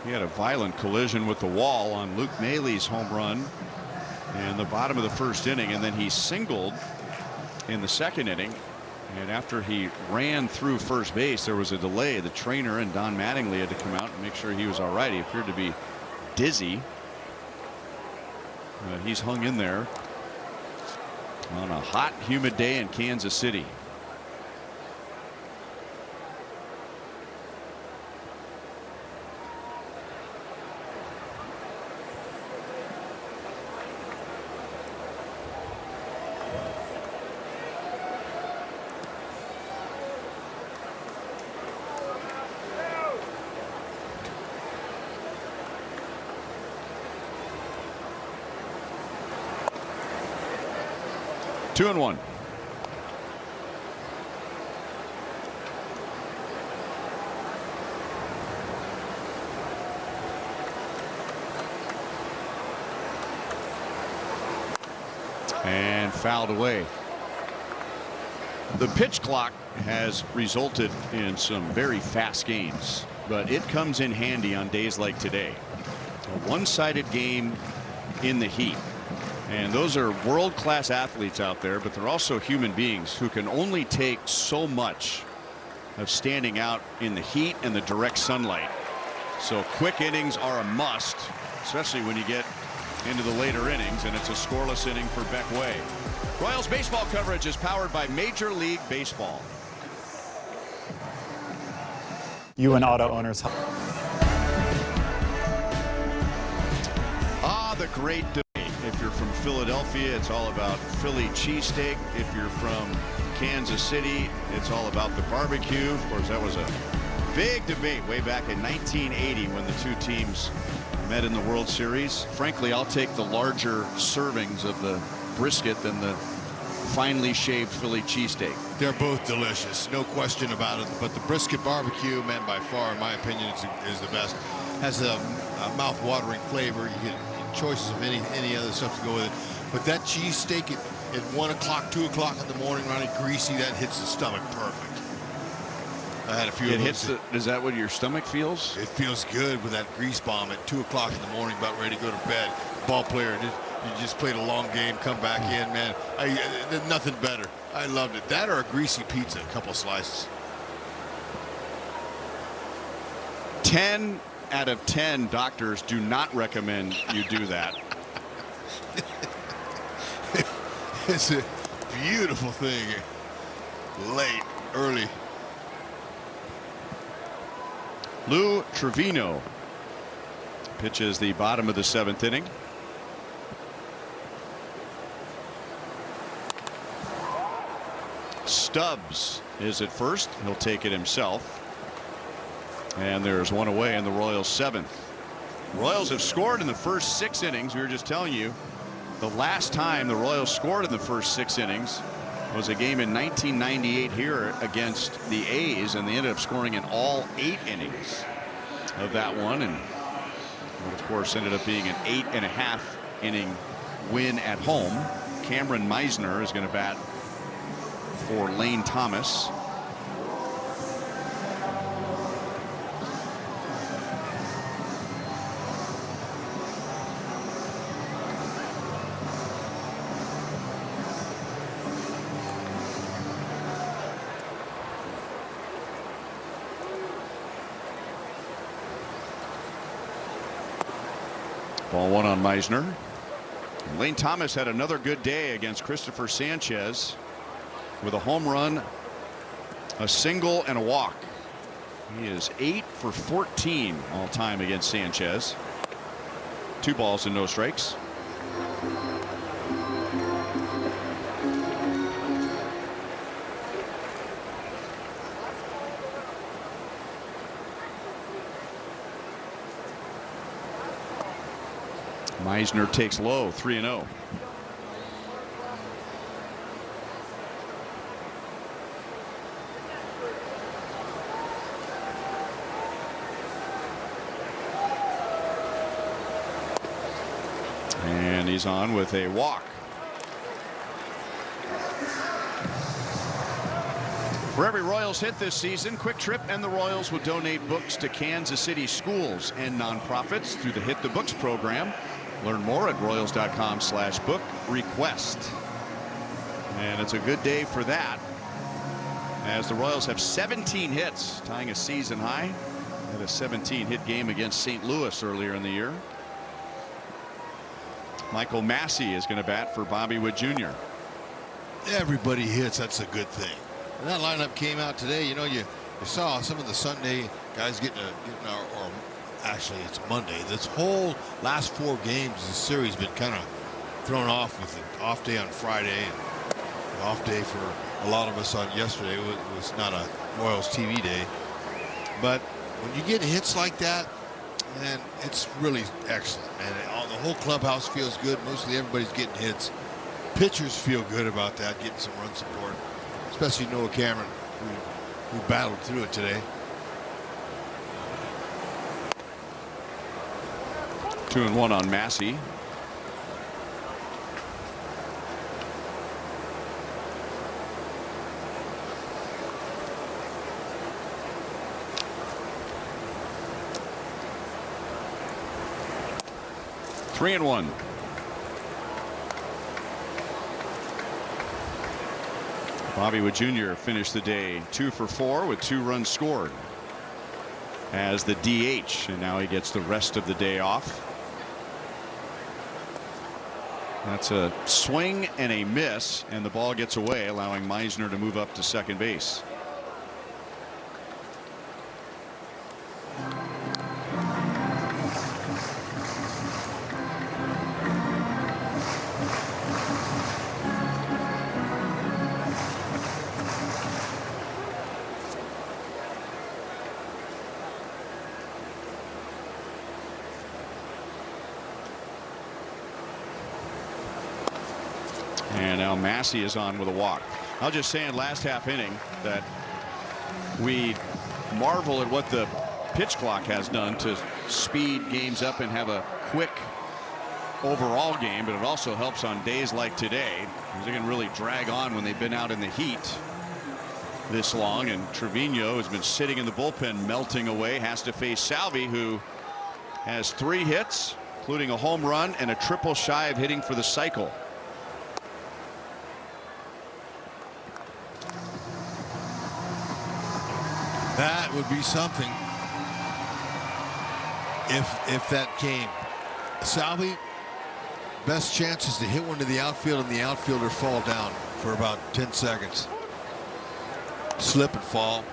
He had a violent collision with the wall on Luke Mailey's home run in the bottom of the first inning, and then he singled in the second inning. And after he ran through first base, there was a delay. The trainer and Don Mattingly had to come out and make sure he was all right. He appeared to be dizzy. He's hung in there on a hot, humid day in Kansas City. 2-1. And fouled away. The pitch clock has resulted in some very fast games, but it comes in handy on days like today. A one-sided game in the heat. And those are world-class athletes out there, but they're also human beings who can only take so much of standing out in the heat and the direct sunlight. So quick innings are a must, especially when you get into the later innings, and it's a scoreless inning for Beck Way. Royals baseball coverage is powered by Major League Baseball. You and auto owners. The great debate. If you're from Philadelphia, it's all about Philly cheesesteak. If you're from Kansas City, it's all about the barbecue. Of course, that was a big debate way back in 1980 when the two teams met in the World Series. Frankly, I'll take the larger servings of the brisket than the finely shaved Philly cheesesteak. They're both delicious, no question about it. But the brisket barbecue, man, by far, in my opinion, is the best. Has a mouth-watering flavor. You get choices of any other stuff to go with it. But that cheesesteak at 1 o'clock, 2 o'clock in the morning, running greasy, that hits the stomach perfect. I had a few of those. Is that what your stomach feels? It feels good with that grease bomb at 2 o'clock in the morning, about ready to go to bed. Ball player, you just played a long game, come back in, man. There's nothing better. I loved it. That or a greasy pizza, a couple slices. 10 out of 10 doctors do not recommend you do that. It's a beautiful thing. Late, early. Lou Trevino pitches the bottom of the 7th inning. Stubbs is at first. He'll take it himself. And there's one away in the Royals' 7th. Royals have scored in the first 6 innings. We were just telling you the last time the Royals scored in the first 6 innings was a game in 1998 here against the A's, and they ended up scoring in all 8 innings of that one, and of course ended up being an 8.5 inning win at home. Cameron Meisner is going to bat for Lane Thomas. Ball 1 on Meisner. Lane Thomas had another good day against Christopher Sanchez with a home run, a single, and a walk. He is 8 for 14 all time against Sanchez. 2 balls and no strikes. Meisner takes low, 3-0. And he's on with a walk. For every Royals hit this season, Quick Trip and the Royals will donate books to Kansas City schools and nonprofits through the Hit the Books program. Learn more at Royals.com/book request. And it's a good day for that, as the Royals have 17 hits, tying a season high. Had a 17-hit game against St. Louis earlier in the year. Michael Massey is going to bat for Bobby Witt Jr. Everybody hits. That's a good thing. And that lineup came out today. You know, you saw some of the Sunday guys getting or actually it's Monday. This whole last 4 games of the series been kind of thrown off with an off day on Friday and an off day for a lot of us on yesterday. It was not a Royals TV day. But when you get hits like that, man, it's really excellent. And the whole clubhouse feels good. Mostly everybody's getting hits. pitchers feel good about that, getting some run support, especially Noah Cameron, who battled through it today. 2-1 on Massey. Three and one. Bobby Wood Jr. finished the day 2 for 4 with 2 runs scored as the DH, and now he gets the rest of the day off. That's a swing and a miss, and the ball gets away, allowing Meisner to move up to second base. And now Massey is on with a walk. I was just saying last half inning that we marvel at what the pitch clock has done to speed games up and have a quick overall game, but it also helps on days like today because they can really drag on when they've been out in the heat this long. And Trevino has been sitting in the bullpen melting away, has to face Salvi, who has 3 hits, including a home run and a triple shy of hitting for the cycle. That would be something if that came. Salvi, best chance is to hit one to the outfield and the outfielder fall down for about 10 seconds. Slip and fall.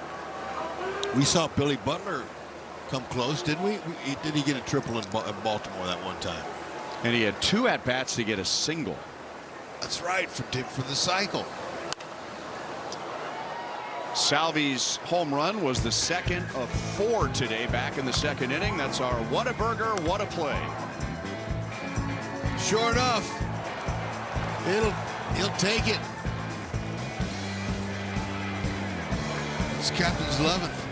We saw Billy Butler come close, didn't we? Did he get a triple in Baltimore that one time? And he had 2 at-bats to get a single. That's right, for the cycle. Salvi's home run was the second of 4 today, back in the second inning. That's our Whataburger, what a play. Sure enough, he'll take it. It's captain's 11th.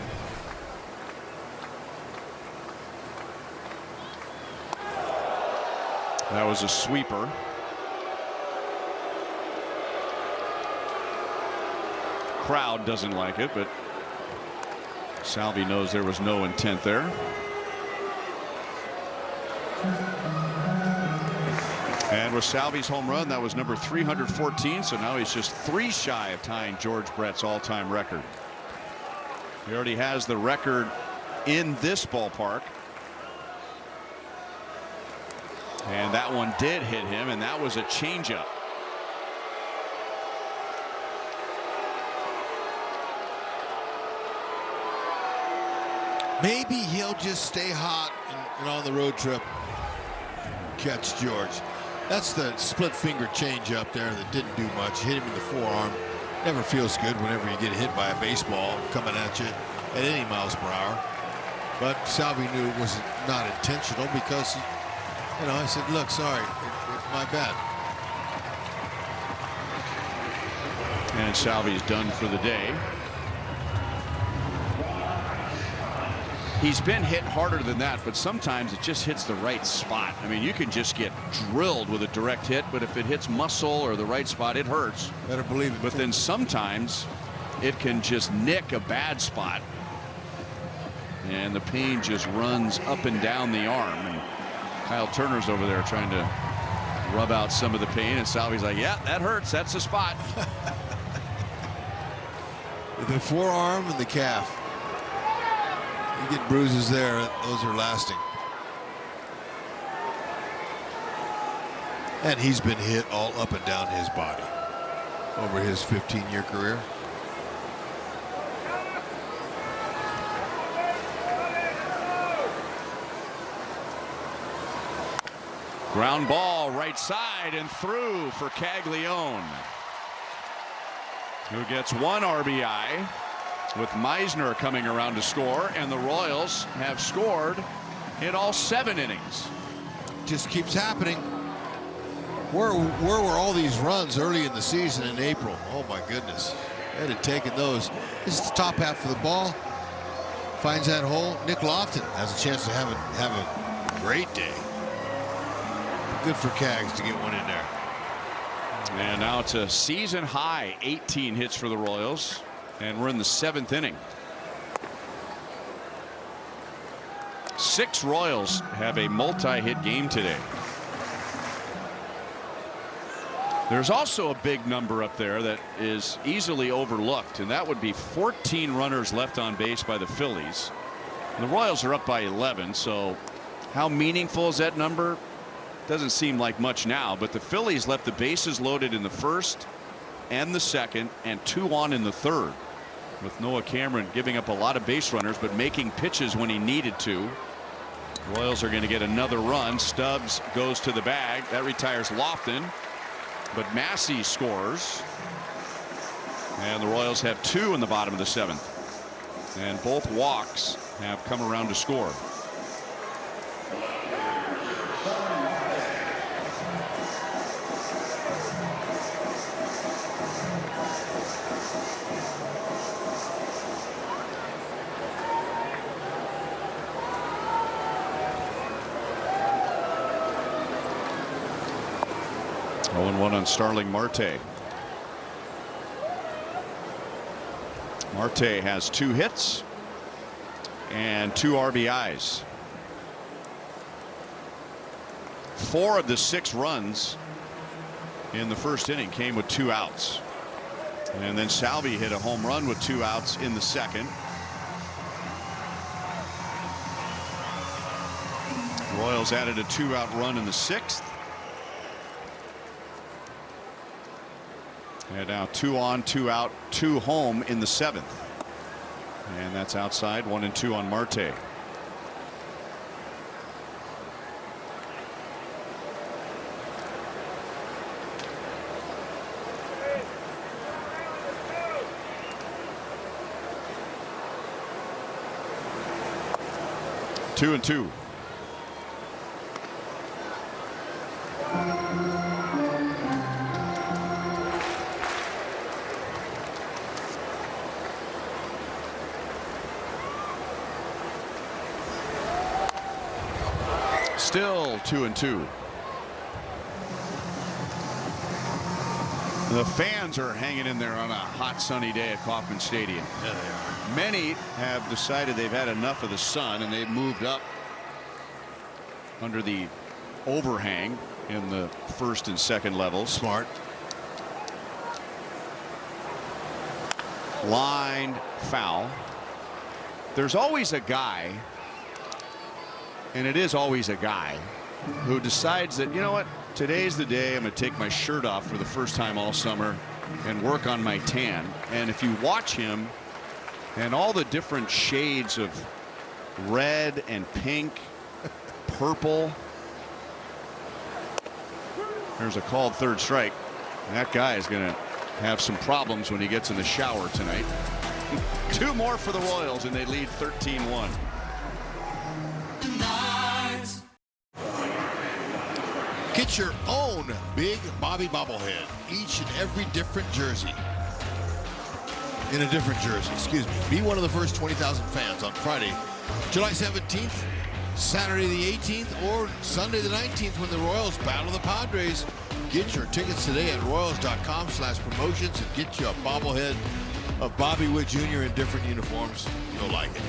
That was a sweeper. Crowd doesn't like it, but Salvi knows there was no intent there. And with Salvi's home run, that was number 314, so now he's just 3 shy of tying George Brett's all-time record. He already has the record in this ballpark, and that one did hit him, and that was a changeup. Maybe he'll just stay hot and on the road trip catch George. That's the split finger change up there that didn't do much. Hit him in the forearm. Never feels good whenever you get hit by a baseball coming at you at any miles per hour. But Salvi knew it was not intentional because, I said, look, sorry, it's my bad. And Salvi's done for the day. He's been hit harder than that, but sometimes it just hits the right spot. I mean, you can just get drilled with a direct hit, but if it hits muscle or the right spot, it hurts. Better believe it. But then sometimes it can just nick a bad spot, and the pain just runs up and down the arm. And Kyle Turner's over there trying to rub out some of the pain, and Salvi's like, yeah, that hurts. That's the spot. The forearm and the calf. You get bruises there, those are lasting. And he's been hit all up and down his body over his 15-year career. Ground ball right side and through for Caglione, who gets 1 RBI. With Meisner coming around to score, and the Royals have scored in all 7 innings. Just keeps happening. Where were all these runs early in the season in April? Oh my goodness. They'd have taken those. This is the top half of the ball. Finds that hole. Nick Lofton has a chance to have a great day. Good for Cags to get one in there. And now it's a season high 18 hits for the Royals, and we're in the 7th inning. 6 Royals have a multi-hit game today. There's also a big number up there that is easily overlooked, and that would be 14 runners left on base by the Phillies. And the Royals are up by 11, so how meaningful is that number? Doesn't seem like much now, but the Phillies left the bases loaded in the 1st and the 2nd and 2 on in the 3rd, with Noah Cameron giving up a lot of base runners but making pitches when he needed to. Royals are going to get another run. Stubbs goes to the bag. That retires Lofton. But Massey scores, and the Royals have 2 in the bottom of the 7th, and both walks have come around to score. One on Starling Marte. Marte has 2 hits and 2 RBIs. 4 of the 6 runs in the 1st inning came with 2 outs. And then Salvi hit a home run with 2 outs in the 2nd. Royals added a 2-out run in the 6th. And now 2 on, 2 out, 2 home in the 7th. And that's outside, 1 and 2 on Marte. Two and 2. Still 2 and 2. The fans are hanging in there on a hot sunny day at Kauffman Stadium. Yeah, they are. Many have decided they've had enough of the sun, and they've moved up under the overhang in the 1st and 2nd levels. Smart. Lined foul. There's always a guy, and it is always a guy, who decides that, you know what, today's the day I'm going to take my shirt off for the first time all summer and work on my tan. And if you watch him and all the different shades of red and pink, purple, there's a called 3rd strike. That guy is going to have some problems when he gets in the shower tonight. 2 more for the Royals, and they lead 13-1. Get your own Big Bobby bobblehead, each and every different jersey. In a different jersey, excuse me. Be one of the first 20,000 fans on Friday, July 17th, Saturday the 18th, or Sunday the 19th when the Royals battle the Padres. Get your tickets today at Royals.com/promotions and get you a bobblehead of Bobby Witt Jr. in different uniforms. You'll like it.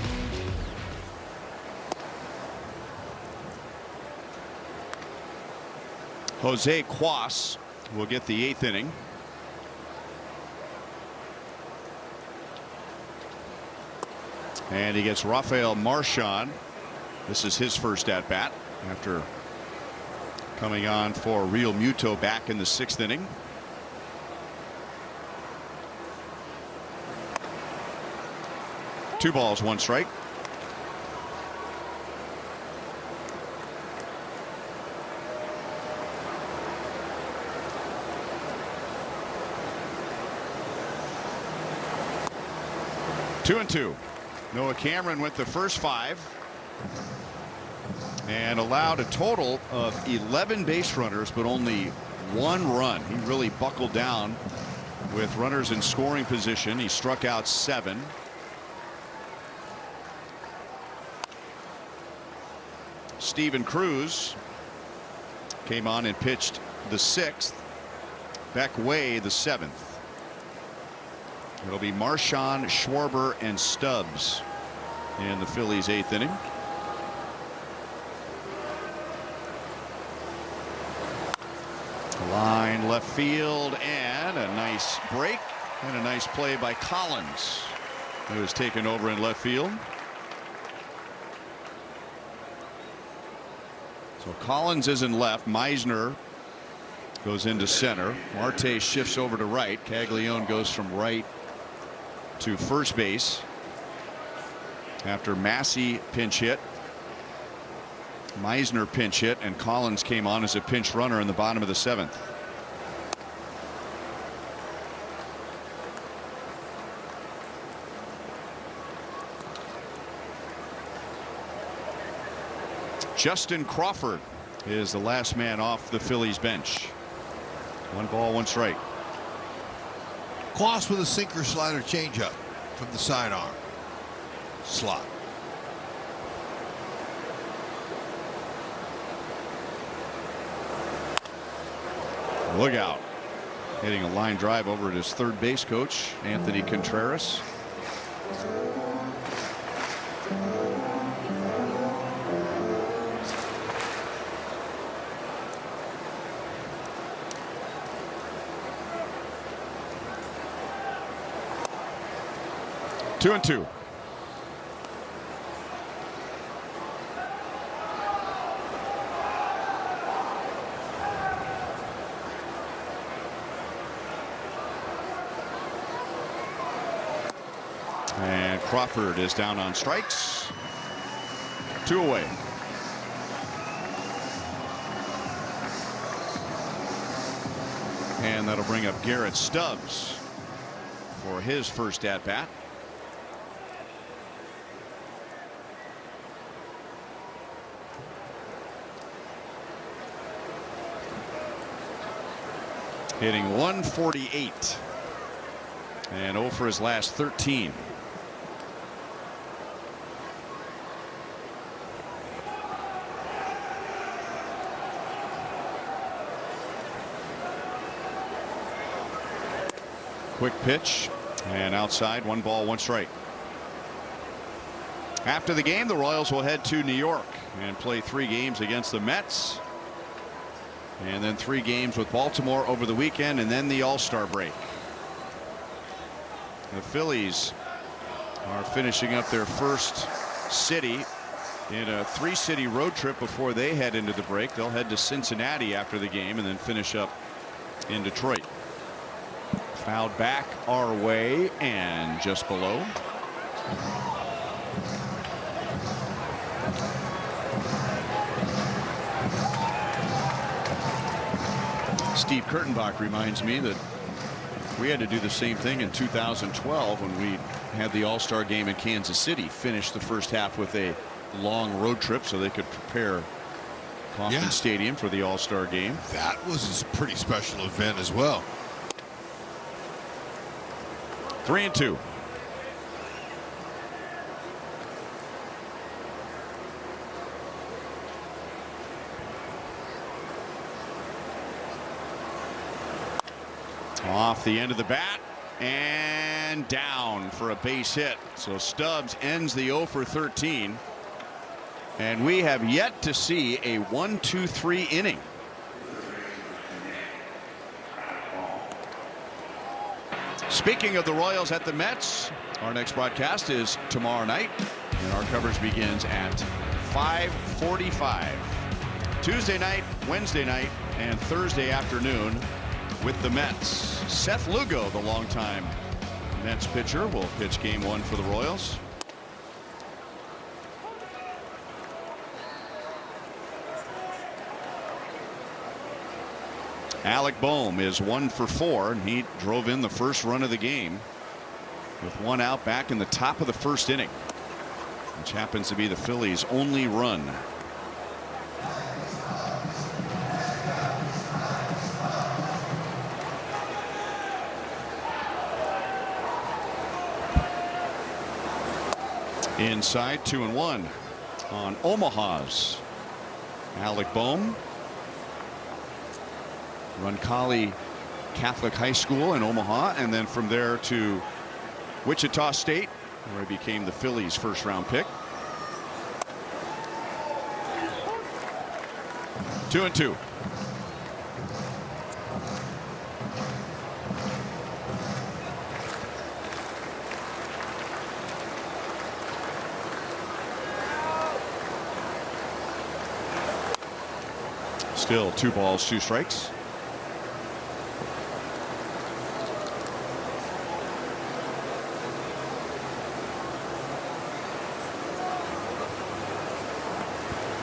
Jose Cuas will get the 8th inning. And he gets Rafael Marchand. This is his first at bat after coming on for Real Muto back in the 6th inning. Two balls, 1 strike. Two and 2. Noah Cameron went the first 5 and allowed a total of 11 base runners, but only 1 run. He really buckled down with runners in scoring position. He struck out 7. Steven Cruz came on and pitched the 6th. Beck Way the 7th. It'll be Marchand, Schwarber, and Stubbs in the Phillies' 8th inning. Line left field, and a nice break and a nice play by Collins, who was taken over in left field. So Collins is in left. Meisner goes into center. Marte shifts over to right. Caglione goes from right to first base after Massey pinch hit. Meisner pinch hit, and Collins came on as a pinch runner in the bottom of the 7th. Justin Crawford is the last man off the Phillies bench. 1 ball, 1 strike. Kloss with a sinker slider changeup from the sidearm slot. Look out. Hitting a line drive over at his third base coach, Anthony Contreras. Two and 2. And Crawford is down on strikes. 2 away. And that'll bring up Garrett Stubbs for his first at bat. Hitting 148 and 0 for his last 13. Quick pitch and outside. 1 ball, 1 strike. After the game, the Royals will head to New York and play 3 games against the Mets. And then 3 games with Baltimore over the weekend, and then the All-Star break. The Phillies are finishing up their first city in a 3-city road trip before they head into the break. They'll head to Cincinnati after the game and then finish up in Detroit. Fouled back our way and just below. Steve Kurtenbach reminds me that we had to do the same thing in 2012 when we had the All-Star game in Kansas City. Finished the first half with a long road trip so they could prepare Kauffman Stadium for the All-Star game. That was a pretty special event as well. 3 and 2. Off the end of the bat and down for a base hit. So Stubbs ends the 0 for 13. And we have yet to see a 1-2-3 inning. Speaking of the Royals at the Mets, our next broadcast is tomorrow night, and our coverage begins at 5:45. Tuesday night, Wednesday night, and Thursday afternoon with the Mets. Seth Lugo, the longtime Mets pitcher, will pitch game 1 for the Royals. Alec Boehm is 1 for 4, and he drove in the first run of the game with 1 out back in the top of the first inning, which happens to be the Phillies' only run. Inside 2-1 on Omaha's Alec Boehm. Roncalli Catholic High School in Omaha, and then from there to Wichita State, where he became the Phillies' first-round pick. 2-2. Still 2 balls, 2 strikes.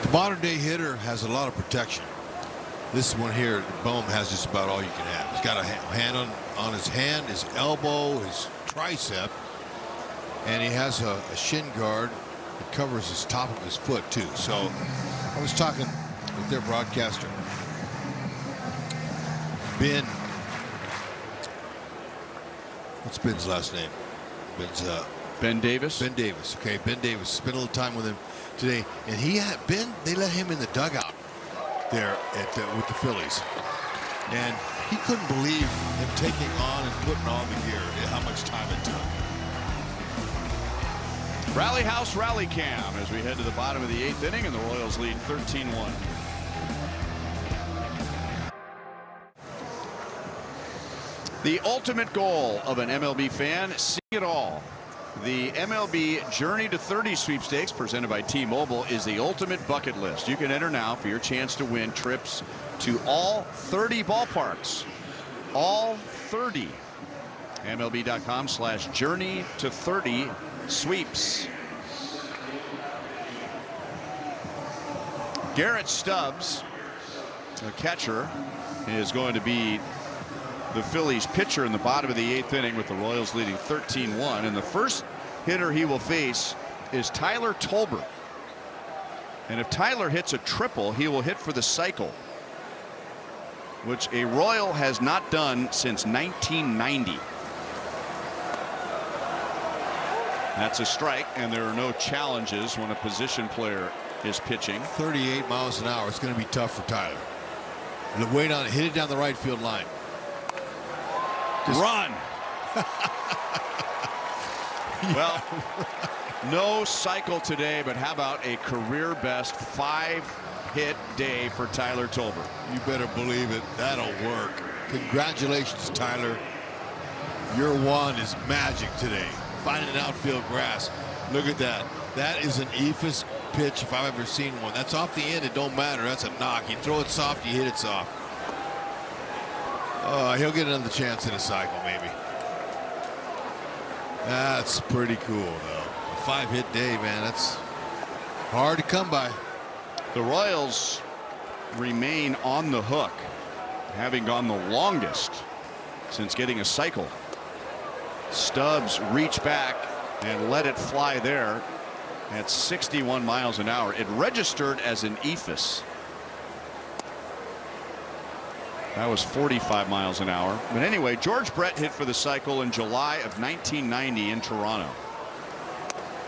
The modern day hitter has a lot of protection. This one here, Boehm has just about all you can have. He's got a hand on his hand, his elbow, his tricep, and he has a shin guard that covers his top of his foot too. So I was talking with their broadcaster, Ben. What's Ben's last name? Ben Davis. Ben Davis. Okay, Ben Davis. Spent a little time with him today, and they let him in the dugout there with the Phillies, and he couldn't believe him taking on and putting on the gear, how much time it took. Rally House Rally Cam as we head to the bottom of the 8th inning, and the Royals lead 13-1. The ultimate goal of an MLB fan: see it all. The MLB Journey to 30 sweepstakes presented by T-Mobile is the ultimate bucket list. You can enter now for your chance to win trips to all 30 ballparks. All 30. MLB.com/Journey to 30 sweeps. Garrett Stubbs, the catcher, is going to be the Phillies pitcher in the bottom of the 8th inning, with the Royals leading 13-1. And the first hitter he will face is Tyler Tolbert. And if Tyler hits a triple, he will hit for the cycle, which a Royal has not done since 1990. That's a strike, and there are no challenges when a position player is pitching. 38 miles an hour. It's going to be tough for Tyler. Wait on it. Hit it down the right field line. Run. Well, no cycle today, but how about a career best 5-hit day for Tyler Tolbert? You better believe it. That'll work. Congratulations, Tyler. Your wand is magic today. Finding outfield grass. Look at that. That is an eephus pitch if I've ever seen one. That's off the end. It don't matter. That's a knock. You throw it soft, you hit it soft. He'll get another chance in a cycle, maybe. That's pretty cool, though. A 5-hit day, man. That's hard to come by. The Royals remain on the hook, having gone the longest since getting a cycle. Stubbs reached back and let it fly there at 61 miles an hour. It registered as an eephus. That was 45 miles an hour. But anyway, George Brett hit for the cycle in July of 1990 in Toronto.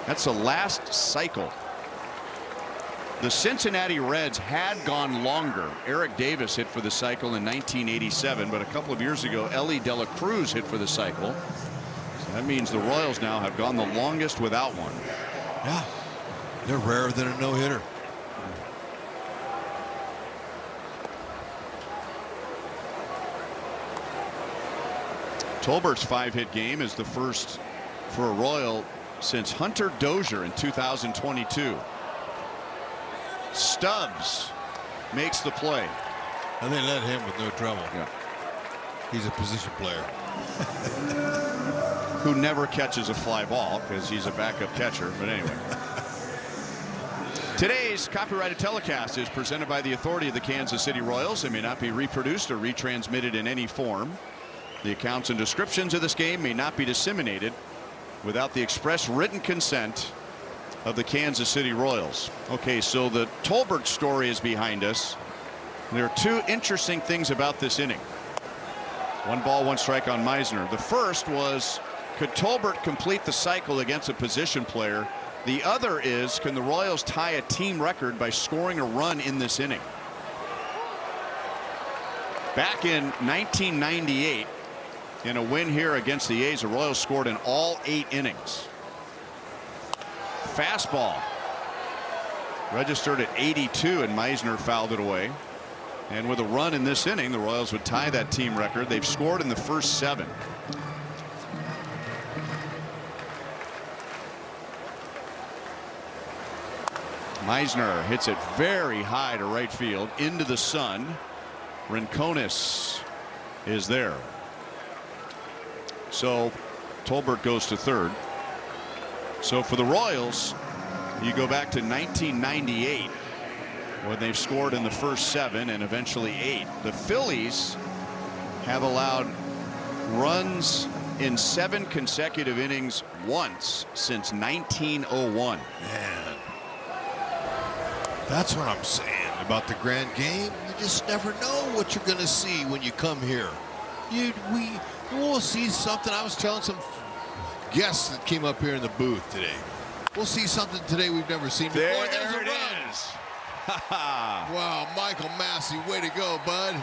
That's the last cycle. The Cincinnati Reds had gone longer. Eric Davis hit for the cycle in 1987, but a couple of years ago, Ellie De La Cruz hit for the cycle. So that means the Royals now have gone the longest without one. Yeah, they're rarer than a no-hitter. Tolbert's 5-hit game is the first for a Royal since Hunter Dozier in 2022. Stubbs makes the play. And they let him with no trouble. Yeah. He's a position player. Who never catches a fly ball because he's a backup catcher. But anyway. Today's copyrighted telecast is presented by the authority of the Kansas City Royals. It may not be reproduced or retransmitted in any form. The accounts and descriptions of this game may not be disseminated without the express written consent of the Kansas City Royals. Okay, so the Tolbert story is behind us. There are 2 interesting things about this inning. 1 ball, 1 strike on Meisner. The first was, could Tolbert complete the cycle against a position player The other is, can the Royals tie a team record by scoring a run in this inning? Back in 1998, in a win here against the A's, the Royals scored in all 8 innings. Fastball registered at 82, and Meisner fouled it away. And with a run in this inning, the Royals would tie that team record. They've scored in the first 7. Meisner hits it very high to right field into the sun. Rincones is there. So Tolbert goes to third. So for the Royals, you go back to 1998 when they've scored in the first 7 and eventually 8. The Phillies have allowed runs in 7 consecutive innings once since 1901. Man, that's what I'm saying about the grand game. You just never know what you're going to see when you come here. We'll see something. I was telling some guests that came up here in the booth today. We'll see something today we've never seen before. There it is. Wow, Michael Massey, way to go, bud.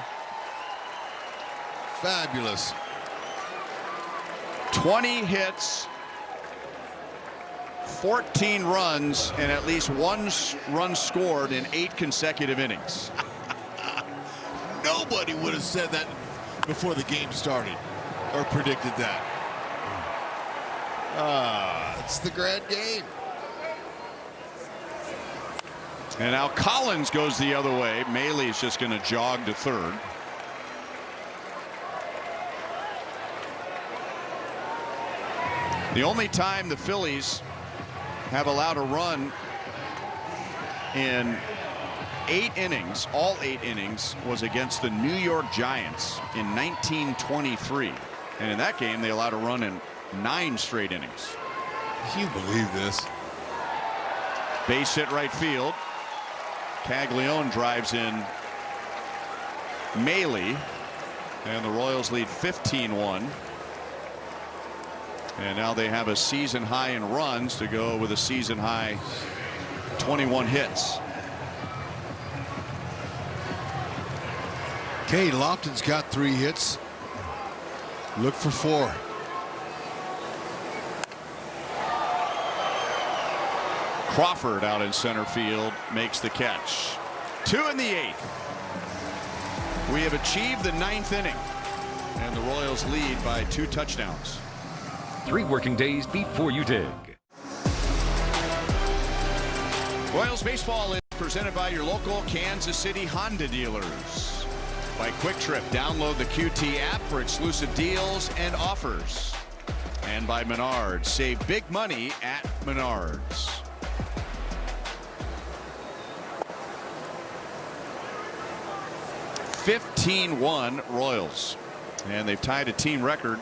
Fabulous. 20 hits, 14 runs, and at least 1 run scored in 8 consecutive innings. Nobody would have said that before the game started or predicted that. It's the grand game. And now Collins goes the other way. Maley's just going to jog to third. The only time the Phillies have allowed a run in 8 innings, all 8 innings, was against the New York Giants in 1923. And in that game, they allowed a run in 9 straight innings. Can you believe this? Base hit right field. Caglione drives in Maley, and the Royals lead 15-1. And now they have a season high in runs to go with a season high 21 hits. Okay, Lofton's got 3 hits. Look for 4. Crawford out in center field makes the catch. 2 in the 8th. We have achieved the 9th inning, and the Royals lead by 2 touchdowns. 3 working days before you dig. Royals baseball is presented by your local Kansas City Honda dealers. By Quick Trip, download the QT app for exclusive deals and offers. And by Menards, save big money at Menards. (15-1) Royals, and they've tied a team record,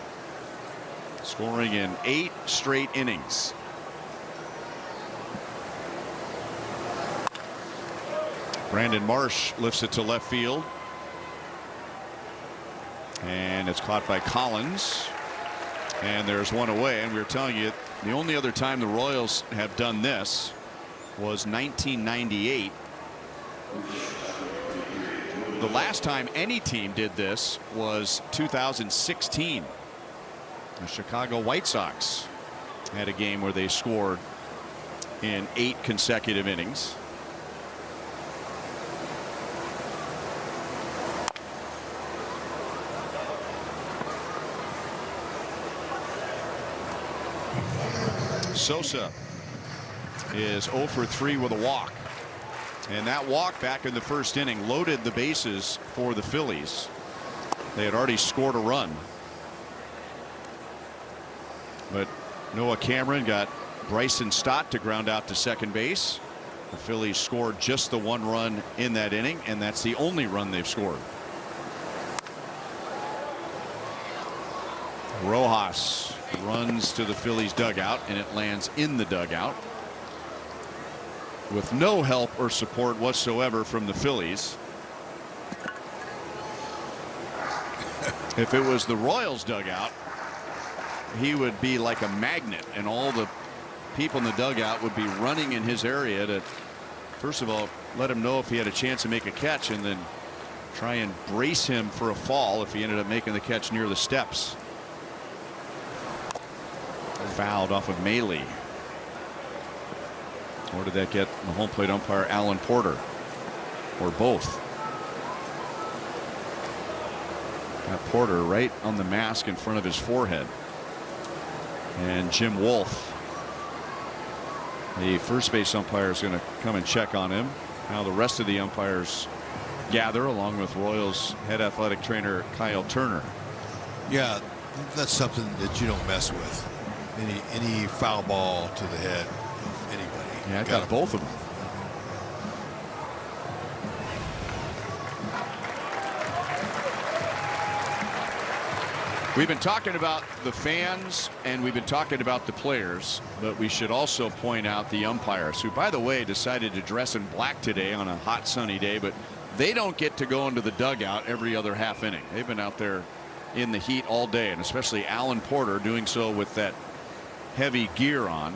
scoring in 8 straight innings. Brandon Marsh lifts it to left field, and it's caught by Collins, and there's one away. And we were telling you the only other time the Royals have done this was 1998. The last time any team did this was 2016. The Chicago White Sox had a game where they scored in 8 consecutive innings. Sosa is 0 for 3 with a walk. And that walk back in the first inning loaded the bases for the Phillies. They had already scored a run. But Noah Cameron got Bryson Stott to ground out to second base. The Phillies scored just the 1 run in that inning, and that's the only run they've scored. Rojas runs to the Phillies dugout, and it lands in the dugout with no help or support whatsoever from the Phillies. If it was the Royals dugout, he would be like a magnet, and all the people in the dugout would be running in his area to, first of all, let him know if he had a chance to make a catch, and then try and brace him for a fall if he ended up making the catch near the steps. Fouled off of Maley. Or did that get the home plate umpire Alan Porter? Or both? Got Porter right on the mask in front of his forehead. And Jim Wolf, the first base umpire, is going to come and check on him. Now the rest of the umpires gather, along with Royals head athletic trainer Kyle Turner. Yeah, that's something that you don't mess with. Any foul ball to the head of anybody. Yeah, I got both of them. We've been talking about the fans and we've been talking about the players, but we should also point out the umpires, who, by the way, decided to dress in black today on a hot sunny day, but they don't get to go into the dugout every other half inning. They've been out there in the heat all day, and especially Alan Porter doing so with that heavy gear on.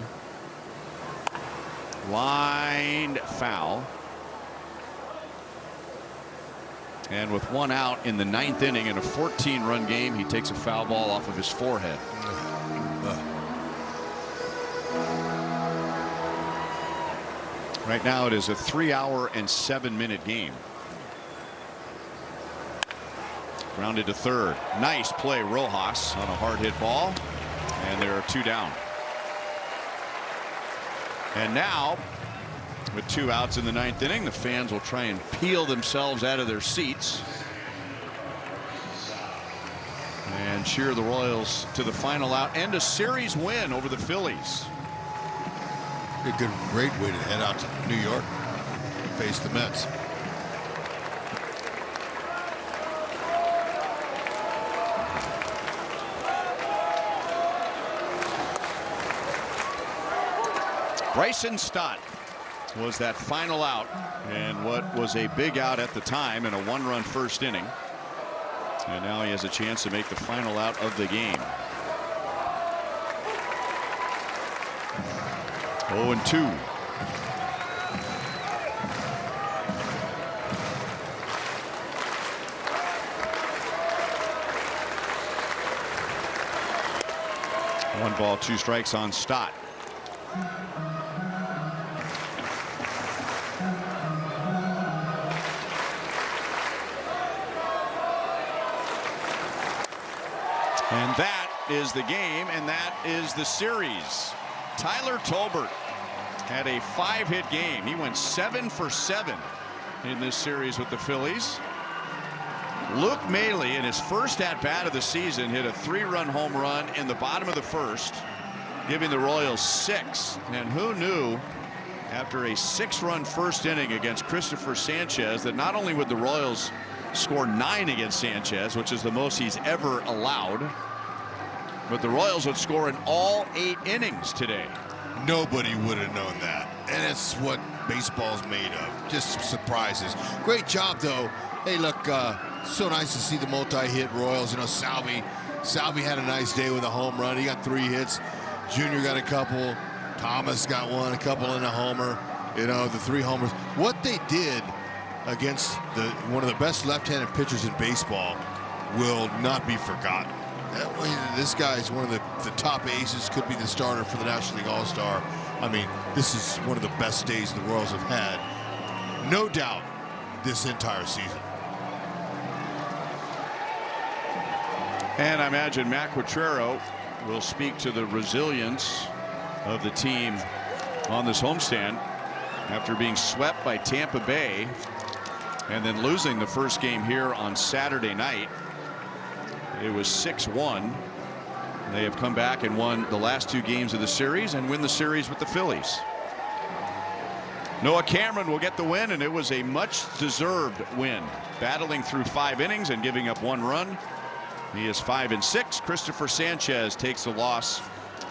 Lined foul. And with one out in the 9th inning in a 14-run game, he takes a foul ball off of his forehead. Right now it is a 3-hour and 7-minute game. Grounded to third. Nice play, Rojas, on a hard hit ball. And there are 2 down. And now, with 2 outs in the 9th inning, the fans will try and peel themselves out of their seats and cheer the Royals to the final out and a series win over the Phillies. A great way to head out to New York and face the Mets. Bryson Stott was that final out, and what was a big out at the time in a 1-run first inning. And now he has a chance to make the final out of the game. 0-2. One ball, 2 strikes on Stott. And that is the game, and that is the series. Tyler Tolbert had a 5-hit game. He went 7 for 7 in this series with the Phillies. Luke Maley, in his first at-bat of the season, hit a 3-run home run in the bottom of the first, giving the Royals 6. And who knew, after a 6-run first inning against Christopher Sanchez, that not only would the Royals score 9 against Sanchez, which is the most he's ever allowed, but the Royals would score in all 8 innings today. Nobody would have known that, and it's what baseball's made of. Just surprises. Great job, though. Hey, look, so nice to see the multi-hit Royals. You know, Salvi had a nice day with a home run. He got 3 hits. Junior got a couple. Thomas got one, a couple and a homer. You know, the 3 homers. What they did against one of the best left-handed pitchers in baseball will not be forgotten. This guy is one of the top aces, could be the starter for the National League All-Star. I mean, this is one of the best days the Royals have had, no doubt, this entire season. And I imagine Matt Quatrero will speak to the resilience of the team on this homestand after being swept by Tampa Bay and then losing the first game here on Saturday night. It was 6-1. They have come back and won the last 2 games of the series and win the series with the Phillies. Noah Cameron will get the win, and it was a much-deserved win, battling through 5 innings and giving up 1 run. He is 5-6. Christopher Sanchez takes the loss.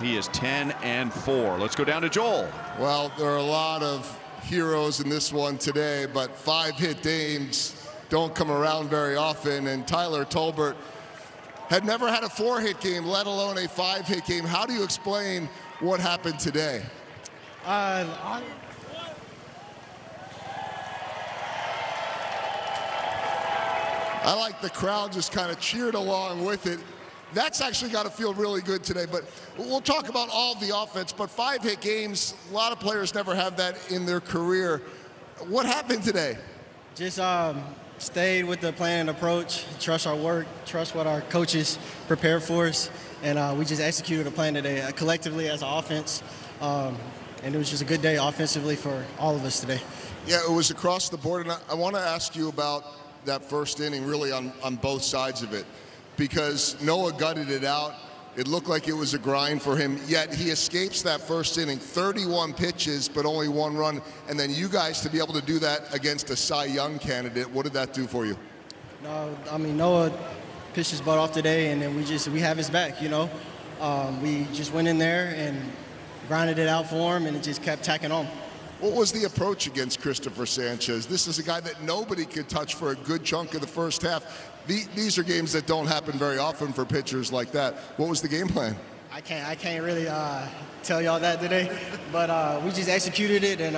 He is 10-4. Let's go down to Joel. Well, there are a lot of heroes in this one today, but 5-hit games don't come around very often, and Tyler Tolbert had never had a 4-hit game, let alone a 5-hit game. How do you explain what happened today? I like the crowd just kind of cheered along with it. That's actually got to feel really good today. But we'll talk about all the offense. But 5-hit games, a lot of players never have that in their career. What happened today? Just stayed with the plan and approach, trust our work, trust what our coaches prepared for us, and we just executed a plan today collectively as an offense. And it was just a good day offensively for all of us today. Yeah, it was across the board. And I want to ask you about that first inning really on both sides of it, because Noah gutted it out. It looked like it was a grind for him, yet he escapes that first inning, 31 pitches, but only 1 run. And then you guys to be able to do that against a Cy Young candidate, what did that do for you? No, I mean, Noah pitched his butt off today, and then we have his back, you know. We just went in there and grinded it out for him, and it just kept tacking on. What was the approach against Christopher Sanchez? This is a guy that nobody could touch for a good chunk of the first half. These are games that don't happen very often for pitchers like that. What was the game plan? I can't really tell y'all that today, but we just executed it, and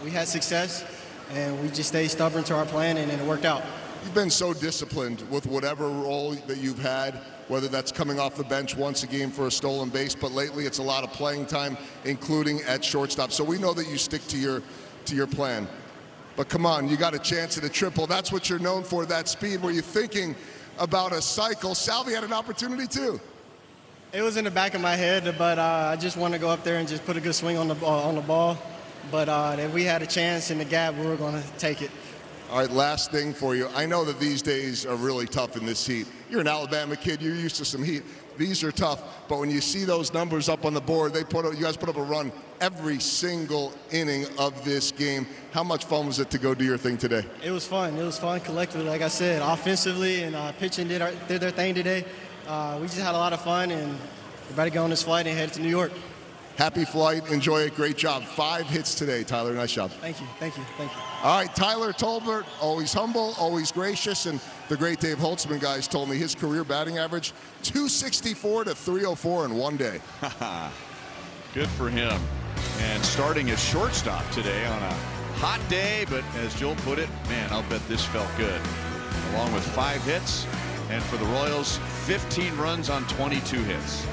we had success, and we just stayed stubborn to our plan, and it worked out. You've been so disciplined with whatever role that you've had, whether that's coming off the bench once a game for a stolen base, but lately it's a lot of playing time, including at shortstop. So we know that you stick to your plan. But come on, you got a chance at a triple. That's what you're known for, that speed. Were you thinking about a cycle? Salvi had an opportunity too. It was in the back of my head, but I just want to go up there and just put a good swing on the ball. But if we had a chance in the gap, we were going to take it. All right, last thing for you. I know that these days are really tough in this heat. You're an Alabama kid. You're used to some heat. These are tough. But when you see those numbers up on the board, you guys put up a run every single inning of this game. How much fun was it to go do your thing today? It was fun. It was fun collectively, like I said, offensively, and pitching did their thing today. We just had a lot of fun, and we're about to go on this flight and head to New York. Happy flight. Enjoy it. Great job. 5 hits today, Tyler. Nice job. Thank you. Thank you. Thank you. All right, Tyler Tolbert, always humble, always gracious, and the great Dave Holtzman guys told me his career batting average, 264 to 304 in one day. Good for him. And starting as shortstop today on a hot day, but as Joel put it, man, I'll bet this felt good. Along with 5 hits, and for the Royals, 15 runs on 22 hits.